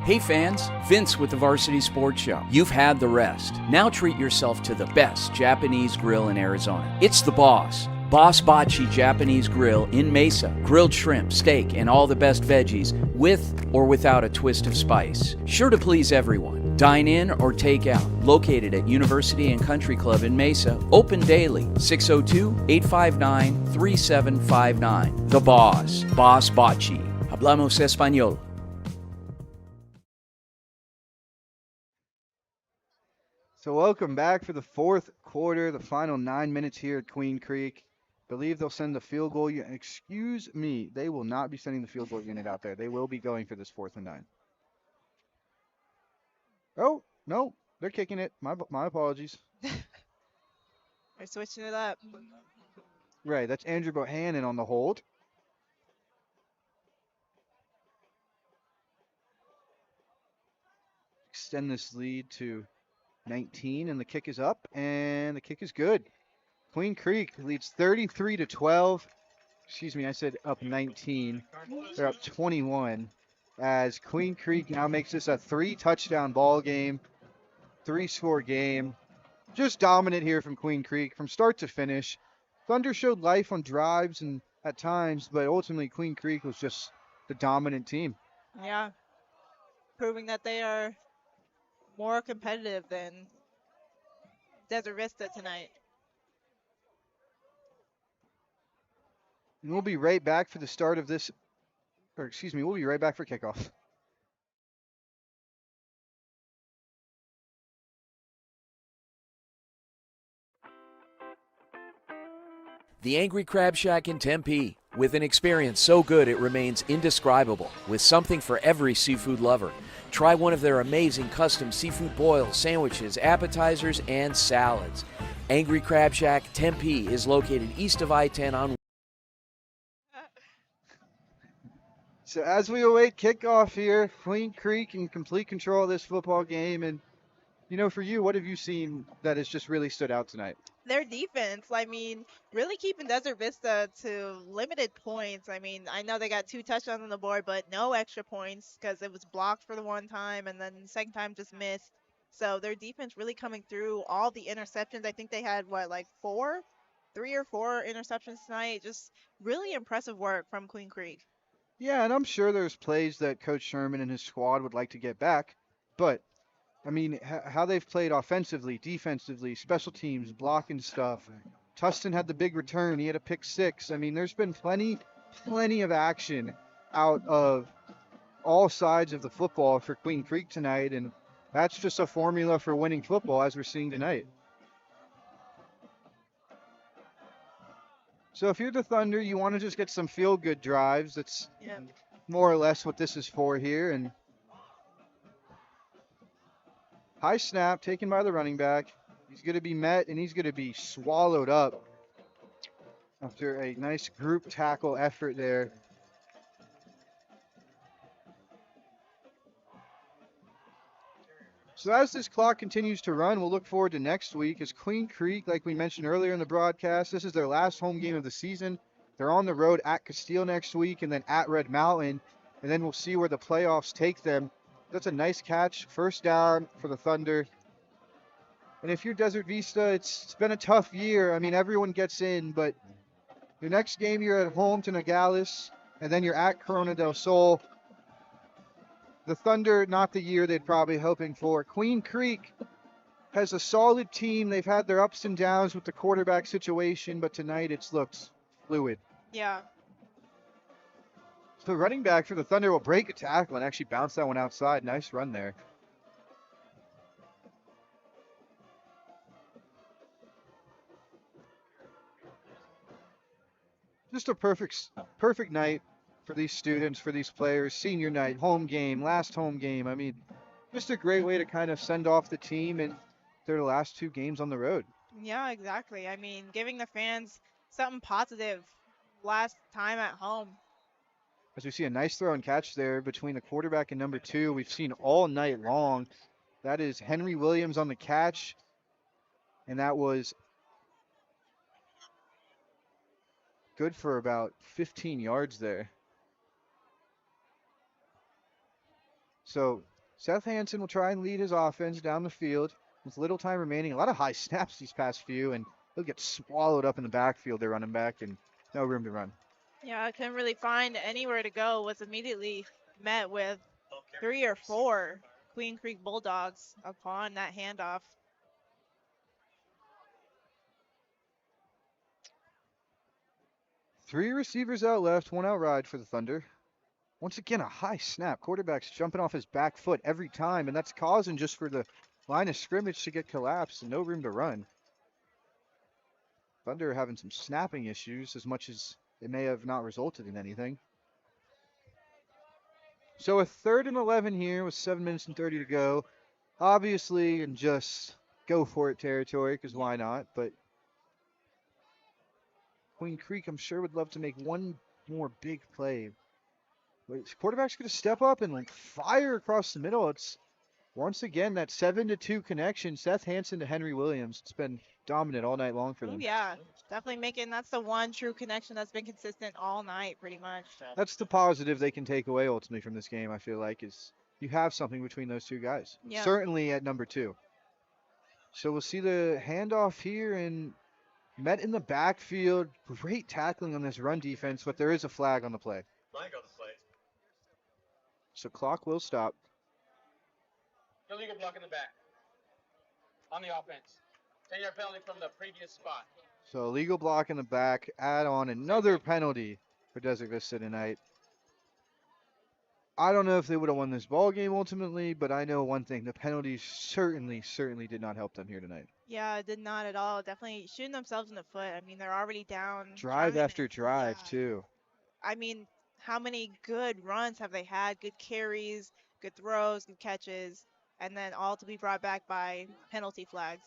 Hey fans, Vince with the Varsity Sports Show. You've had the rest. Now treat yourself to the best Japanese grill in Arizona. It's the Boss. Boss Bachi Japanese Grill in Mesa. Grilled shrimp, steak, and all the best veggies with or without a twist of spice. Sure to please everyone. Dine in or take out. Located at University and Country Club in Mesa. Open daily. 602-859-3759. The Boss. Boss Bachi. Hablamos Español. So welcome back for the 4th quarter, the final 9 minutes here at Queen Creek. Believe they'll send the field goal unit. Excuse me, they will not be sending the field goal unit out there. They will be going for this 4th and 9. Oh, no, they're kicking it. My apologies. They're switching it up. Right, that's Andrew Bohannon on the hold. Extend this lead to 19, and the kick is up, and the kick is good. Queen Creek leads 33-12. Excuse me, I said up 19. They're up 21 as Queen Creek now makes this a 3-touchdown ball game, 3-score game. Just dominant here from Queen Creek from start to finish. Thunder showed life on drives and at times, but ultimately Queen Creek was just the dominant team. Yeah. Proving that they are more competitive than Desert Vista tonight. And we'll be right back for the start of this, or excuse me, we'll be right back for kickoff. The Angry Crab Shack in Tempe, with an experience so good it remains indescribable, with something for every seafood lover. Try one of their amazing custom seafood boils, sandwiches, appetizers, and salads. Angry Crab Shack Tempe is located east of I-10 on. So as we await kickoff here, Queen Creek in complete control of this football game. And, for you, what have you seen that has just really stood out tonight? Their defense, really keeping Desert Vista to limited points. I know they got 2 touchdowns on the board, but no extra points because it was blocked for the one time and then the second time just missed. So their defense really coming through. All the interceptions, I think they had, 3 or 4 interceptions tonight. Just really impressive work from Queen Creek. Yeah, and I'm sure there's plays that Coach Sherman and his squad would like to get back, but how they've played offensively, defensively, special teams, blocking stuff. Tustin had the big return. He had a pick 6. There's been plenty of action out of all sides of the football for Queen Creek tonight, and that's just a formula for winning football as we're seeing tonight. So if you're the Thunder, you want to just get some feel-good drives. That's more or less what this is for here, and high snap taken by the running back. He's going to be met, and he's going to be swallowed up after a nice group tackle effort there. So as this clock continues to run, we'll look forward to next week as Queen Creek, like we mentioned earlier in the broadcast, this is their last home game of the season. They're on the road at Castile next week and then at Red Mountain, and then we'll see where the playoffs take them. That's a nice catch. First down for the Thunder. And if you're Desert Vista, it's been a tough year. Everyone gets in, but your next game you're at home to Nogales, and then you're at Corona del Sol. The Thunder, not the year they'd probably hoping for. Queen Creek has a solid team. They've had their ups and downs with the quarterback situation, but tonight it's looked fluid. Yeah. So running back for the Thunder will break a tackle and actually bounce that one outside. Nice run there. Just a perfect night for these students, for these players. Senior night, home game, last home game. Just a great way to kind of send off the team and their last 2 games on the road. Yeah, exactly. Giving the fans something positive last time at home. As we see a nice throw and catch there between the quarterback and number 2, we've seen all night long. That is Henry Williams on the catch, and that was good for about 15 yards there. So Seth Hansen will try and lead his offense down the field with little time remaining. A lot of high snaps these past few, and he'll get swallowed up in the backfield. They're running back and no room to run. Yeah, I couldn't really find anywhere to go. Was immediately met with 3 or 4 Queen Creek Bulldogs upon that handoff. Three receivers out left, 1 out wide for the Thunder. Once again, a high snap. Quarterback's jumping off his back foot every time, and that's causing just for the line of scrimmage to get collapsed and no room to run. Thunder are having some snapping issues as much as it may have not resulted in anything. So a 3rd and 11 here with 7 minutes and 30 to go. Obviously, in just go for it territory, because why not? But Queen Creek, I'm sure, would love to make one more big play. But quarterback's going to step up and like fire across the middle. It's once again that 7-2 connection. Seth Hansen to Henry Williams. It's been dominant all night long for Oh, them. yeah. Definitely that's the one true connection that's been consistent all night, pretty much. That's the positive they can take away ultimately from this game, I feel like, is you have something between those two guys. Yeah. Certainly at number 2. So we'll see the handoff here and met in the backfield. Great tackling on this run defense, but there is a flag on the play. Flag on the play. So clock will stop. Illegal block in the back. On the offense. 10-yard penalty from the previous spot. So illegal block in the back, add on another penalty for Desert Vista tonight. I don't know if they would have won this ball game ultimately, but I know one thing: the penalties certainly did not help them here tonight. Yeah, it did not at all. Definitely shooting themselves in the foot. I mean, they're already down. Drive after drive, too. I mean, how many good runs have they had? Good carries, good throws, good catches, and then all to be brought back by penalty flags.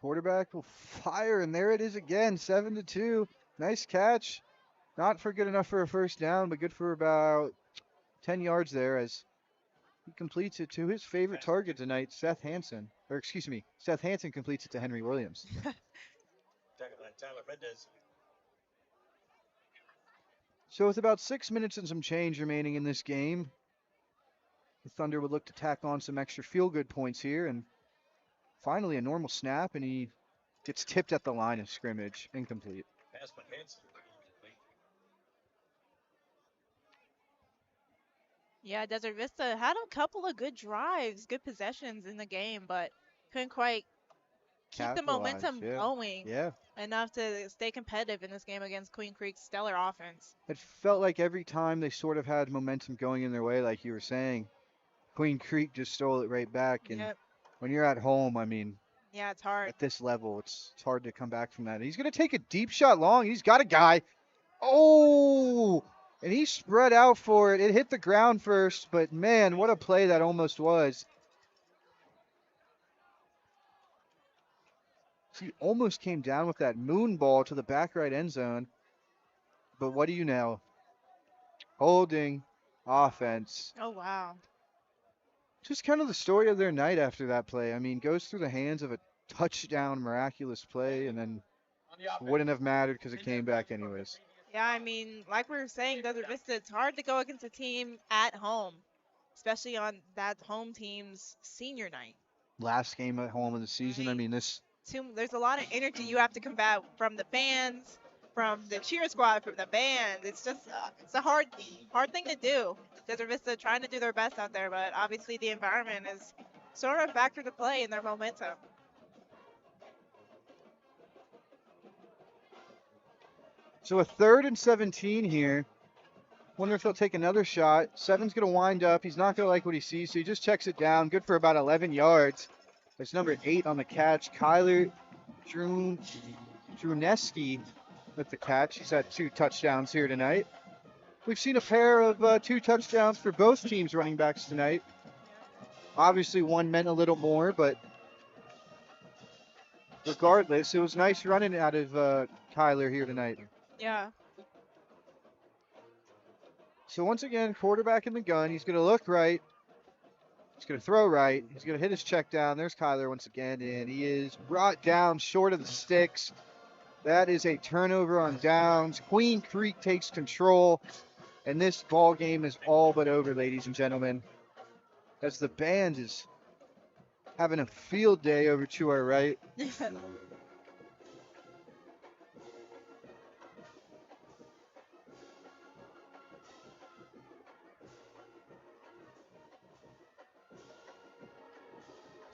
Quarterback will fire, and there it is again, 7-2. Nice catch. Not for good enough for a first down, but good for about 10 yards there as he completes it to his favorite target tonight, Seth Hansen. Or excuse me, Seth Hansen completes it to Henry Williams. Tyler Mendez. So with about 6 minutes and some change remaining in this game, the Thunder would look to tack on some extra feel-good points here, and finally a normal snap, and he gets tipped at the line of scrimmage, incomplete. Pass by Hansen. Yeah, Desert Vista had a couple of good drives, good possessions in the game, but couldn't quite keep the momentum going enough to stay competitive in this game against Queen Creek's stellar offense. It felt like every time they sort of had momentum going in their way, like you were saying, Queen Creek just stole it right back. And when you're at home, I mean, yeah, it's hard. At this level, it's hard to come back from that. He's going to take a deep shot long. He's got a guy. Oh! And he spread out for it. It hit the ground first, but man, what a play that almost was. He almost came down with that moon ball to the back right end zone. But what do you know? Holding offense. Oh, wow. Just kind of the story of their night after that play. I mean, goes through the hands of a touchdown, miraculous play, and then wouldn't have mattered because it came back anyways. Yeah, I mean, like we were saying, Desert Vista, it's hard to go against a team at home, especially on that home team's senior night. Last game at home of the season. I mean, there's a lot of energy you have to combat from the fans, from the cheer squad, from the band. It's just it's a hard thing to do. Desert Vista trying to do their best out there, but obviously the environment is sort of a factor to play in their momentum. So a 3rd and 17 here. Wonder if he'll take another shot. Seven's going to wind up. He's not going to like what he sees, so he just checks it down. Good for about 11 yards. There's number 8 on the catch. Kyler Druneski with the catch. He's had 2 touchdowns here tonight. We've seen a pair of 2 touchdowns for both teams' running backs tonight. Obviously, one meant a little more, but regardless, it was nice running out of Kyler here tonight. Yeah. So once again, quarterback in the gun. He's going to look right. He's going to throw right. He's going to hit his check down. There's Kyler once again, and he is brought down short of the sticks. That is a turnover on downs. Queen Creek takes control, and this ball game is all but over, ladies and gentlemen, as the band is having a field day over to our right.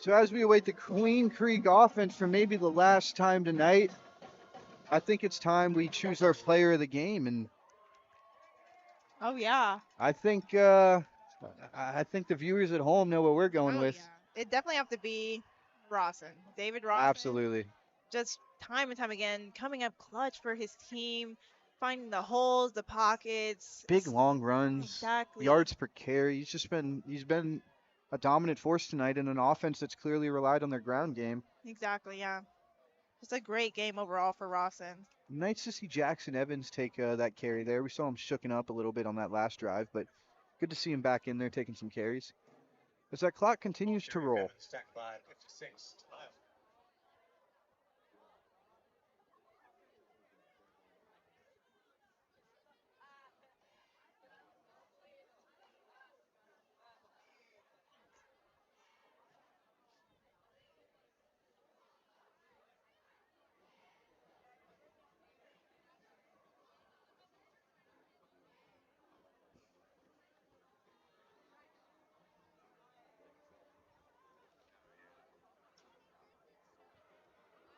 So as we await the Queen Creek offense for maybe the last time tonight, I think it's time we choose our player of the game. And oh yeah, I think the viewers at home know what we're going with. Yeah. It definitely have to be Rawson. David Rawson. Absolutely. Just time and time again coming up clutch for his team, finding the holes, the pockets. Big long runs, Exactly. yards per carry. He's been a dominant force tonight in an offense that's clearly relied on their ground game. Exactly, yeah. Just a great game overall for Rawson. Nice to see Jackson Evans take that carry there. We saw him shooken up a little bit on that last drive, but good to see him back in there taking some carries. As that clock continues to roll. Stacked by 56 to left.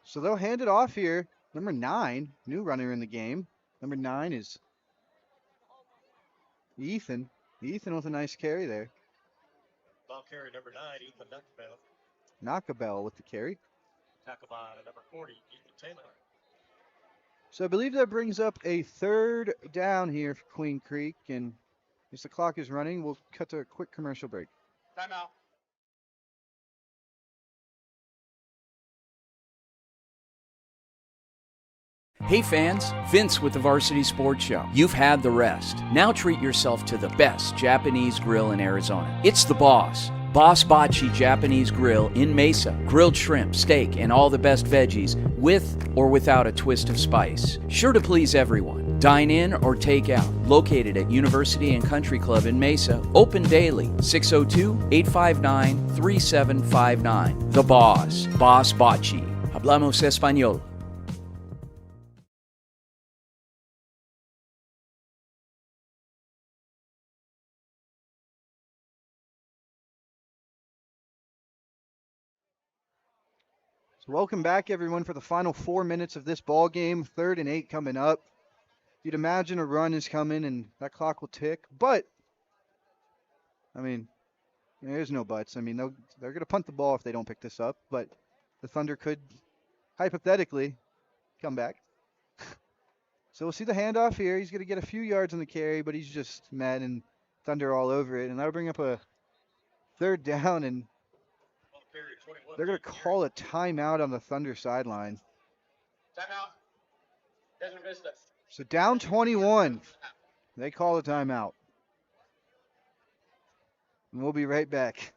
So they'll hand it off here. Number 9, new runner in the game. Number 9 is Ethan. Ethan with a nice carry there. Ball carry number 9, Ethan Nuckbell. Knockabell with the carry. Tackle by number 40, Ethan Taylor. So I believe that brings up a third down here for Queen Creek. And as the clock is running, we'll cut to a quick commercial break. Timeout. Hey fans, Vince with the Varsity Sports Show. You've had the rest. Now treat yourself to the best Japanese grill in Arizona. It's the Boss. Boss Bachi Japanese Grill in Mesa. Grilled shrimp, steak, and all the best veggies with or without a twist of spice. Sure to please everyone. Dine in or take out. Located at University and Country Club in Mesa. Open daily. 602-859-3759. The Boss. Boss Bachi. Hablamos Español. So welcome back, everyone, for the final 4 minutes of this ball game. 3rd and 8 coming up. You'd imagine a run is coming and that clock will tick, but I mean, there's no buts. I mean, they're going to punt the ball if they don't pick this up, but the Thunder could hypothetically come back. So we'll see the handoff here. He's going to get a few yards on the carry, but he's just mad and Thunder all over it, and that'll bring up a 3rd down, and they're going to call a timeout on the Thunder sideline. Timeout. Desert Vista. So down 21. They call a timeout. And we'll be right back.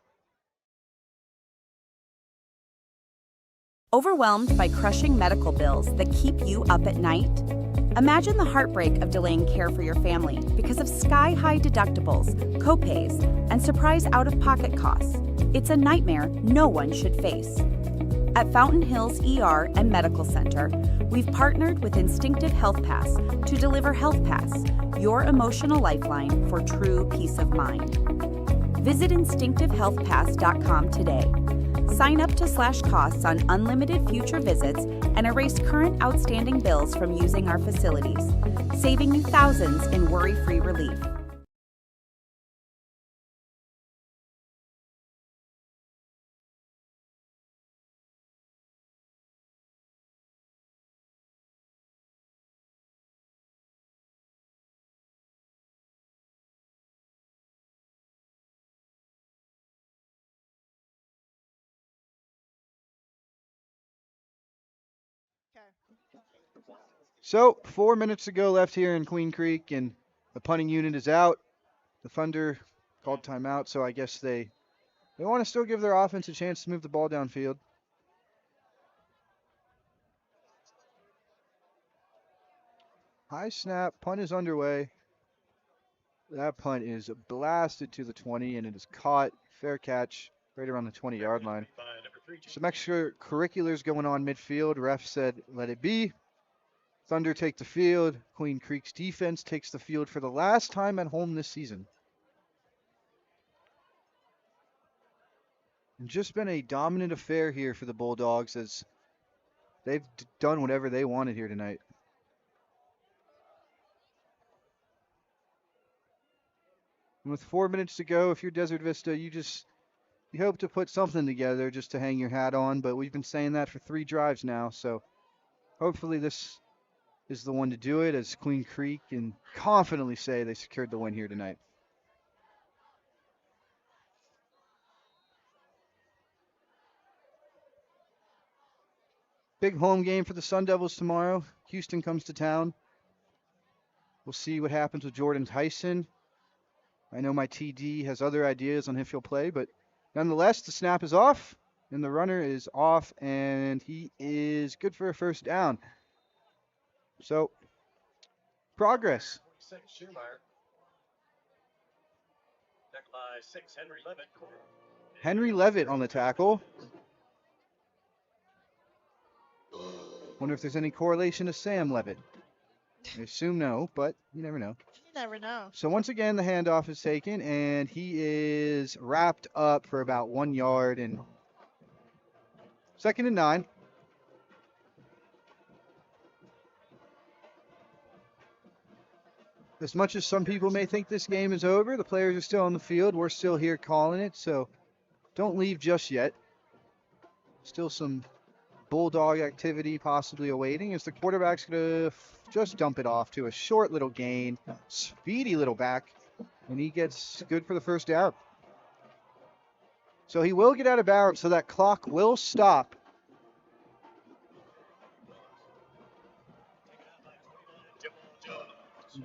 Overwhelmed by crushing medical bills that keep you up at night? Imagine the heartbreak of delaying care for your family because of sky-high deductibles, copays, and surprise out-of-pocket costs. It's a nightmare no one should face. At Fountain Hills ER and Medical Center, we've partnered with Instinctive Health Pass to deliver Health Pass, your emotional lifeline for true peace of mind. Visit instinctivehealthpass.com today. Sign up to slash costs on unlimited future visits and erase current outstanding bills from using our facilities, saving you thousands in worry-free relief. So 4 minutes to go left here in Queen Creek, and the punting unit is out. The Thunder called timeout, so I guess they want to still give their offense a chance to move the ball downfield. High snap, punt is underway. That punt is blasted to the 20, and it is caught. Fair catch right around the 20-yard line. Some extracurriculars going on midfield. Ref said, let it be. Thunder take the field. Queen Creek's defense takes the field for the last time at home this season. And just been a dominant affair here for the Bulldogs as they've done whatever they wanted here tonight. And with 4 minutes to go, if you're Desert Vista, you just You hope to put something together just to hang your hat on, but we've been saying that for 3 drives now, so hopefully this is the one to do it, as Queen Creek can confidently say they secured the win here tonight. Big home game for the Sun Devils tomorrow. Houston comes to town. We'll see what happens with Jordan Tyson. I know my TD has other ideas on if he'll play, but nonetheless, the snap is off, and the runner is off, and he is good for a first down. So, progress. 6, Schumeyer. Tackle by 6, Henry Levitt. Henry Levitt on the tackle. Wonder if there's any correlation to Sam Levitt. I assume no, but you never know. You never know. So once again, the handoff is taken, and he is wrapped up for about 1 yard, and 2nd and 9. As much as some people may think this game is over, the players are still on the field. We're still here calling it, so don't leave just yet. Still some Bulldog activity possibly awaiting, as the quarterback's going to just dump it off to a short little gain. Speedy little back, and he gets good for the first down. So he will get out of bounds, so that clock will stop.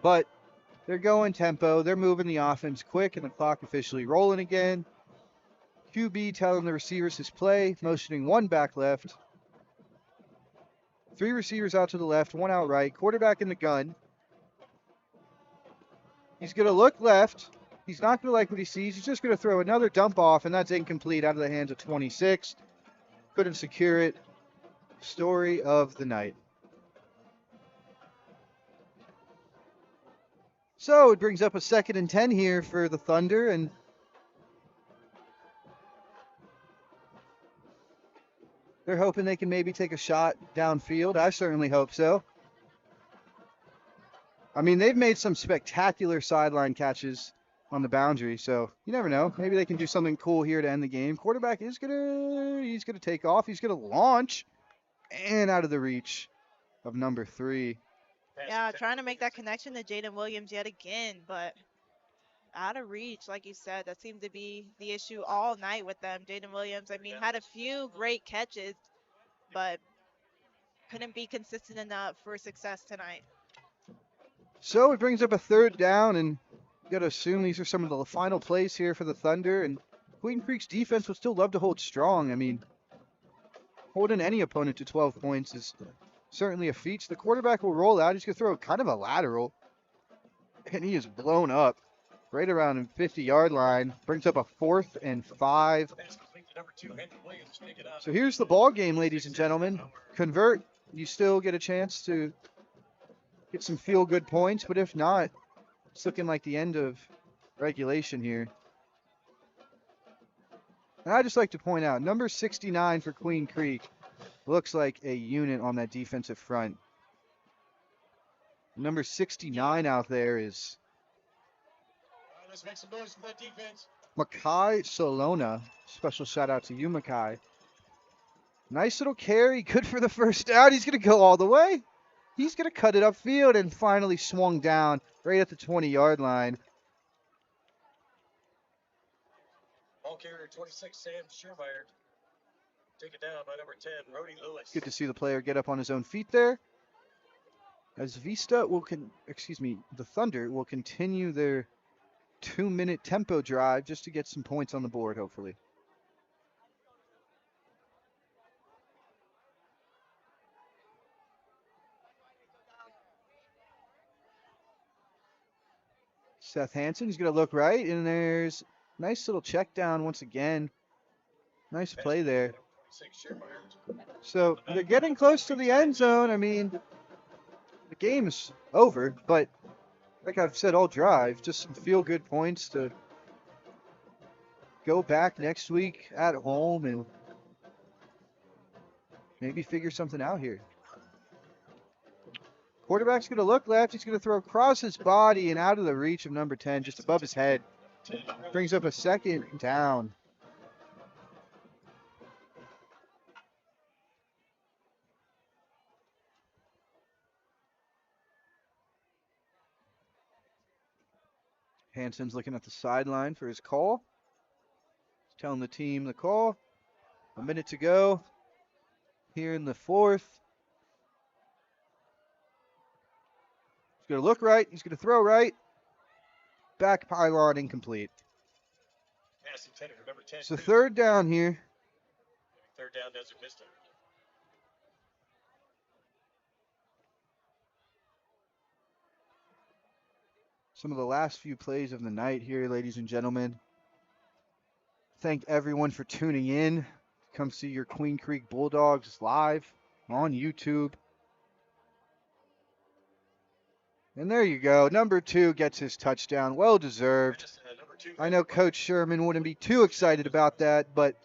But they're going tempo. They're moving the offense quick, and the clock officially rolling again. QB telling the receivers his play, motioning 1 back left. 3 receivers out to the left, 1 out right. Quarterback in the gun. He's going to look left. He's not going to like what he sees. He's just going to throw another dump off, and that's incomplete out of the hands of 26. Couldn't secure it. Story of the night. So it brings up a 2nd and 10 here for the Thunder, and they're hoping they can maybe take a shot downfield. I certainly hope so. I mean, they've made some spectacular sideline catches on the boundary, so you never know. Maybe they can do something cool here to end the game. Quarterback is he's gonna take off. He's gonna launch, and out of the reach of number 3. Yeah, trying to make that connection to Jaden Williams yet again, but out of reach, like you said. That seemed to be the issue all night with them. Jaden Williams, I mean, had a few great catches, but couldn't be consistent enough for success tonight. So it brings up a 3rd down, and you got to assume these are some of the final plays here for the Thunder. And Queen Creek's defense would still love to hold strong. I mean, holding any opponent to 12 points is certainly a feat. The quarterback will roll out. He's going to throw kind of a lateral, and he is blown up right around the 50-yard line. Brings up a 4th and 5. So here's the ball game, ladies and gentlemen. Convert. You still get a chance to get some feel-good points, but if not, it's looking like the end of regulation here. And I'd just like to point out, number 69 for Queen Creek looks like a unit on that defensive front. Number 69 out there is Let's make some noise for that defense. Makai Solona. Special shout out to you, Makai. Nice little carry. Good for the first down. He's going to go all the way. He's going to cut it upfield and finally swung down right at the 20-yard line. Ball carrier 26, Sam Schumeyer. Take it down by number 10, Rody Lewis. Good to see the player get up on his own feet there. As Vista will, the Thunder will continue their 2-minute tempo drive just to get some points on the board, hopefully. Seth Hansen, he's going to look right, and there's a nice little check down once again. Nice play there. So they're getting close to the end zone. I mean, the game's over, but like I've said all drive, just some feel-good points to go back next week at home and maybe figure something out here. Quarterback's going to look left. He's going to throw across his body and out of the reach of number 10, just above his head. Brings up a 2nd down. Hanson's looking at the sideline for his call. He's telling the team the call. A minute to go here in the fourth. He's going to look right. He's going to throw right. Back pylon incomplete. Pass intended for number 10. So third down here. Third down, Desert Vista. Some of the last few plays of the night here, ladies and gentlemen. Thank everyone for tuning in. Come see your Queen Creek Bulldogs live on YouTube. And there you go. Number 2 gets his touchdown. Well deserved. I know Coach Sherman wouldn't be too excited about that, but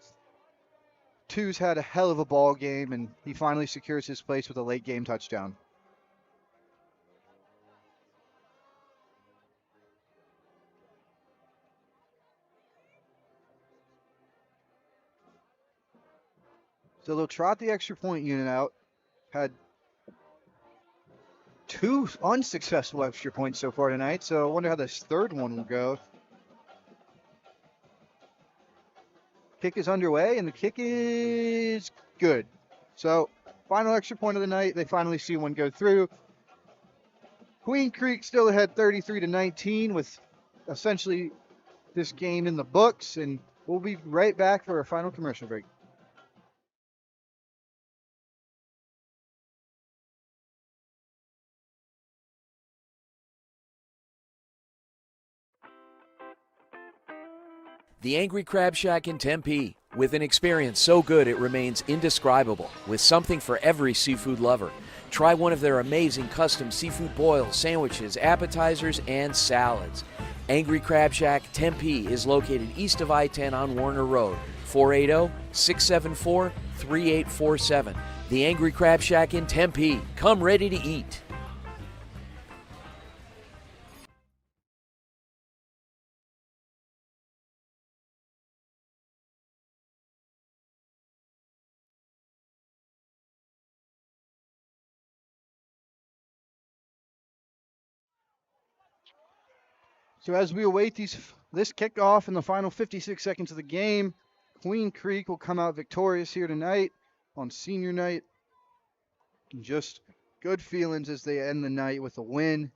2's had a hell of a ball game, and he finally secures his place with a late game touchdown. So they'll trot the extra point unit out. Had 2 unsuccessful extra points so far tonight, so I wonder how this third one will go. Kick is underway, and the kick is good. So, final extra point of the night. They finally see one go through. Queen Creek still ahead 33-19 with essentially this game in the books, and we'll be right back for our final commercial break. The Angry Crab Shack in Tempe, with an experience so good it remains indescribable, with something for every seafood lover. Try one of their amazing custom seafood boils, sandwiches, appetizers, and salads. Angry Crab Shack Tempe is located east of I-10 on Warner Road, 480-674-3847. The Angry Crab Shack in Tempe. Come ready to eat. So as we await this kickoff in the final 56 seconds of the game, Queen Creek will come out victorious here tonight on senior night. And just good feelings as they end the night with a win.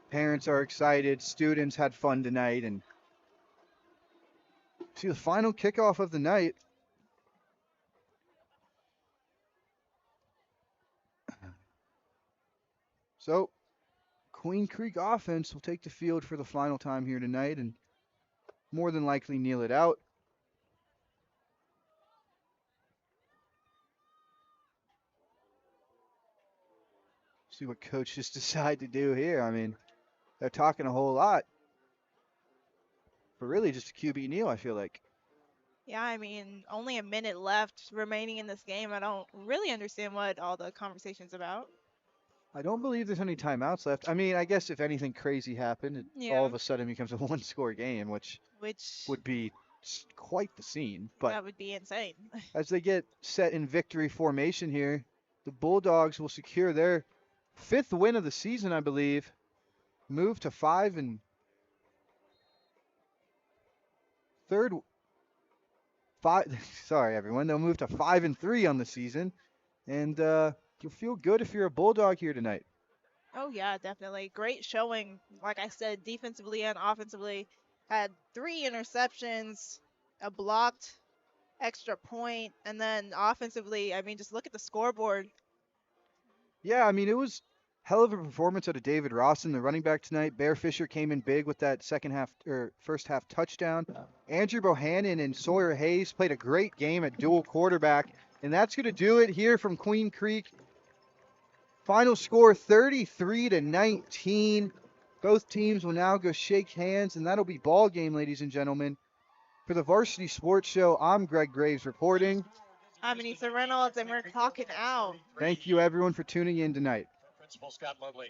Parents are excited. Students had fun tonight. And see the final kickoff of the night. So Queen Creek offense will take the field for the final time here tonight and more than likely kneel it out. See what coaches decide to do here. I mean, they're talking a whole lot, but really just a QB kneel, I feel like. Yeah, I mean, only a minute left remaining in this game. I don't really understand what all the conversation's about. I don't believe there's any timeouts left. I mean, I guess if anything crazy happened, it all of a sudden becomes a one-score game, which would be quite the scene. But that would be insane. As they get set in victory formation here, the Bulldogs will secure their 5th win of the season, I believe. Move to 5 and third. 5. Sorry, everyone. They'll move to 5-3 on the season, and you'll feel good if you're a Bulldog here tonight. Oh, yeah, definitely. Great showing. Like I said, defensively and offensively. Had 3 interceptions, a blocked extra point, and then offensively, I mean, just look at the scoreboard. Yeah, I mean, it was hell of a performance out of David Rawson, the running back tonight. Bear Fisher came in big with that first half touchdown. Andrew Bohannon and Sawyer Hayes played a great game at dual quarterback, and that's going to do it here from Queen Creek. Final score 33-19. Both teams will now go shake hands, and that'll be ball game, ladies and gentlemen. For the Varsity Sports Show, I'm Greg Graves reporting. I'm Anissa Reynolds, and we're clocking out. Thank you, everyone, for tuning in tonight. Principal Scott Lovely.